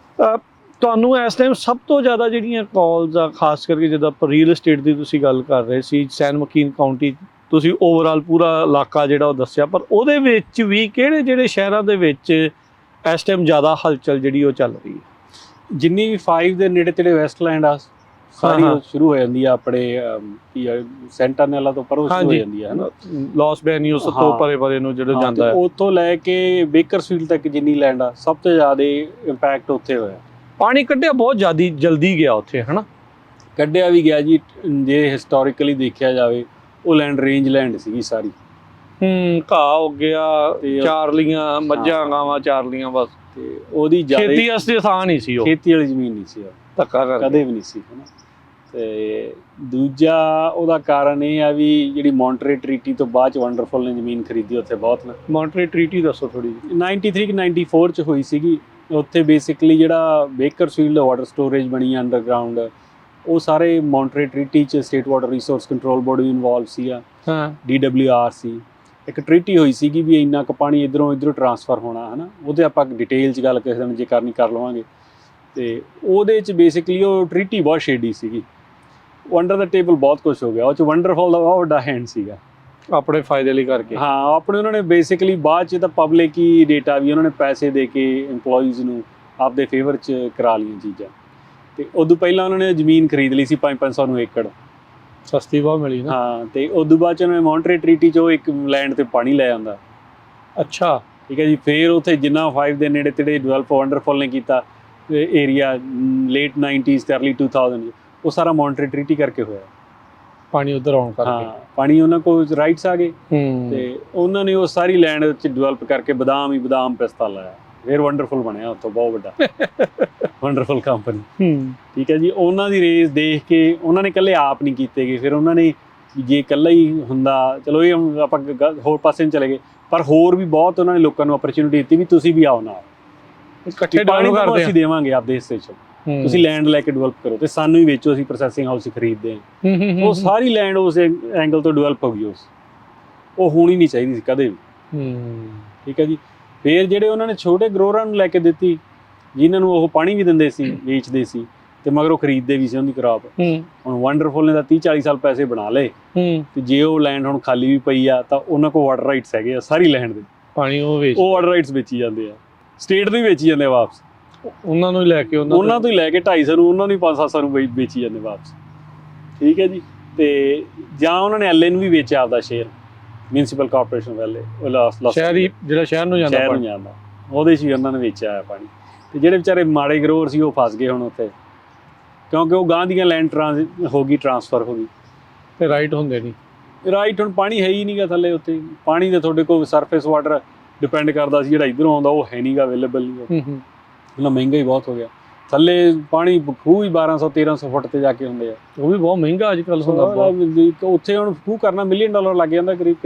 ਤੁਹਾਨੂੰ ਇਸ ਟਾਈਮ ਸਭ ਤੋਂ ਜ਼ਿਆਦਾ ਜਿਹੜੀਆਂ ਕਾਲਸ ਆ, ਖਾਸ ਕਰਕੇ ਜਦੋਂ ਆਪਾਂ ਰੀਅਲ ਏਸਟੇਟ ਦੀ ਤੁਸੀਂ ਗੱਲ ਕਰ ਰਹੇ ਸੀ, ਸੈਨ ਮਕੀਨ ਕਾਊਂਟੀ ਤੁਸੀਂ ਓਵਰਆਲ ਪੂਰਾ ਇਲਾਕਾ ਜਿਹੜਾ ਉਹ ਦੱਸਿਆ, ਪਰ ਉਹਦੇ ਵਿੱਚ ਵੀ ਕਿਹੜੇ ਜਿਹੜੇ ਸ਼ਹਿਰਾਂ ਦੇ ਵਿੱਚ ਇਸ ਟਾਈਮ ਜ਼ਿਆਦਾ ਹਲਚਲ ਜਿਹੜੀ ਉਹ ਚੱਲ ਰਹੀ ਹੈ? ਜਿੰਨੀ ਵੀ 5 ਦੇ ਨੇੜੇ ਤੇੜੇ ਵੈਸਟਲੈਂਡ ਆ, ਸਾਰੀ ਉਹ ਸ਼ੁਰੂ ਹੋ ਜਾਂਦੀ ਆ ਆਪਣੇ ਸੈਂਟਰਨੈਲਾ ਤੋਂ ਪਰੋਂ ਸ਼ੁਰੂ ਹੋ ਜਾਂਦੀ ਹੈ ਨਾ, ਲਾਸ ਬੈਨੀਓਸ ਤੋਂ ਪਰੇ ਨੂੰ ਜਿਹੜਾ ਜਾਂਦਾ ਹੈ, ਉੱਥੋਂ ਲੈ ਕੇ ਬੇਕਰਸਫੀਲਡ ਤੱਕ ਜਿੰਨੀ ਲੈਂਡ ਆ, ਸਭ ਤੋਂ ਜ਼ਿਆਦਾ ਇੰਪੈਕਟ ਉੱਥੇ ਹੋਇਆ। ਪਾਣੀ ਕੱਢਿਆ ਬਹੁਤ ਜਲਦੀ ਗਿਆ ਉੱਥੇ, ਹਨਾ? ਕੱਢਿਆ ਵੀ ਗਿਆ ਜੀ। ਜੇ ਹਿਸਟੋਰੀਕਲੀ ਦੇਖਿਆ ਜਾਵੇ, ਉਹ ਲੈਂਡ ਰੇਂਜ ਲੈਂਡ ਸੀਗੀ ਸਾਰੀ। ਘਾਹ ਹੋ ਗਿਆ, ਚਾਰਲੀਆਂ ਮੱਝਾਂ ਗਾਵਾਂ ਚਾਰਲੀਆਂ, ਬਸ। ਤੇ ਉਹਦੀ ਖੇਤੀ ਵਾਸਤੇ ਆਸਾਨ ਨਹੀਂ ਸੀ, ਉਹ ਖੇਤੀ ਵਾਲੀ ਜ਼ਮੀਨ ਨਹੀਂ ਸੀ, ਧੱਕਾ ਕਰ ਕਦੇ ਵੀ ਨਹੀਂ ਸੀ, ਹਨਾ। ਤੇ ਦੂਜਾ ਉਹਦਾ ਕਾਰਨ ਇਹ ਆ ਵੀ ਜਿਹੜੀ ਮੌਂਟਰੇ ਟਰੀਟੀ ਤੋਂ ਬਾਅਦ ਚ ਵੰਡਰਫੁਲ ਨੇ ਜ਼ਮੀਨ ਖਰੀਦੀ ਉੱਥੇ ਬਹੁਤ ਨੇ। ਮੌਂਟਰੇ ਟਰੀਟੀ ਦੱਸੋ ਥੋੜੀ ਜਿਹੀ। 93 94 ਚ ਹੋਈ ਸੀਗੀ। ਉੱਥੇ ਬੇਸਿਕਲੀ ਜਿਹੜਾ ਬੇਕਰਸਫੀਲਡ ਵਾਟਰ ਸਟੋਰੇਜ ਬਣੀ ਅੰਡਰਗਰਾਊਂਡ, ਉਹ ਸਾਰੇ ਮੌਂਟਰੇ ਟਰੀਟੀ ਚ state water resource control board ਵੀ ਇਨਵੋਲਵ ਸੀਗਾ, DWR ਸੀ। ਇੱਕ ਟਰੀਟੀ ਹੋਈ ਸੀਗੀ ਵੀ ਇੰਨਾ ਕੁ ਪਾਣੀ ਇੱਧਰੋਂ ਟਰਾਂਸਫਰ ਹੋਣਾ, ਹਨਾ। ਉਹਦੇ ਆਪਾਂ ਡਿਟੇਲ 'ਚ ਗੱਲ ਕਿਸੇ ਦਿਨ ਜੇ ਕਰਨੀ ਕਰ ਲਵਾਂਗੇ। ਤੇ ਉਹਦੇ 'ਚ ਬੇਸਿਕਲੀ ਉਹ ਟਰੀਟੀ ਬਹੁਤ ਸ਼ੇਡੀ ਸੀਗੀ। ਉਹ ਅੰਡਰ ਦਾ ਟੇਬਲ ਬਹੁਤ ਕੁਝ ਹੋ ਗਿਆ। ਉਹ 'ਚ ਵੰਡਰਫੁਲ ਦਾ ਬਹੁਤ ਵੱਡਾ ਹੈਂਡ ਸੀਗਾ, ਆਪਣੇ ਫਾਇਦੇ ਲਈ ਕਰਕੇ। ਹਾਂ, ਆਪਣੇ ਉਹਨਾਂ ਨੇ ਬੇਸਿਕਲੀ ਬਾਅਦ 'ਚ ਤਾਂ ਪਬਲਿਕ ਹੀ ਡੇਟਾ ਵੀ ਉਹਨਾਂ ਨੇ ਪੈਸੇ ਦੇ ਕੇ EMPLOYEES ਨੂੰ ਆਪਦੇ ਫੇਵਰ 'ਚ ਕਰਾ ਲਈਆਂ ਚੀਜ਼ਾਂ। ਤੇ ਉਦੋਂ ਪਹਿਲਾਂ ਉਹਨਾਂ ਨੇ ਜ਼ਮੀਨ ਖਰੀਦ ਲਈ ਸੀ 500 ਨੂੰ ਏਕੜ, ਸਸਤੀ ਬਹੁਤ ਮਿਲੀ ਨਾ। ਹਾਂ, ਤੇ ਉਦੋਂ ਬਾਅਦ 'ਚ ਉਹਨਾਂ ਨੇ ਮੌਂਟਰੇ ਟਰੀਟੀ 'ਚ ਉਹ ਇੱਕ ਲੈਂਡ ਤੇ ਪਾਣੀ ਲੈ ਆਂਦਾ। ਅੱਛਾ, ਠੀਕ ਹੈ ਜੀ। ਫਿਰ ਉੱਥੇ ਜਿੰਨਾ 5 ਦੇ ਨੇੜੇ ਤੇੜੇ ਡਿਵੈਲਪ ਵੰਡਰਫੁਲ ਨੇ ਕੀਤਾ ਏਰੀਆ ਲੇਟ 90s ਤੇ ਅਰਲੀ 2000, ਉਹ ਸਾਰਾ ਮੌਂਟਰੇ ਟਰੀਟੀ ਕਰਕੇ ਹੋਇਆ। ਪਾਣੀ ਉਧਰ ਆਉਣ ਕਰਕੇ, ਹਾਂ, ਪਾਣੀ ਉਹਨਾਂ ਕੋਲ ਰਾਈਟਸ ਆ ਗਏ ਤੇ ਉਹਨਾਂ ਨੇ ਉਹ ਸਾਰੀ ਲੈਂਡ ਵਿੱਚ ਡਿਵੈਲਪ ਕਰਕੇ ਬਦਾਮ ਪਿਸਤਾ ਲਾਇਆ। ਫਿਰ ਵੰਡਰਫੁਲ ਬਣਿਆ ਉੱਥੋਂ ਬਹੁਤ ਵੱਡਾ ਵੰਡਰਫੁਲ ਕੰਪਨੀ। ਠੀਕ ਹੈ ਜੀ। ਉਹਨਾਂ ਦੀ ਰੇਸ ਦੇਖ ਕੇ ਉਹਨਾਂ ਨੇ ਇਕੱਲੇ ਆਪ ਨਹੀਂ ਕੀਤੇ ਗਏ। ਫਿਰ ਉਹਨਾਂ ਨੇ ਜੇ ਇਕੱਲਾ ਹੀ ਹੁੰਦਾ, ਚਲੋ ਇਹ ਆਪਾਂ ਹੋਰ ਪਾਸੇ ਨੂੰ ਚਲੇ ਗਏ, ਪਰ ਹੋਰ ਵੀ ਬਹੁਤ ਉਹਨਾਂ ਨੇ ਲੋਕਾਂ ਨੂੰ ਅਪਰਚੁਨਿਟੀ ਦਿੱਤੀ ਵੀ ਤੁਸੀਂ ਵੀ ਆਓ ਨਾਲ, ਇਕੱਠੇ ਪਾਣੀ ਕਰਦੇ ਅਸੀਂ ਦੇਵਾਂਗੇ ਆਪਦੇ ਹਿੱਸੇ 'ਚ, ਤੁਸੀਂ ਲੈਂਡ ਲੈ ਕੇ ਡਿਵੈਲਪ ਕਰੋ ਤੇ ਸਾਨੂੰ ਹੀ ਵੇਚੋ, ਅਸੀਂ ਪ੍ਰੋਸੈਸਿੰਗ ਹਾਊਸ ਖਰੀਦਦੇ ਹਾਂ। ਉਹ ਸਾਰੀ ਲੈਂਡ ਉਸ ਐਂਗਲ ਤੋਂ ਡਿਵੈਲਪ ਹੋ ਗਈ। ਉਹ ਹੋਣੀ ਨਹੀਂ ਚਾਹੀਦੀ ਸੀ ਕਦੇ ਵੀ। ਠੀਕ ਹੈ ਜੀ। ਫਿਰ ਜਿਹੜੇ ਉਹਨਾਂ ਨੇ ਛੋਟੇ ਗਰੋਅਰਾਂ ਨੂੰ ਲੈ ਕੇ ਦਿੱਤੀ, ਜਿਨ੍ਹਾਂ ਨੂੰ ਉਹ ਪਾਣੀ ਵੀ ਦਿੰਦੇ ਸੀ, ਵੇਚਦੇ ਸੀ, ਤੇ ਮਗਰ ਉਹ ਖਰੀਦਦੇ ਵੀ ਸੀ ਉਹਦੀ ਕਰਾਪ। ਹੁਣ ਵੰਡਰਫੁਲ ਨੇ ਤਾਂ 30-40 ਸਾਲ ਪੈਸੇ ਬਣਾ ਲਏ, ਤੇ ਜੇ ਉਹ ਲੈਂਡ ਹੁਣ ਖਾਲੀ ਵੀ ਪਈ ਆ ਤਾਂ ਉਹਨਾਂ ਕੋਲ ਵਾਟਰ ਰਾਈਟਸ ਹੈਗੇ ਆ ਸਾਰੀ ਲੈਂਡ ਦੇ, ਪਾਣੀ ਉਹ ਵਾਟਰ ਰਾਈਟਸ ਵੇਚੀ ਜਾਂਦੇ ਆ, ਸਟੇਟ ਨੂੰ ਹੀ ਵੇਚੀ ਜਾਂਦੇ ਆ ਵਾਪਸ। ਉਹਨਾਂ ਤੋਂ ਹੀ ਲੈ ਕੇ 250 ਨੂੰ, ਉਹਨਾਂ ਨੂੰ 500 ਨੂੰ ਵੇਚੀ ਜਾਂਦੇ ਵਾਪਸ। ਠੀਕ ਹੈ ਜੀ। ਤੇ ਜਾਂ ਉਹਨਾਂ ਨੇ LA ਨੂੰ ਵੀ ਵੇਚਿਆ ਆਪਦਾ ਸ਼ੇਅਰ, ਮਿਊਨਿਸਪਲ ਕਾਰਪੋਰੇਸ਼ਨ ਵਾਲੇ, ਸ਼ਹਿਰ ਨੂੰ ਜਾਂਦਾ, ਉਹਦੇ 'ਚ ਵੀ ਉਹਨਾਂ ਨੇ ਵੇਚਿਆ ਆ ਪਾਣੀ। ਤੇ ਜਿਹੜੇ ਵਿਚਾਰੇ ਮਾੜੇ ਗਰੋਅਰ ਸੀ ਉਹ ਫਸ ਗਏ ਹੁਣ ਉੱਥੇ, ਕਿਉਂਕਿ ਉਹ ਗਾਂ ਦੀਆਂ ਲੈਂਡ ਹੋ ਗਈ, ਟਰਾਂਸਫਰ ਹੋ ਗਈ, ਤੇ ਰਾਈਟ ਹੁੰਦੇ ਨਹੀਂ। ਰਾਈਟ ਹੁਣ ਪਾਣੀ ਹੈ ਹੀ ਨਹੀਂਗਾ ਥੱਲੇ। ਉੱਥੇ ਪਾਣੀ ਦੇ ਤੁਹਾਡੇ ਕੋਲ ਸਰਫੇਸ ਵਾਟਰ ਡਿਪੈਂਡ ਕਰਦਾ ਸੀ, ਜਿਹੜਾ ਇੱਧਰੋਂ ਆਉਂਦਾ ਉਹ ਹੈ ਨਹੀਂਗਾ ਅਵੇਲੇਬਲ ਨਹੀਂ। ਉਹਨਾਂ ਮਹਿੰਗਾ ਹੀ ਬਹੁਤ ਹੋ ਗਿਆ। ਥੱਲੇ ਪਾਣੀ ਖੂਹ ਹੀ 1200-1300 ਫੁੱਟ ਤੇ ਜਾ ਕੇ ਹੁੰਦੇ ਆ, ਉਹ ਵੀ ਬਹੁਤ ਮਹਿੰਗਾ ਅੱਜ ਕੱਲ੍ਹ ਹੁੰਦਾ। ਉੱਥੇ ਹੁਣ ਖੂਹ ਕਰਨਾ $1 ਮਿਲੀਅਨ ਲੱਗ ਜਾਂਦਾ ਕਰੀਬ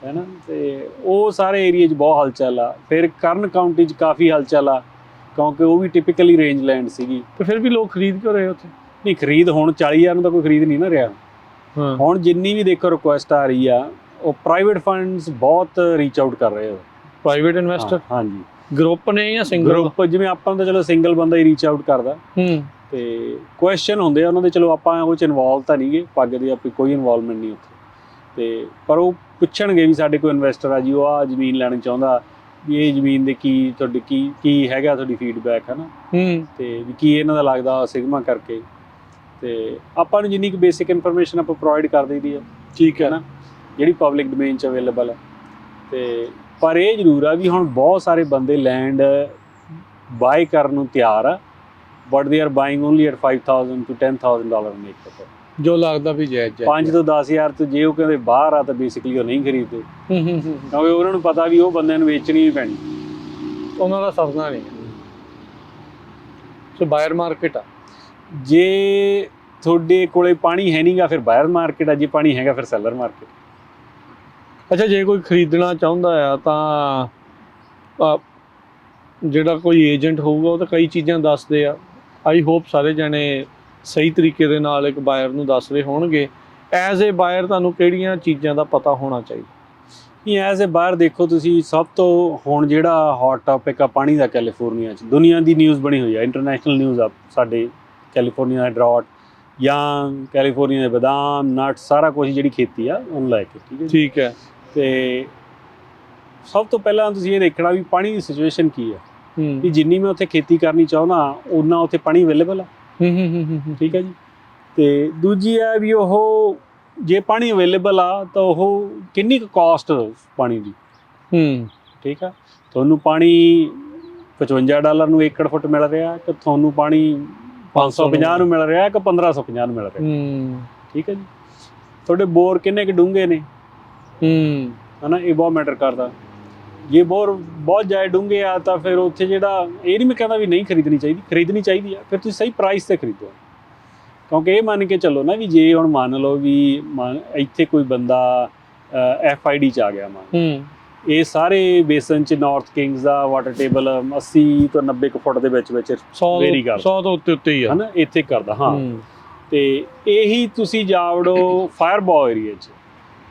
ਹੈ ਨਾ। ਤੇ ਉਹ ਸਾਰੇ ਏਰੀਏ 'ਚ ਬਹੁਤ ਹਲਚਲ ਆ। ਫਿਰ ਕਰਨ ਕਾਊਂਟੀ 'ਚ ਕਾਫੀ ਹਲਚਲ ਆ, ਕਿਉਂਕਿ ਉਹ ਵੀ ਟਿਪੀਕਲੀ ਰੇਂਜ ਲੈਂਡ ਸੀਗੀ। ਤੇ ਫਿਰ ਵੀ ਲੋਕ ਖਰੀਦ ਕਿਉਂ ਰਹੇ ਉੱਥੇ? ਨਹੀਂ, ਖਰੀਦ ਹੁਣ 40,000 ਨੂੰ ਤਾਂ ਕੋਈ ਖਰੀਦ ਨਹੀਂ ਨਾ ਰਿਹਾ। ਹੁਣ ਜਿੰਨੀ ਵੀ ਦੇਖੋ ਰਿਕੁਐਸਟ ਆ ਰਹੀ ਆ, ਉਹ ਪ੍ਰਾਈਵੇਟ ਫੰਡਸ ਬਹੁਤ ਰੀਚ ਆਊਟ ਕਰ ਰਹੇ ਹੋ, ਪ੍ਰਾਈਵੇਟ ਇਨਵੈਸਟਰ। ਹਾਂਜੀ, ਗਰੁੱਪ ਨੇ ਜਾਂ ਸਿੰਗਲ ਗਰੁੱਪ? ਜਿਵੇਂ ਆਪਾਂ ਤਾਂ ਚਲੋ ਸਿੰਗਲ ਬੰਦਾ ਹੀ ਰੀਚ ਆਊਟ ਕਰਦਾ, ਤੇ ਕੁਐਸਚਨ ਹੁੰਦੇ ਆ ਉਹਨਾਂ ਦੇ। ਚਲੋ ਆਪਾਂ ਉਹ 'ਚ ਇਨਵੋਲਵ ਤਾਂ ਨਹੀਂ ਗਏ, ਪੱਗ ਦੀ ਆਪਣੀ ਕੋਈ ਇਨਵੋਲਵਮੈਂਟ ਨਹੀਂ ਉੱਥੇ। ਤੇ ਪਰ ਉਹ ਪੁੱਛਣਗੇ ਵੀ ਸਾਡੇ ਕੋਈ ਇਨਵੈਸਟਰ ਆ ਜੀ, ਉਹ ਆ ਜ਼ਮੀਨ ਲੈਣੀ ਚਾਹੁੰਦਾ, ਵੀ ਇਹ ਜ਼ਮੀਨ ਦੇ ਕੀ ਤੁਹਾਡੀ ਕੀ ਹੈਗਾ ਤੁਹਾਡੀ ਫੀਡਬੈਕ ਹੈ ਨਾ, ਤੇ ਵੀ ਕੀ ਇਹਨਾਂ ਦਾ ਲੱਗਦਾ ਸਿਗਮਾ ਕਰਕੇ, ਤੇ ਆਪਾਂ ਨੂੰ ਜਿੰਨੀ ਕੁ ਬੇਸਿਕ ਇਨਫੋਰਮੇਸ਼ਨ ਆਪਾਂ ਪ੍ਰੋਵਾਈਡ ਕਰ ਦਈਦੀ ਹੈ, ਠੀਕ ਹੈ ਨਾ, ਜਿਹੜੀ ਪਬਲਿਕ ਡੋਮੇਨ 'ਚ ਅਵੇਲੇਬਲ ਹੈ। ਤੇ ਪਰ ਇਹ ਜ਼ਰੂਰ ਆ ਵੀ ਹੁਣ ਬਹੁਤ ਸਾਰੇ ਬੰਦੇ ਲੈਂਡ ਬਾਏ ਕਰਨ ਨੂੰ ਤਿਆਰ ਆ, but they are buying only at $5,000 to $10,000 an acre, ਜੋ ਲੱਗਦਾ ਵੀ ਜਾਇਜ਼ 5 ਤੋਂ 10,000 ਤੋਂ ਜੇ ਉਹ ਕਹਿੰਦੇ ਬਾਹਰ ਆ ਤਾਂ ਬੇਸਿਕਲੀ ਉਹ ਨਹੀਂ ਖਰੀਦਦੇ, ਕਿਉਂਕਿ ਉਹਨਾਂ ਨੂੰ ਪਤਾ ਵੀ ਉਹ ਬੰਦਿਆਂ ਨੂੰ ਵੇਚਣੀ ਵੀ ਪੈਣੀ, ਉਹਨਾਂ ਦਾ ਸਰਨਾ ਨਹੀਂ। ਸੋ ਬਾਇਰ ਮਾਰਕੀਟ ਆ, ਜੇ ਤੁਹਾਡੇ ਕੋਲੇ ਪਾਣੀ ਹੈ ਨਹੀਂਗਾ ਫਿਰ ਬਾਇਰ ਮਾਰਕੀਟ ਆ, ਜੇ ਪਾਣੀ ਹੈਗਾ ਫਿਰ ਸੈਲਰ ਮਾਰਕੀਟ। ਅੱਛਾ, ਜੇ ਕੋਈ ਖਰੀਦਣਾ ਚਾਹੁੰਦਾ ਆ ਤਾਂ ਜਿਹੜਾ ਕੋਈ ਏਜੰਟ ਹੋਊਗਾ ਉਹ ਤਾਂ ਕਈ ਚੀਜ਼ਾਂ ਦੱਸਦੇ ਆ। ਆਈ ਹੋਪ ਸਾਰੇ ਜਣੇ ਸਹੀ ਤਰੀਕੇ ਦੇ ਨਾਲ ਇੱਕ ਬਾਇਰ ਨੂੰ ਦੱਸ ਰਹੇ ਹੋਣਗੇ। ਐਜ਼ ਏ ਬਾਇਰ ਤੁਹਾਨੂੰ ਕਿਹੜੀਆਂ ਚੀਜ਼ਾਂ ਦਾ ਪਤਾ ਹੋਣਾ ਚਾਹੀਦਾ? ਨਹੀਂ, ਐਜ਼ ਏ ਬਾਹਰ ਦੇਖੋ ਤੁਸੀਂ, ਸਭ ਤੋਂ ਹੁਣ ਜਿਹੜਾ ਹੌਟ ਟੌਪਿਕ ਆ ਪਾਣੀ ਦਾ ਕੈਲੀਫੋਰਨੀਆ 'ਚ, ਦੁਨੀਆ ਦੀ ਨਿਊਜ਼ ਬਣੀ ਹੋਈ ਆ, ਇੰਟਰਨੈਸ਼ਨਲ ਨਿਊਜ਼ ਆ ਸਾਡੇ ਕੈਲੀਫੋਰਨੀਆ ਦਾ ਡਰਾਟ ਜਾਂ ਕੈਲੀਫੋਰਨੀਆ ਦੇ ਬਦਾਮ, ਨਟ, ਸਾਰਾ ਕੁਝ ਜਿਹੜੀ ਖੇਤੀ ਆ ਉਹਨੂੰ ਲੈ ਕੇ, ਠੀਕ ਹੈ। ਠੀਕ ਹੈ। ਤੇ ਸਭ ਤੋਂ ਪਹਿਲਾਂ ਤੁਸੀਂ ਇਹ ਦੇਖਣਾ ਵੀ ਪਾਣੀ ਦੀ ਸਿਚੁਏਸ਼ਨ ਕੀ ਆ, ਵੀ ਜਿੰਨੀ ਮੈਂ ਉੱਥੇ ਖੇਤੀ ਕਰਨੀ ਚਾਹੁੰਦਾ ਉਨਾ ਉੱਥੇ ਪਾਣੀ ਅਵੇਲੇਬਲ ਆ, ਠੀਕ ਹੈ ਜੀ। ਤੇ ਦੂਜੀ ਹੈ ਵੀ ਉਹ ਜੇ ਪਾਣੀ ਅਵੇਲੇਬਲ ਆ ਤਾਂ ਉਹ ਕਿੰਨੀ ਕੁ ਕਾਸਟ ਪਾਣੀ ਦੀ, ਠੀਕ ਆ। ਤੁਹਾਨੂੰ ਪਾਣੀ $55 ਨੂੰ ਏਕੜ ਫੁੱਟ ਮਿਲ ਰਿਹਾ ਕਿ ਤੁਹਾਨੂੰ ਪਾਣੀ 550 ਨੂੰ ਮਿਲ ਰਿਹਾ ਕਿ 1550 ਨੂੰ ਮਿਲ ਰਿਹਾ, ਠੀਕ ਹੈ ਜੀ। ਤੁਹਾਡੇ ਬੋਰ ਕਿੰਨੇ ਕੁ ਡੂੰਘੇ ਨੇ, ਹੈ ਨਾ, ਇਹ ਬਹੁਤ ਮੈਟਰ ਕਰਦਾ। ਜੇ ਬੋਰ ਬਹੁਤ ਜ਼ਿਆਦਾ ਡੂੰਘੇ ਆ ਤਾਂ ਫਿਰ ਉੱਥੇ ਜਿਹੜਾ, ਇਹ ਨਹੀਂ ਮੈਂ ਕਹਿੰਦਾ ਵੀ ਨਹੀਂ ਖਰੀਦਣੀ ਚਾਹੀਦੀ ਆ, ਫਿਰ ਤੁਸੀਂ ਸਹੀ ਪ੍ਰਾਈਸ 'ਤੇ ਖਰੀਦੋ। ਕਿਉਂਕਿ ਇਹ ਮੰਨ ਕੇ ਚੱਲੋ ਨਾ ਵੀ ਜੇ ਹੁਣ ਮੰਨ ਲਓ ਵੀ ਇੱਥੇ ਕੋਈ ਬੰਦਾ FID 'ਚ ਆ ਗਿਆ, ਇਹ ਸਾਰੇ ਬੇਸਨ 'ਚ ਨਾਰਥ ਕਿੰਗਸ ਦਾ ਵਾਟਰ ਟੇਬਲ 80 ਤੋਂ 90 ਫੁੱਟ ਦੇ ਵਿੱਚ ਵੇਰੀ ਕਰਦਾ, 100 ਤੋਂ ਉੱਤੇ ਹੀ ਆ, ਹੈ ਨਾ, ਇੱਥੇ ਕਰਦਾ। ਹਾਂ, ਤੇ ਇਹੀ ਤੁਸੀਂ ਜਾ ਵੜੋ ਫਾਇਰਬੋ ਏਰੀਆ 'ਚ,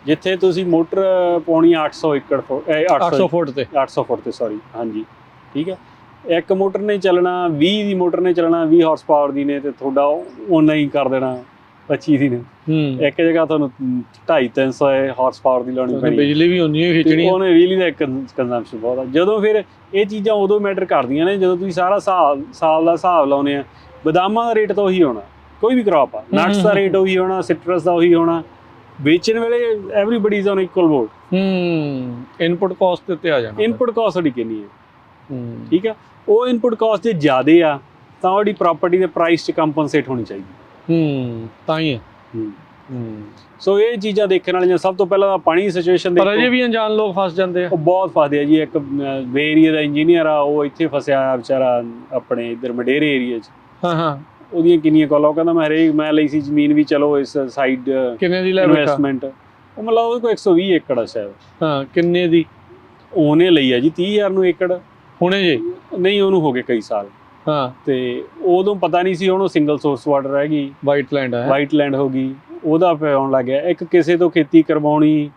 ਜਿੱਥੇ ਤੁਸੀਂ ਮੋਟਰ ਪਾਉਣੀ 800 ਫੁੱਟ ਤੇ ਸੌਰੀ, ਹਾਂਜੀ, ਠੀਕ ਹੈ। ਇੱਕ ਮੋਟਰ ਨੇ ਚੱਲਣਾ, 20 ਦੀ ਮੋਟਰ ਨੇ ਚੱਲਣਾ, 20 ਹਾਰਸ ਪਾਵਰ ਦੀ ਨੇ, ਤੇ ਤੁਹਾਡਾ ਓਨਾ ਹੀ ਕਰ ਦੇਣਾ 25 ਦੀ ਨੇ। ਇੱਕ ਜਗ੍ਹਾ ਤੁਹਾਨੂੰ 250-300 ਹਾਰਸ ਪਾਵਰ ਦੀ ਲਾਉਣੀ ਪੈਣੀ, ਬਿਜਲੀ ਵੀ ਉਨੀ ਹੀ ਖਿੱਚਣੀ, ਉਹਨੇ ਬਿਜਲੀ ਦਾ ਕੰਜ਼ੰਪਸ਼ਨ ਬਹੁਤ ਆ। ਜਦੋਂ ਫਿਰ ਇਹ ਚੀਜ਼ਾਂ ਉਦੋਂ ਮੈਟਰ ਕਰਦੀਆਂ ਨੇ ਜਦੋਂ ਤੁਸੀਂ ਸਾਰਾ ਸਾਲ ਦਾ ਹਿਸਾਬ ਲਾਉਂਦੇ ਆ। ਬਦਾਮਾਂ ਦਾ ਰੇਟ ਤਾਂ ਉਹੀ ਹੋਣਾ, ਕੋਈ ਵੀ ਕ੍ਰੌਪ ਆ, ਨਟਸ ਦਾ ਰੇਟ ਉਹੀ ਹੋਣਾ, ਸਿਟਰਸ ਦਾ ਉਹੀ ਹੋਣਾ, ਵੇਚਣ ਵੇਲੇ everybody is on equal board. Input cost ਦੇ ਉੱਤੇ ਆ ਜਾਣਾ, ਇਨਪੁਟ ਕਾਸਟ ਤੁਹਾਡੀ ਕਿੰਨੀ ਹੈ, ਠੀਕ ਆ। ਉਹ ਇਨਪੁਟ ਕਾਸਟ ਜੇ ਜ਼ਿਆਦੇ ਆ ਤਾਂ ਉਹਦੀ ਪ੍ਰਾਪਰਟੀ ਦੇ ਪ੍ਰਾਈਸ 'ਚ ਕੰਪਨਸੇਟ ਹੋਣੀ ਚਾਹੀਦੀ, ਤਾਂ ਹੀ ਹੈ। ਸੋ ਇਹ ਚੀਜ਼ਾਂ ਦੇਖਣ ਵਾਲੀਆਂ, ਸਭ ਤੋਂ ਪਹਿਲਾਂ ਪਾਣੀ ਦੀ ਸਿਚੁਏਸ਼ਨ ਦੇਖੋ। ਪਰ ਅਜੇ ਵੀ ਅਣਜਾਣ ਲੋਕ ਫਸ ਜਾਂਦੇ ਆ, ਉਹ ਬਹੁਤ ਫਸਦੇ ਆ ਜੀ। ਇੱਕ ਏਰੀਆ ਦਾ ਇੰਜੀਨੀਅਰ ਆ, ਉਹ ਇੱਥੇ ਫਸਿਆ ਆ ਵਿਚਾਰਾ ਆਪਣੇ ਇੱਧਰ ਮਡੇਰੇ ਏਰੀਆ 'ਚ। ਉਹਦੀਆਂ ਕਿੰਨੀਆਂ ਕਾਲਾਂ, ਉਹ ਕਹਿੰਦਾ ਮੈਂ ਲਈ ਸੀ ਜ਼ਮੀਨ ਵੀ, ਚਲੋ ਇਸ ਸਾਈਡ ਕਿੰਨੇ ਦੀ ਇਨਵੈਸਟਮੈਂਟ, ਉਹ ਮਤਲਬ ਉਹਦੇ ਕੋਲ 120 ਏਕੜ ਆ ਸ਼ਾਇਦ। ਕਿੰਨੇ ਦੀ ਉਹਨੇ ਲਈ ਆ ਜੀ? 30,000 ਨੂੰ ਏਕੜ ਹੁਣੇ ਜੇ, ਨਹੀਂ ਉਹਨੂੰ ਹੋ ਗਏ ਕਈ ਸਾਲ। ਤੇ ਉਦੋਂ ਪਤਾ ਨਹੀਂ ਸੀ, ਹੁਣ ਉਹ ਸਿੰਗਲ ਸੋਰਸ ਵਾਟਰ ਰਹਿ ਗਈ, ਵਾਈਟ ਲੈਂਡ ਹੋ ਗਈ, ਉਹਦਾ ਆਉਣ ਲੱਗ ਗਿਆ। ਇੱਕ ਕਿਸੇ ਤੋਂ ਖੇਤੀ ਕਰਵਾਉਣੀ,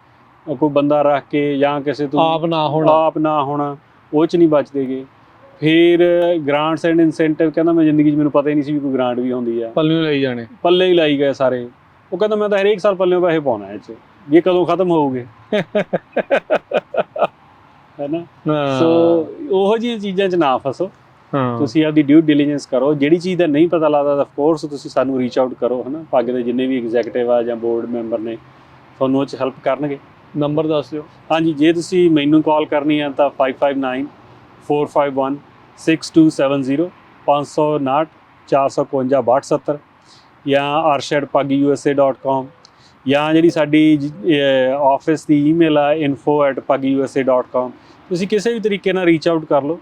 ਕੋਈ ਬੰਦਾ ਰੱਖ ਕੇ ਜਾਂ ਕਿਸੇ ਤੋਂ ਆਪ ਨਾ ਹੋਣਾ, ਉਹ 'ਚ ਨਹੀਂ ਬਚਦੇਗੇ। ਫਿਰ ਗ੍ਰਾਂਟਸ ਐਂਡ ਇਨਸੈਂਟਿਵ, ਕਹਿੰਦਾ ਮੈਂ ਜ਼ਿੰਦਗੀ 'ਚ, ਮੈਨੂੰ ਪਤਾ ਹੀ ਨਹੀਂ ਸੀ ਵੀ ਕੋਈ ਗ੍ਰਾਂਟ ਵੀ ਹੁੰਦੀ ਆ, ਪੱਲੇ ਹੀ ਲਾਈ ਗਏ ਸਾਰੇ। ਉਹ ਕਹਿੰਦਾ ਮੈਂ ਤਾਂ ਹਰੇਕ ਸਾਲ ਪੱਲਿਓਂ ਪੈਸੇ ਪਾਉਣਾ ਇਹ 'ਚ, ਵੀ ਕਦੋਂ ਖਤਮ ਹੋਊਗੇ, ਹੈ ਨਾ। ਸੋ ਉਹੋ ਜਿਹੀਆਂ ਚੀਜ਼ਾਂ 'ਚ ਨਾ ਫਸੋ, ਤੁਸੀਂ ਆਪਦੀ ਡਿਊ ਡਿਲੀਜੈਂਸ ਕਰੋ। ਜਿਹੜੀ ਚੀਜ਼ ਦਾ ਨਹੀਂ ਪਤਾ ਲੱਗਦਾ ਤਾਂ ਅਫਕੋਰਸ ਤੁਸੀਂ ਸਾਨੂੰ ਰੀਚ ਆਊਟ ਕਰੋ, ਹੈ ਨਾ। ਪੱਗ ਦੇ ਜਿੰਨੇ ਵੀ ਐਗਜ਼ੈਕਟਿਵ ਆ ਜਾਂ ਬੋਰਡ ਮੈਂਬਰ ਨੇ, ਤੁਹਾਨੂੰ ਉਹ 'ਚ ਹੈਲਪ ਕਰਨਗੇ। ਨੰਬਰ ਦੱਸ ਦਿਓ। ਹਾਂਜੀ, ਜੇ ਤੁਸੀਂ ਮੈਨੂੰ ਕਾਲ ਕਰਨੀ ਆ ਤਾਂ 5594516270, 559-452-6270, ਜਾਂ arshad@puggusa.com, ਜਾਂ ਜਿਹੜੀ ਸਾਡੀ ਆਫਿਸ ਦੀ ਈਮੇਲ ਆ info@puggusa.com। ਤੁਸੀਂ ਕਿਸੇ ਵੀ ਤਰੀਕੇ ਨਾਲ ਰੀਚ ਆਊਟ ਕਰ ਲਓ।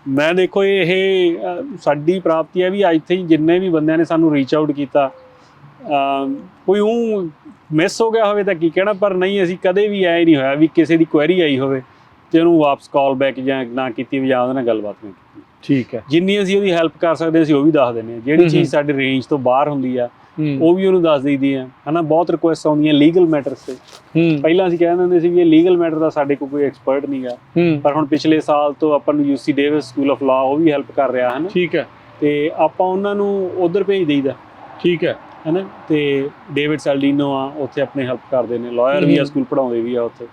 ਮੈਂ ਦੇਖੋ ਇਹ ਸਾਡੀ ਪ੍ਰਾਪਤੀ ਹੈ ਵੀ ਇੱਥੇ ਜਿੰਨੇ ਵੀ ਬੰਦਿਆਂ ਨੇ ਸਾਨੂੰ ਰੀਚ ਆਊਟ ਕੀਤਾ, ਕੋਈ ਉਹ ਮਿਸ ਹੋ ਗਿਆ ਹੋਵੇ ਤਾਂ ਕੀ ਕਹਿਣਾ, ਪਰ ਨਹੀਂ, ਅਸੀਂ ਕਦੇ ਵੀ ਐ ਨਹੀਂ ਹੋਇਆ ਵੀ ਕਿਸੇ ਦੀ ਕੁਐਰੀ ਆਈ ਹੋਵੇ ਤੇ ਉਹਨੂੰ ਵਾਪਸ ਕਾਲ ਬੈਕ ਜਾਂ ਨਾ ਕੀਤੀ, ਜਾਂ ਉਹਦੇ ਨਾਲ ਗੱਲਬਾਤ ਨਹੀਂ ਕੀਤੀ। ਠੀਕ ਹੈ, ਜਿੰਨੀ ਅਸੀਂ ਉਹਦੀ ਹੈਲਪ ਕਰ ਸਕਦੇ ਅਸੀਂ ਉਹ ਵੀ ਦੱਸ ਦਿੰਦੇ ਹਾਂ। ਜਿਹੜੀ ਚੀਜ਼ ਸਾਡੇ ਰੇਂਜ ਤੋਂ ਬਾਹਰ ਹੁੰਦੀ ਆ ਉਹ ਵੀ ਉਹਨੂੰ ਦੱਸ ਦਈਦੀ ਆ, ਹੈ ਨਾ। ਬਹੁਤ ਰਿਕੁਐਸਟ ਆਉਂਦੀਆਂ ਲੀਗਲ ਮੈਟਰਸ ਤੇ। ਪਹਿਲਾਂ ਅਸੀਂ ਕਹਿ ਦਿੰਦੇ ਸੀ ਵੀ ਇਹ ਲੀਗਲ ਮੈਟਰ ਦਾ ਸਾਡੇ ਕੋਲ ਕੋਈ ਐਕਸਪਰਟ ਨਹੀਂ ਗਾ, ਪਰ ਹੁਣ ਪਿਛਲੇ ਸਾਲ ਤੋਂ ਆਪਾਂ ਨੂੰ UC Davis school of law ਉਹ ਵੀ ਹੈਲਪ ਕਰ ਰਿਹਾ, ਹੈ ਨਾ। ਠੀਕ ਹੈ, ਤੇ ਆਪਾਂ ਉਹਨਾਂ ਨੂੰ ਉੱਧਰ ਭੇਜ ਦਈਦਾ। ਠੀਕ ਹੈ ਨਾ। ਤੇ ਡੇਵਿਡ ਸੈਲਡੀਨੋ ਆ ਉੱਥੇ ਆਪਣੇ ਹੈਲਪ ਕਰਦੇ ਨੇ, ਲਾਇਰ ਵੀ ਆ, ਸਕੂਲ ਪੜ੍ਹਾਉਂਦੇ ਵੀ ਆ ਉੱਥੇ।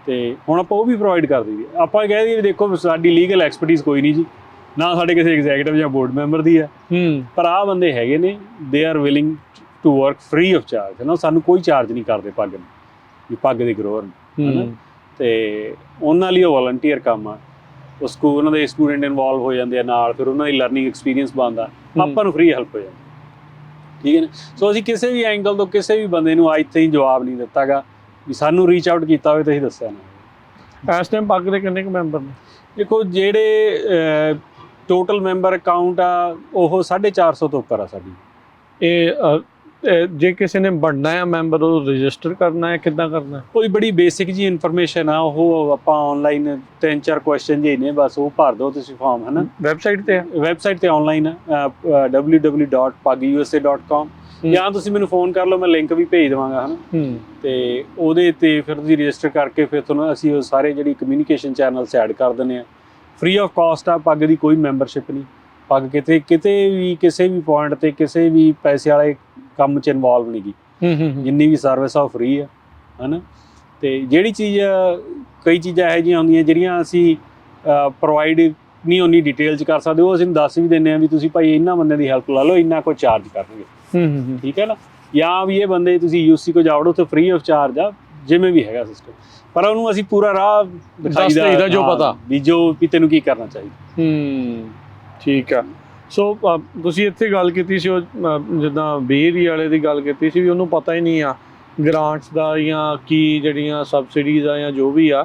ਤੇ ਹੁਣ ਆਪਾਂ ਉਹ ਵੀ ਪ੍ਰੋਵਾਈਡ ਕਰ ਦਈਏ। ਆਪਾਂ ਕਹਿ ਦਈਏ ਦੇਖੋ ਸਾਡੀ ਲੀਗਲ ਐਕਸਪਰਟੀਜ਼ ਕੋਈ ਨਹੀਂ ਜੀ, ਨਾ ਸਾਡੇ ਕਿਸੇ ਐਗਜ਼ੈਕਟਿਵ ਜਾਂ ਬੋਰਡ ਮੈਂਬਰ ਦੀ ਹੈ, ਪਰ ਆਹ ਬੰਦੇ ਹੈਗੇ ਨੇ, they are willing to work free of charge, ਹੈ ਨਾ, ਸਾਨੂੰ ਕੋਈ ਚਾਰਜ ਨਹੀਂ ਕਰਦੇ ਪੱਗ ਨੂੰ, ਵੀ ਪੱਗ ਦੇ ਗਰੋਅਰ ਹੈ ਨਾ, ਤੇ ਉਹਨਾਂ ਲਈ ਉਹ ਵਾਲੰਟੀਅਰ ਕੰਮ ਆ। ਉਹ ਸਕੂਲ ਉਹਨਾਂ ਦੇ ਸਟੂਡੈਂਟ ਇਨਵੋਲਵ ਹੋ ਜਾਂਦੇ ਆ ਨਾਲ, ਫਿਰ ਉਹਨਾਂ ਦੀ ਲਰਨਿੰਗ ਐਕਸਪੀਰੀਅੰਸ ਬਣਦਾ, ਆਪਾਂ ਨੂੰ ਫ੍ਰੀ ਹੈਲਪ ਹੋ ਜਾਂਦੀ, ਠੀਕ ਹੈ ਨਾ। ਸੋ ਅਸੀਂ ਕਿਸੇ ਵੀ ਐਂਗਲ ਤੋਂ ਕਿਸੇ ਵੀ ਬੰਦੇ ਨੂੰ ਅੱਜ ਤਾਈਂ ਜਵਾਬ ਨਹੀਂ ਦਿੱਤਾ ਗਾ ਵੀ ਸਾਨੂੰ ਰੀਚ ਆਊਟ ਕੀਤਾ ਹੋਵੇ ਤਾਂ ਅਸੀਂ ਦੱਸਿਆ ਨਾ। ਇਸ ਟਾਈਮ ਪੱਗ ਦੇ ਕਿੰਨੇ ਕੁ ਮੈਂਬਰ ਨੇ? ਦੇਖੋ ਜਿਹੜੇ ਟੋਟਲ ਮੈਂਬਰ ਅਕਾਊਂਟ ਆ ਉਹ 450 ਤੋਂ ਉੱਪਰ ਆ ਸਾਡੀ। ਜੇ ਕਿਸੇ ਨੇ ਬਣਨਾ ਹੈ ਮੈਂਬਰ, ਉਹ ਰਜਿਸਟਰ ਕਰਨਾ ਹੈ, ਕਿੱਦਾਂ ਕਰਨਾ? ਕੋਈ ਬੜੀ ਬੇਸਿਕ ਜੀ ਇਨਫੋਰਮੇਸ਼ਨ ਆ, ਉਹ ਆਪਾਂ ਆਨਲਾਈਨ 3-4 ਕੁਐਸਚਨ ਜਿਹੇ ਨੇ, ਬਸ ਉਹ ਭਰ ਦਿਓ ਤੁਸੀਂ ਫਾਰਮ, ਹੈ ਨਾ। ਵੈਬਸਾਈਟ ਤੇ? ਵੈਬਸਾਈਟ ਤੇ ਆਨਲਾਈਨ ਆ, www.pagusa.com, ਜਾਂ ਤੁਸੀਂ ਮੈਨੂੰ ਫੋਨ ਕਰ ਲਓ, ਮੈਂ ਲਿੰਕ ਵੀ ਭੇਜ ਦੇਵਾਂਗਾ, ਹੈ ਨਾ। ਤੇ ਉਹਦੇ ਤੇ ਫਿਰ ਤੁਸੀਂ ਰਜਿਸਟਰ ਕਰਕੇ ਫਿਰ ਤੁਹਾਨੂੰ ਅਸੀਂ ਉਹ ਸਾਰੇ ਜਿਹੜੀ ਕਮਿਊਨੀਕੇਸ਼ਨ ਚੈਨਲਸ ਐਡ ਕਰ ਦਿੰਦੇ ਆ, ਫ੍ਰੀ ਆਫ ਕਾਸਟ ਆ। ਪੱਗ ਦੀ ਕੋਈ ਮੈਂਬਰਸ਼ਿਪ ਨਹੀਂ, ਪੱਗ ਕਿਤੇ ਵੀ ਕਿਸੇ ਵੀ ਪੁਆਇੰਟ ਤੇ ਕਿਸੇ ਵੀ ਪੈਸੇ ਵਾਲੇ ਕੰਮ 'ਚ ਇਨਵੋਲਵ ਨਹੀਂ ਗੀ, ਜਿੰਨੀ ਵੀ ਸਰਵਿਸ ਆ ਉਹ ਫ੍ਰੀ ਆ, ਹੈ ਨਾ। ਤੇ ਜਿਹੜੀ ਚੀਜ਼ ਕਈ ਚੀਜ਼ਾਂ ਇਹੋ ਜਿਹੀਆਂ ਹੁੰਦੀਆਂ ਜਿਹੜੀਆਂ ਅਸੀਂ ਪ੍ਰੋਵਾਈਡ ਨਹੀਂ ਉਨੀ ਡਿਟੇਲ 'ਚ ਕਰ ਸਕਦੇ, ਉਹ ਅਸੀਂ ਦੱਸ ਵੀ ਦਿੰਦੇ ਹਾਂ ਵੀ ਤੁਸੀਂ ਭਾਈ ਇਹਨਾਂ ਬੰਦਿਆਂ ਦੀ ਹੈਲਪ ਲਾ ਲਓ, ਇੰਨਾ ਕੋਈ ਚਾਰਜ ਕਰਨਗੇ, ਠੀਕ ਹੈ ਨਾ। ਜਾਂ ਵੀ ਇਹ ਬੰਦੇ ਤੁਸੀਂ UC ਕੋ ਜਾਵੜੋ ਉੱਥੇ ਫ੍ਰੀ ਆਫ ਚਾਰਜ ਆ, ਜਿਵੇਂ ਵੀ ਹੈਗਾ ਸਿਸਟਮ, ਪਰ ਉਹਨੂੰ ਅਸੀਂ ਪੂਰਾ ਰਾਹ ਦਿਖਾਈਦਾ ਜੋ ਪਤਾ ਵੀ ਤੈਨੂੰ ਕੀ ਕਰਨਾ ਚਾਹੀਦਾ। ਠੀਕ ਆ। ਸੋ ਤੁਸੀਂ ਇੱਥੇ ਗੱਲ ਕੀਤੀ ਸੀ, ਉਹ ਜਿੱਦਾਂ ਬੇਰੀ ਵਾਲੇ ਦੀ ਗੱਲ ਕੀਤੀ ਸੀ ਵੀ ਉਹਨੂੰ ਪਤਾ ਹੀ ਨਹੀਂ ਆ ਗ੍ਰਾਂਟਸ ਦਾ ਜਾਂ ਕੀ ਜਿਹੜੀਆਂ ਸਬਸਿਡੀਜ਼ ਆ ਜਾਂ ਜੋ ਵੀ ਆ।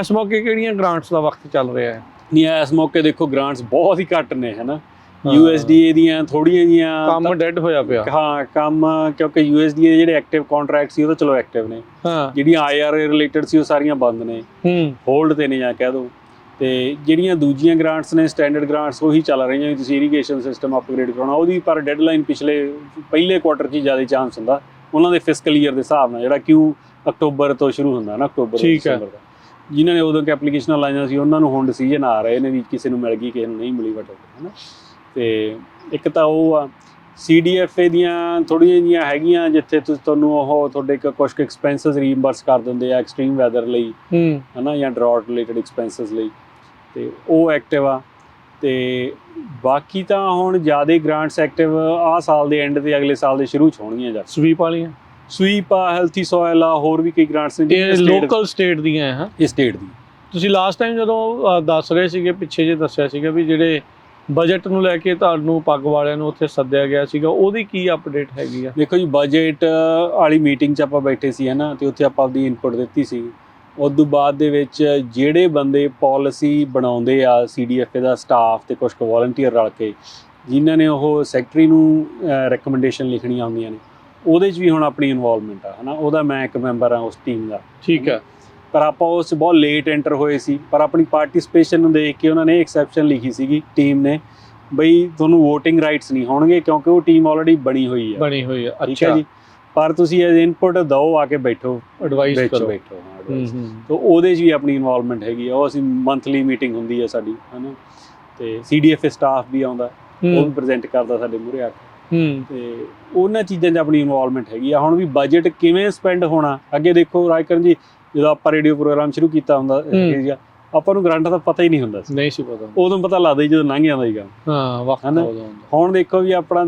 ਇਸ ਮੌਕੇ ਕਿਹੜੀਆਂ ਗ੍ਰਾਂਟਸ ਦਾ ਵਕਤ ਚੱਲ ਰਿਹਾ ਹੈ? ਨਹੀਂ, ਇਸ ਮੌਕੇ ਦੇਖੋ ਗ੍ਰਾਂਟਸ ਬਹੁਤ ਹੀ ਘੱਟ ਨੇ, ਹੈ ਨਾ। USDA ਦੀਆਂ ਥੋੜੀਆਂ ਜੀਆਂ, ਕੰਮ ਡੈਡ ਹੋਇਆ ਪਿਆ। ਹਾਂ, ਕੰਮ, ਕਿਉਂਕਿ USDA ਦੇ ਜਿਹੜੇ ਐਕਟਿਵ ਕੰਟਰੈਕਟ ਸੀ ਉਹ ਤਾਂ ਚਲੋ ਐਕਟਿਵ ਨੇ, ਜਿਹੜੀਆਂ IRA ਰਿਲੇਟਡ ਸੀ ਉਹ ਸਾਰੀਆਂ ਬੰਦ ਨੇ, ਹੋਲਡ ਤੇ ਨੇ ਜਾਂ ਕਹਿ ਦਿਓ। ਤੇ ਜਿਹੜੀਆਂ ਦੂਜੀਆਂ ਗ੍ਰਾਂਟਸ ਨੇ, ਸਟੈਂਡਰਡ ਗ੍ਰਾਂਟਸ, ਉਹੀ ਚੱਲ ਰਹੀਆਂ ਵੀ ਤੁਸੀਂ ਇਰੀਗੇਸ਼ਨ ਸਿਸਟਮ ਅਪਗ੍ਰੇਡ ਕਰਾਉਣਾ, ਉਹਦੀ ਪਰ ਡੈਡਲਾਈਨ ਪਹਿਲੇ ਕੁਆਟਰ 'ਚ ਹੀ ਜ਼ਿਆਦਾ ਚਾਂਸ ਹੁੰਦਾ ਉਹਨਾਂ ਦੇ ਫਿਸਕਲ ਈਅਰ ਦੇ ਹਿਸਾਬ ਨਾਲ, ਜਿਹੜਾ ਅਕਤੂਬਰ ਤੋਂ ਸ਼ੁਰੂ ਹੁੰਦਾ ਨਾ, ਅਕਤੂਬਰ ਦਸੰਬਰ ਦਾ। ਜਿਨ੍ਹਾਂ ਨੇ ਉਦੋਂ ਐਪਲੀਕੇਸ਼ਨਾਂ ਲਾਈਆਂ ਸੀ ਉਹਨਾਂ ਨੂੰ ਹੁਣ ਡਿਸੀਜਨ ਆ ਰਹੇ ਨੇ ਵੀ ਕਿਸੇ ਨੂੰ ਮਿਲ ਗਈ, ਕਿਸੇ ਨੂੰ ਨਹੀਂ ਮਿਲੀ, ਵਟ ਹੈ ਨਾ। ਤੇ ਇੱਕ ਤਾਂ ਉਹ ਆ CDFA ਦੀਆਂ ਥੋੜ੍ਹੀਆਂ ਜਿਹੀਆਂ ਹੈਗੀਆਂ ਜਿੱਥੇ ਤੁਹਾਨੂੰ ਉਹ ਤੁਹਾਡੇ ਕੁਛ ਕੁ ਐਕਸਪੈਂਸਿਸ ਰੀਇੰਬਰਸ ਕਰ ਦਿੰਦੇ ਆ ਐਕਸਟ੍ਰੀਮ ਵੈਦਰ ਲਈ, ਹੈ ਨਾ, ਜਾਂ ਡਰਾਟ ਰਿਲੇਟਡ ਐਕਸਪੈਂਸਿਸ ਲਈ, ਤੇ ਉਹ ਐਕਟਿਵ ਆ। ਤੇ ਬਾਕੀ ਤਾਂ ਹੁਣ ਜ਼ਿਆਦਾ ਗ੍ਰਾਂਟਸ ਐਕਟਿਵ ਆਹ ਸਾਲ ਦੇ ਐਂਡ ਤੇ ਅਗਲੇ ਸਾਲ ਦੇ ਸ਼ੁਰੂ 'ਚ ਹੋਣਗੀਆਂ। ਜਾਂ ਸਵੀਪ ਵਾਲੀਆਂ, ਸਵੀਪ ਆ, ਹੈਲਥੀ ਸੋਇਲ ਆ, ਹੋਰ ਵੀ ਕਈ ਗ੍ਰਾਂਟਸ ਨੇ। ਇਹ ਲੋਕਲ ਸਟੇਟ ਦੀਆਂ ਹੈ? ਇਹ ਸਟੇਟ ਦੀ। ਤੁਸੀਂ ਲਾਸਟ ਟਾਈਮ ਜਦੋਂ ਦੱਸ ਰਹੇ ਸੀਗੇ, ਪਿੱਛੇ ਜੇ ਦੱਸਿਆ ਸੀਗਾ ਵੀ ਜਿਹੜੇ ਬਜਟ ਨੂੰ ਲੈ ਕੇ ਤੁਹਾਨੂੰ ਪੱਗ ਵਾਲਿਆਂ ਨੂੰ ਉੱਥੇ ਸੱਦਿਆ ਗਿਆ ਸੀਗਾ, ਉਹਦੀ ਕੀ ਅਪਡੇਟ ਹੈਗੀ ਆ? ਦੇਖੋ ਜੀ, ਬਜਟ ਵਾਲੀ ਮੀਟਿੰਗ 'ਚ ਆਪਾਂ ਬੈਠੇ ਸੀ, ਹੈ ਨਾ, ਤੇ ਉੱਥੇ ਆਪਾਂ ਆਪਦੀ ਇਨਪੁਟ ਦਿੱਤੀ ਸੀ। ਉਸ ਤੋਂ ਬਾਅਦ ਦੇ ਵਿੱਚ ਜਿਹੜੇ ਬੰਦੇ ਪਾਲਿਸੀ ਬਣਾਉਂਦੇ ਆ, CDFA ਦਾ ਸਟਾਫ ਤੇ ਕੁਛ ਕੁ ਵਾਲੰਟੀਅਰ ਰਲ ਕੇ, ਜਿਨ੍ਹਾਂ ਨੇ ਉਹ ਸੈਕਟਰੀ ਨੂੰ ਰეკਮੈਂਡੇਸ਼ਨ ਲਿਖਣੀਆਂ ਹੁੰਦੀਆਂ ਨੇ, ਉਹਦੇ 'ਚ ਵੀ ਹੁਣ ਆਪਣੀ ਇਨਵੋਲਵਮੈਂਟ ਆ, ਹੈ ਨਾ। ਉਹਦਾ ਮੈਂ ਇੱਕ ਮੈਂਬਰ ਹਾਂ ਉਸ ਟੀਮ ਦਾ, ਠੀਕ ਹੈ। ਪਰ ਆਪਾਂ ਉਸ 'ਚ ਬਹੁਤ ਲੇਟ ਐਂਟਰ ਹੋਏ ਸੀ, ਪਰ ਆਪਣੀ ਪਾਰਟੀਸਪੇਸ਼ਨ ਨੂੰ ਦੇਖ ਕੇ ਉਹਨਾਂ ਨੇ ਐਕਸੈਪਸ਼ਨ ਲਿਖੀ ਸੀਗੀ ਟੀਮ ਨੇ, ਬਈ ਤੁਹਾਨੂੰ ਵੋਟਿੰਗ ਰਾਈਟਸ ਨਹੀਂ ਹੋਣਗੇ ਕਿਉਂਕਿ ਉਹ ਟੀਮ ਆਲਰੇਡੀ ਬਣੀ ਹੋਈ ਆ। ਅੱਛਾ ਜੀ, ਪਰ ਤੁਸੀਂ ਐਜ਼ ਇਨਪੁਟ ਦਿਓ, ਆ ਕੇ ਬੈਠੋ, ਐਡਵਾਈਸ ਕਰੋ, ਬੈਠੋ। ਤਾਂ ਉਹਦੇ 'ਚ ਵੀ ਆਪਣੀ ਇਨਵੋਲਵਮੈਂਟ ਹੈਗੀ ਆ। ਉਹ ਅਸੀਂ ਮੰਥਲੀ ਮੀਟਿੰਗ ਹੁੰਦੀ ਹੈ ਸਾਡੀ, ਹੈ ਨਾ, ਤੇ CDFA ਸਟਾਫ ਵੀ ਆਉਂਦਾ, ਉਹ ਵੀ ਪ੍ਰੈਜ਼ੈਂਟ ਕਰਦਾ ਸਾਡੇ ਮੂਹਰੇ ਆ ਕੇ, ਤੇ ਉਹਨਾਂ ਚੀਜ਼ਾਂ 'ਚ ਆਪਣੀ ਇਨਵੋਲਵਮੈਂਟ ਹੈਗੀ ਆ। ਹੁਣ ਵੀ ਬਜਟ ਕਿਵੇਂ ਸਪੈਂਡ ਹੋਣਾ, ਅੱਗੇ ਦੇਖੋ ਰਾਜਕਰਨ ਜੀ, ਜਦੋਂ ਆਪਾਂ ਰੇਡੀਓ ਪ੍ਰੋਗਰਾਮ ਸ਼ੁਰੂ ਕੀਤਾ ਹੁੰਦਾ ਸੀਗਾ, ਆਪਾਂ ਨੂੰ ਗ੍ਰਾਂਟਾਂ ਦਾ ਪਤਾ ਹੀ ਨਹੀਂ ਹੁੰਦਾ ਸੀ, ਨਹੀਂ ਸੀ ਪਤਾ, ਉਦੋਂ ਪਤਾ ਲੱਗਦਾ ਜਦੋਂ ਲੰਘ ਜਾਂਦਾ ਸੀਗਾ। ਹੁਣ ਦੇਖੋ ਵੀ ਆਪਣਾ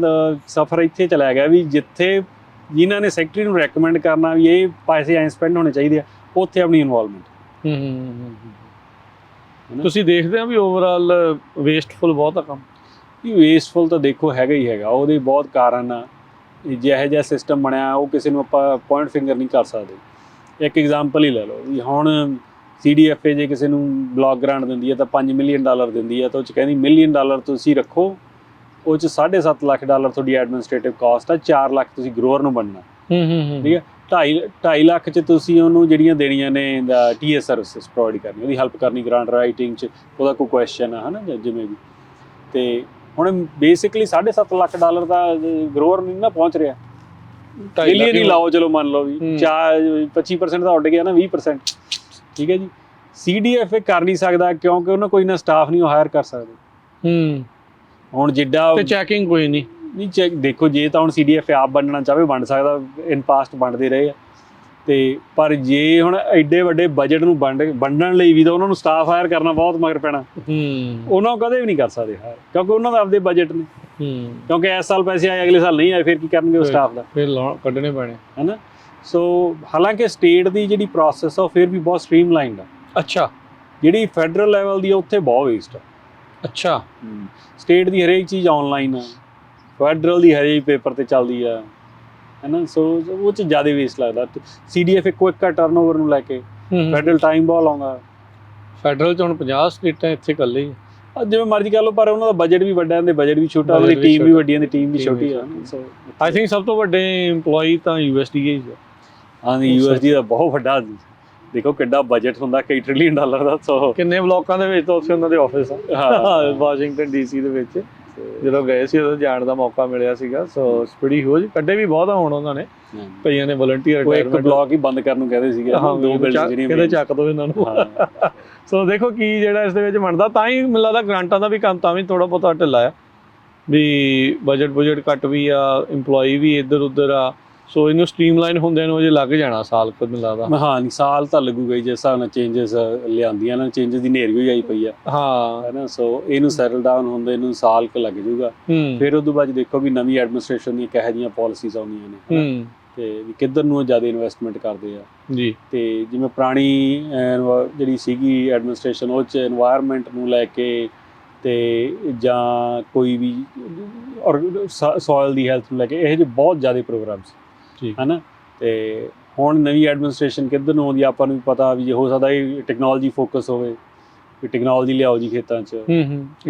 ਸਫ਼ਰ ਇੱਥੇ ਚਲਾ ਗਿਆ ਵੀ ਜਿੱਥੇ ਜਿਨ੍ਹਾਂ ਨੇ ਸੈਕਟਰੀ ਨੂੰ ਰੈਕਮੈਂਡ ਕਰਨਾ ਵੀ ਇਹ ਪੈਸੇ ਐਂ ਸਪੈਂਡ ਹੋਣੇ ਚਾਹੀਦੇ ਆ, ਉੱਥੇ ਆਪਣੀ ਇਨਵੋਲਵਮੈਂਟ। ਤੁਸੀਂ ਦੇਖਦੇ ਆ ਵੀ ਓਵਰਆਲ ਵੇਸਟਫੁਲ ਬਹੁਤ ਆ ਕੰਮ? ਵੇਸਟਫੁਲ ਤਾਂ ਦੇਖੋ ਹੈਗਾ ਹੀ ਹੈਗਾ, ਉਹਦੇ ਬਹੁਤ ਕਾਰਨ ਆ। ਜਿਹੋ ਜਿਹਾ ਸਿਸਟਮ ਬਣਿਆ ਉਹ ਕਿਸੇ ਨੂੰ ਆਪਾਂ ਪੁਆਇੰਟ ਫਿੰਗਰ ਨਹੀਂ ਕਰ ਸਕਦੇ। ਇੱਕ ਐਗਜ਼ਾਮਪਲ ਹੀ ਲੈ ਲਓ ਵੀ ਹੁਣ CDFA ਜੇ ਕਿਸੇ ਨੂੰ ਬਲੌਕ ਗ੍ਰਾਂਟ ਦਿੰਦੀ ਹੈ ਤਾਂ $5 ਮਿਲੀਅਨ ਦਿੰਦੀ ਹੈ, ਤਾਂ ਉਹ 'ਚ ਕਹਿੰਦੀ $1 ਮਿਲੀਅਨ ਤੁਸੀਂ ਰੱਖੋ, ਉਹ 'ਚ $7.5 ਲੱਖ ਤੁਹਾਡੀ ਐਡਮਿਨਿਸਟ੍ਰੇਟਿਵ ਕਾਸਟ ਆ, 4 ਲੱਖ ਤੁਸੀਂ ਗਰੋਅਰ ਨੂੰ ਬਣਨਾ, ਠੀਕ ਹੈ। 2.5 ਲੱਖ 'ਚ ਤੁਸੀਂ ਉਹਨੂੰ ਜਿਹੜੀਆਂ ਦੇਣੀਆਂ ਨੇ TS ਸਰਵਿਸਿਜ਼ ਪ੍ਰੋਵਾਈਡ ਕਰਨੀ, ਉਹਦੀ ਹੈਲਪ ਕਰਨੀ, ਗ੍ਰਾਂਟ ਰਾਈਟਿੰਗ 'ਚ ਉਹਦਾ ਕੋਈ ਕੁਐਸਚਨ ਆ, ਹੈ ਨਾ, ਜਿਵੇਂ ਵੀ। ਤੇ ਹੁਣ ਬੇਸਿਕਲੀ $7.5 ਲੱਖ ਦਾ ਗਰੋਅਰ ਨਹੀਂ ਨਾ ਪਹੁੰਚ ਰਿਹਾ, ਮਿਲੀਅਨ ਹੀ ਲਾਓ, ਚਲੋ ਮੰਨ ਲਓ ਵੀ 25% ਤਾਂ ਉੱਡ ਗਿਆ ਨਾ, 20%, ਠੀਕ ਹੈ ਜੀ। CDFA ਕਰ ਨਹੀਂ ਸਕਦਾ ਕਿਉਂਕਿ ਉਹਨਾਂ ਕੋਈ ਨਾ ਸਟਾਫ ਨਹੀਂ ਉਹ ਹਾਇਰ ਕਰ ਸਕਦੇ। ਹੁਣ ਜਿੱਡਾ ਚੈਕਿੰਗ ਕੋਈ ਨਹੀਂ ਦੇਖੋ, ਜੇ ਤਾਂ ਹੁਣ CDFA ਆਪ ਬਣਨਾ ਚਾਹਵੇ ਬਣ ਸਕਦਾ, ਇਨ ਪਾਸਟ ਬਣਦੇ ਰਹੇ ਆ, ਤੇ ਪਰ ਜੇ ਹੁਣ ਐਡੇ ਵੱਡੇ ਬਜਟ ਨੂੰ ਵੰਡਣ ਲਈ ਵੀ ਤਾਂ ਉਹਨਾਂ ਨੂੰ ਸਟਾਫ ਹਾਇਰ ਕਰਨਾ ਬਹੁਤ ਮਗਰ ਪੈਣਾ। ਉਹਨਾਂ ਨੂੰ ਕਦੇ ਵੀ ਨਹੀਂ ਕਰ ਸਕਦੇ ਹਾਇਰ, ਕਿਉਂਕਿ ਉਹਨਾਂ ਦਾ ਆਪਦੇ ਬਜਟ ਨੇ। ਕਿਉਂਕਿ ਇਸ ਸਾਲ ਪੈਸੇ ਆਏ, ਅਗਲੇ ਸਾਲ ਨਹੀਂ ਆਏ, ਫਿਰ ਕੀ ਕਰਨਗੇ ਉਹ ਸਟਾਫ ਦਾ? ਫਿਰ ਕੱਢਣੇ ਪੈਣੇ, ਹੈ ਨਾ। ਸੋ ਹਾਲਾਂਕਿ ਸਟੇਟ ਦੀ ਜਿਹੜੀ ਪ੍ਰੋਸੈਸ ਆ ਉਹ ਫਿਰ ਵੀ ਬਹੁਤ ਸਟ੍ਰੀਮਲਾਈਨਡ ਆ। ਅੱਛਾ। ਜਿਹੜੀ ਫੈਡਰਲ ਲੈਵਲ ਦੀ ਆ ਉੱਥੇ ਬਹੁਤ ਵੇਸਟ ਆ। ਅੱਛਾ। ਸਟੇਟ ਦੀ ਹਰੇਕ ਚੀਜ਼ ਆਨਲਾਈਨ ਆ, ਫੈਡਰਲ ਦੀ ਹਰੇਕ ਪੇਪਰ ਤੇ ਚੱਲਦੀ ਆ, ਹੈ ਨਾ। ਸੋ ਉਹ 'ਚ ਜ਼ਿਆਦਾ ਵੇਸਟ ਲੱਗਦਾ। CDF ਇੱਕ ਕੁਇਕ ਟਰਨਓਵਰ ਨੂੰ ਲੈ ਕੇ, ਫੈਡਰਲ ਟਾਈਮ ਬਹੁਤ ਲਾਉਂਦਾ। ਫੈਡਰਲ 'ਚ ਹੁਣ 50 ਸਟੇਟਾਂ ਇੱਥੇ ਇਕੱਲੇ ਹੀ, ਜਿਵੇਂ ਮਰਜ਼ੀ ਕਰ ਲਓ, ਪਰ ਉਹਨਾਂ ਦਾ ਬਜਟ ਵੀ ਵੱਡਾ, ਤੇ ਬਜਟ ਵੀ ਛੋਟਾ, ਉਹਨਾਂ ਦੀ ਟੀਮ ਵੀ ਵੱਡੀ, ਦੀ ਟੀਮ ਵੀ ਛੋਟੀ ਆ। ਸੋ ਆਈ ਥਿੰਕ ਸਭ ਤੋਂ ਵੱਡੇ EMPLOYEE ਤਾਂ USDA ਹੀ ਆ। ਹਾਂ, USDA ਦਾ ਬਹੁਤ ਵੱਡਾ, ਦੇਖੋ ਕਿੱਡਾ ਬਜਟ ਹੁੰਦਾ, ਕਈ ਟ੍ਰਿਲੀਅਨ ਡਾਲਰ ਦਾ। ਸੋ ਕਿੰਨੇ ਬਲਾਕਾਂ ਦੇ ਵਿੱਚ ਤਾਂ ਉੱਥੇ ਉਹਨਾਂ ਦੇ ਆਫਿਸ ਆ ਵਾਸ਼ਿੰਗਟਨ DC ਦੇ ਵਿੱਚ। ਜਦੋਂ ਗਏ ਸੀ ਉਦੋਂ ਜਾਣ ਦਾ ਮੌਕਾ ਮਿਲਿਆ ਸੀਗਾ। So it's pretty huge. ਕੱਢੇ ਵੀ ਬਹੁਤ ਆ ਹੁਣ ਉਹਨਾਂ ਨੇ, ਕਈਆਂ ਨੇ ਵਲੰਟੀਅਰ ਇੱਕ ਬਲਾਕ ਹੀ ਬੰਦ ਕਰਨ ਨੂੰ ਕਹਿੰਦੇ ਸੀਗੇ, ਦੋ ਬਿਲਡਿੰਗ ਕਿਤੇ ਚੱਕ ਦੋ ਇਹਨਾਂ ਨੂੰ। ਸੋ ਦੇਖੋ ਕੀ ਜਿਹੜਾ ਇਸ ਦੇ ਵਿੱਚ ਬਣਦਾ। ਤਾਂ ਹੀ ਮੈਨੂੰ ਲੱਗਦਾ ਗ੍ਰਾਂਟਾਂ ਦਾ ਵੀ ਕੰਮ ਤਾਂ ਵੀ ਥੋੜਾ ਬਹੁਤਾ ਢਿੱਲਾ ਆ, ਵੀ ਬਜਟ ਘੱਟ ਵੀ ਆ, EMPLOYEE ਵੀ ਇੱਧਰ ਉੱਧਰ ਆ। ਸੋ ਇਹਨੂੰ ਸਟ੍ਰੀਮਲਾਈਨ ਹੁੰਦਿਆਂ ਨੂੰ ਅਜੇ ਲੱਗ ਜਾਣਾ ਸਾਲ ਕੁ, ਮੈਨੂੰ ਲੱਗਦਾ। ਹਾਂ, ਨਹੀਂ ਸਾਲ ਤਾਂ ਲੱਗੂਗਾ ਹੀ, ਜਿਸ ਹਿਸਾਬ ਨਾਲ ਚੇਂਜਸ ਲਿਆਂਦੀਆਂ ਨਾ, ਚੇਂਜਸ ਦੀ ਨੇਰੀ ਹੋਈ ਆਈ ਪਈ ਆ। ਹਾਂ, ਹੈ ਨਾ। ਸੋ ਇਹਨੂੰ ਸੈਟਲ ਡਾਊਨ ਹੁੰਦੇ ਇਹਨੂੰ ਸਾਲ ਕੁ ਲੱਗ ਜਾਊਗਾ। ਫਿਰ ਉਦੋਂ ਬਾਅਦ ਦੇਖੋ ਵੀ ਨਵੀਂ ਐਡਮਿਨਿਸਟ੍ਰੇਸ਼ਨ ਦੀਆਂ ਕਿਹੋ ਜਿਹੀਆਂ ਪਾਲਿਸੀਜ਼ ਆਉਂਦੀਆਂ ਨੇ, ਤੇ ਵੀ ਕਿੱਧਰ ਨੂੰ ਜ਼ਿਆਦਾ ਇਨਵੈਸਟਮੈਂਟ ਕਰਦੇ ਆ ਜੀ। ਤੇ ਜਿਵੇਂ ਪੁਰਾਣੀ ਜਿਹੜੀ ਸੀਗੀ ਐਡਮਿਨਿਸਟ੍ਰੇਸ਼ਨ, ਉਹ 'ਚ এনवायरमेंट ਨੂੰ ਲੈ ਕੇ ਤੇ ਜਾਂ ਕੋਈ ਵੀ ਔਰ ਸੋਇਲ ਦੀ ਹੈਲਥ ਨੂੰ ਲੈ ਕੇ, ਇਹੋ ਜਿਹੇ ਬਹੁਤ ਜ਼ਿਆਦਾ ਪ੍ਰੋਗਰਾਮ ਸੀ, ਹੈ ਨਾ। ਤੇ ਹੁਣ ਨਵੀਂ ਐਡਮਿਨਿਸਟ੍ਰੇਸ਼ਨ ਕਿੱਧਰ ਨੂੰ ਆਉਂਦੀ, ਆਪਾਂ ਨੂੰ ਵੀ ਪਤਾ ਵੀ ਹੋ ਸਕਦਾ ਇਹ ਟੈਕਨੋਲੋਜੀ ਫੋਕਸ ਹੋਵੇ, ਵੀ ਟੈਕਨੋਲੋਜੀ ਲਿਆਓ ਜੀ ਖੇਤਾਂ 'ਚ।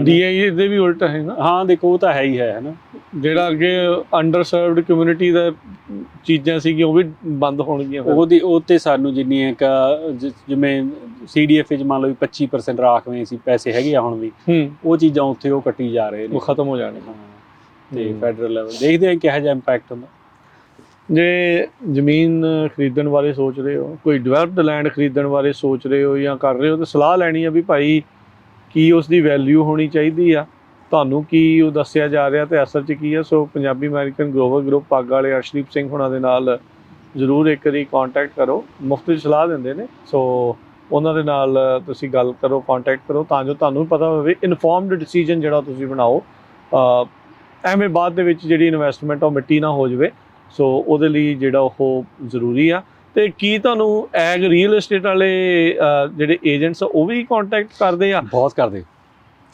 DI ਦੇ ਵੀ ਉਲਟ ਹੈ ਨਾ। ਹਾਂ, ਦੇਖੋ ਉਹ ਤਾਂ ਹੈ ਹੀ ਹੈ ਨਾ। ਜਿਹੜਾ ਅੱਗੇ ਅੰਡਰ ਸਰਵਡ ਕਮਿਊਨਿਟੀ ਦਾ ਚੀਜ਼ਾਂ ਸੀਗੀਆਂ ਉਹ ਵੀ ਬੰਦ ਹੋਣਗੀਆਂ। ਉਹ ਤੇ ਸਾਨੂੰ ਜਿੰਨੀ ਜਿਵੇਂ CDF 'ਚ ਮੰਨ ਲਓ ਵੀ 25% ਰਾਖਵੇਂ ਸੀ ਪੈਸੇ ਹੈਗੇ ਆ ਹੁਣ ਵੀ, ਉਹ ਚੀਜ਼ਾਂ ਉੱਥੇ ਉਹ ਕੱਟੀ ਜਾ ਰਹੇ ਨੇ, ਉਹ ਖਤਮ ਹੋ ਜਾਣੇ। ਤੇ ਫੈਡਰਲ ਲੈਵਲ ਦੇਖਦੇ ਹਾਂ ਕਿਹੋ ਜਿਹਾ ਇੰਪੈਕਟ ਹੁੰਦਾ। ਜੇ ਜ਼ਮੀਨ ਖਰੀਦਣ ਬਾਰੇ ਸੋਚ ਰਹੇ ਹੋ, ਕੋਈ ਡਿਵੈਲਪਡ ਲੈਂਡ ਖਰੀਦਣ ਬਾਰੇ ਸੋਚ ਰਹੇ ਹੋ ਜਾਂ ਕਰ ਰਹੇ ਹੋ, ਤਾਂ ਸਲਾਹ ਲੈਣੀ ਆ ਵੀ ਭਾਈ ਕੀ ਉਸ ਦੀ ਵੈਲਿਊ ਹੋਣੀ ਚਾਹੀਦੀ ਆ, ਤੁਹਾਨੂੰ ਕੀ ਉਹ ਦੱਸਿਆ ਜਾ ਰਿਹਾ ਤੇ ਅਸਲ 'ਚ ਕੀ ਆ। ਸੋ ਪੰਜਾਬੀ ਅਮਰੀਕਨ ਗਲੋਬਲ ਗਰੁੱਪ ਪੱਗ ਵਾਲੇ ਅਰਸ਼ਦੀਪ ਸਿੰਘ ਹੁਣਾਂ ਦੇ ਨਾਲ ਜ਼ਰੂਰ ਇੱਕ ਵਾਰੀ ਕੰਟੈਕਟ ਕਰੋ, ਮੁਫਤ ਸਲਾਹ ਦਿੰਦੇ ਨੇ। ਸੋ ਉਹਨਾਂ ਦੇ ਨਾਲ ਤੁਸੀਂ ਗੱਲ ਕਰੋ, ਕੰਟੈਕਟ ਕਰੋ, ਤਾਂ ਜੋ ਤੁਹਾਨੂੰ ਪਤਾ ਹੋਵੇ, ਇਨਫੋਰਮਡ ਡਿਸੀਜਨ ਜਿਹੜਾ ਤੁਸੀਂ ਬਣਾਓ। ਐਵੇਂ ਬਾਅਦ ਦੇ ਵਿੱਚ ਜਿਹੜੀ ਇਨਵੈਸਟਮੈਂਟ ਉਹ ਮਿੱਟੀ ਨਾ ਹੋ ਜਾਵੇ। ਸੋ ਉਹਦੇ ਲਈ ਜਿਹੜਾ ਉਹ ਜ਼ਰੂਰੀ ਆ। ਤੇ ਕੀ ਤੁਹਾਨੂੰ ਐਗ ਰੀਅਲ ਏਸਟੇਟ ਵਾਲੇ ਜਿਹੜੇ ਏਜੰਟਸ ਉਹ ਵੀ ਕੰਟੈਕਟ ਕਰਦੇ ਆ? ਬਹੁਤ ਕਰਦੇ,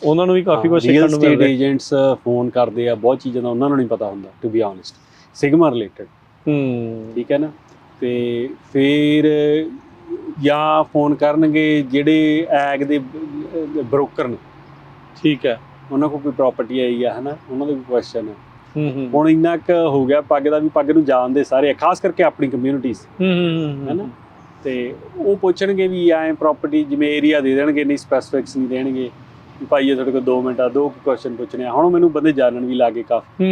ਉਹਨਾਂ ਨੂੰ ਵੀ ਕਾਫੀ ਕੁਝ ਸਿੱਖਣ ਨੂੰ ਮਿਲਦਾ। ਰੀਅਲ ਏਸਟੇਟ ਏਜੰਟਸ ਫੋਨ ਕਰਦੇ ਆ, ਬਹੁਤ ਚੀਜ਼ਾਂ ਦਾ ਉਹਨਾਂ ਨੂੰ ਨਹੀਂ ਪਤਾ ਹੁੰਦਾ, to be honest, sigma related. ਠੀਕ ਹੈ ਨਾ। ਤੇ ਫਿਰ ਜਾਂ ਫੋਨ ਕਰਨਗੇ ਜਿਹੜੇ ਐਗ ਦੇ ਬ੍ਰੋਕਰ ਨੇ, ਠੀਕ ਹੈ, ਉਹਨਾਂ ਕੋਲ ਕੋਈ ਪ੍ਰਾਪਰਟੀ ਆਈ ਆ, ਹੈ ਨਾ, ਉਹਨਾਂ ਦੇ ਕੋਈ ਕੁਐਸਚਨ ਹੈ। ਹੁਣ ਇੰਨਾ ਕੁ ਹੋ ਗਿਆ ਪੱਗ ਦਾ ਵੀ, ਪੱਗ ਨੂੰ ਜਾਣਦੇ ਸਾਰੇ, ਖਾਸ ਕਰਕੇ ਆਪਣੀ ਕਮਿਊਨਿਟੀਜ਼, ਹੈ ਨਾ। ਤੇ ਉਹ ਪੁੱਛਣਗੇ ਵੀ ਐਂ ਪ੍ਰੋਪਰਟੀ, ਜਿਵੇਂ ਏਰੀਆ ਦੇ ਦੇਣਗੇ, ਨਹੀਂ ਸਪੈਸੀਫਿਕਸ ਨਹੀਂ ਦੇਣਗੇ ਵੀ ਭਾਈ ਇਹ ਤੁਹਾਡੇ ਕੋਲ 2 ਮਿੰਟ ਆ, 2 ਕੁਐਸਚਨ ਪੁੱਛਣੇ ਆ। ਹੁਣ ਮੈਨੂੰ ਬੰਦੇ ਜਾਣਨ ਵੀ ਲੱਗੇ ਕਾਫੀ,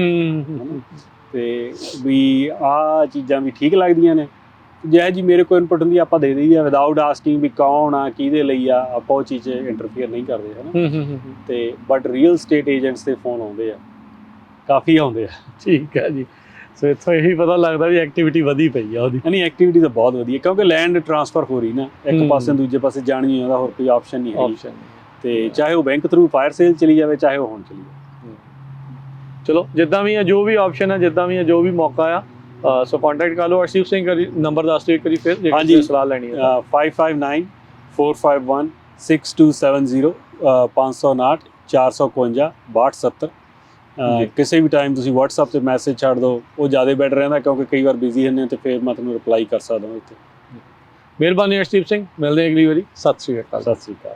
ਤੇ ਵੀ ਆਹ ਚੀਜ਼ਾਂ ਵੀ ਠੀਕ ਲੱਗਦੀਆਂ ਨੇ। ਜਿਹੋ ਜੀ ਮੇਰੇ ਕੋਲ ਇਨਪੁਟ ਹੁੰਦੀ ਆਪਾਂ ਦੇ ਦਈਦੀ ਆ, ਵਿਦਆਊਟ ਆਸਕਿੰਗ ਵੀ ਕੌਣ ਆ, ਕਿਹਦੇ ਲਈ ਆ, ਆਪਾਂ ਉਹ ਚੀਜ਼ 'ਚ ਇੰਟਰਫੀਅਰ ਨਹੀਂ ਕਰਦੇ, ਹੈ ਨਾ। ਤੇ ਬਟ ਰੀਅਲ ਸਟੇਟ ਏਜੰਟਸ ਦੇ ਫੋਨ ਆਉਂਦੇ ਆ, ਕਾਫੀ ਆਉਂਦੇ ਆ। ਠੀਕ ਹੈ ਜੀ। ਸੋ ਇੱਥੋਂ ਇਹੀ ਪਤਾ ਲੱਗਦਾ ਵੀ ਐਕਟੀਵਿਟੀ ਵਧੀ ਪਈ ਆ ਉਹਦੀ। ਨਹੀਂ, ਐਕਟੀਵਿਟੀ ਤਾਂ ਬਹੁਤ ਵਧੀਆ, ਕਿਉਂਕਿ ਲੈਂਡ ਟ੍ਰਾਂਸਫਰ ਹੋ ਰਹੀ ਨਾ, ਇੱਕ ਪਾਸੇ ਦੂਜੇ ਪਾਸੇ ਜਾਣੀ ਨਹੀਂ ਆਉਂਦਾ, ਹੋਰ ਕੋਈ ਆਪਸ਼ਨ ਨਹੀਂ ਹੈ। ਤੇ ਚਾਹੇ ਉਹ ਬੈਂਕ ਥਰੂ ਫਾਇਰ ਸੇਲ ਚਲੀ ਜਾਵੇ, ਚਾਹੇ ਉਹ ਹੁਣ ਚਲੀ ਜਾਵੇ। ਚਲੋ ਜਿੱਦਾਂ ਵੀ ਆ, ਜੋ ਵੀ ਆਪਸ਼ਨ ਹੈ, ਜਿੱਦਾਂ ਵੀ ਆ, ਜੋ ਵੀ ਮੌਕਾ ਆ, ਸੋ ਕੰਟੈਕਟ ਕਰ ਲਓ। ਅਰਸ਼ਦੀਪ ਸਿੰਘ ਕਰੀ ਨੰਬਰ ਦੱਸ ਦਿਓ ਇੱਕ ਵਾਰੀ ਫਿਰ, ਜੇ ਸਲਾਹ ਲੈਣੀ ਹੈ। 559451 6270 559 452 6270। ਕਿਸੇ ਵੀ ਟਾਈਮ ਤੁਸੀਂ WhatsApp 'ਤੇ ਮੈਸੇਜ ਛੱਡ ਦਿਓ, ਉਹ ਜ਼ਿਆਦਾ ਬੈਟਰ ਰਹਿੰਦਾ, ਕਿਉਂਕਿ ਕਈ ਵਾਰ ਬਿਜ਼ੀ ਹੁੰਦੇ ਤੇ ਫਿਰ ਮੈਂ ਤੁਹਾਨੂੰ ਰਿਪਲਾਈ ਕਰ ਸਕਦਾ ਇੱਥੇ। ਮਿਹਰਬਾਨੀ ਅਰਸ਼ਦੀਪ ਸਿੰਘ, ਮਿਲਦੇ ਹਾਂ ਅਗਲੀ ਵਾਰੀ। ਸਤਿ ਸ਼੍ਰੀ ਅਕਾਲ। ਸਤਿ ਸ਼੍ਰੀ ਅਕਾਲ।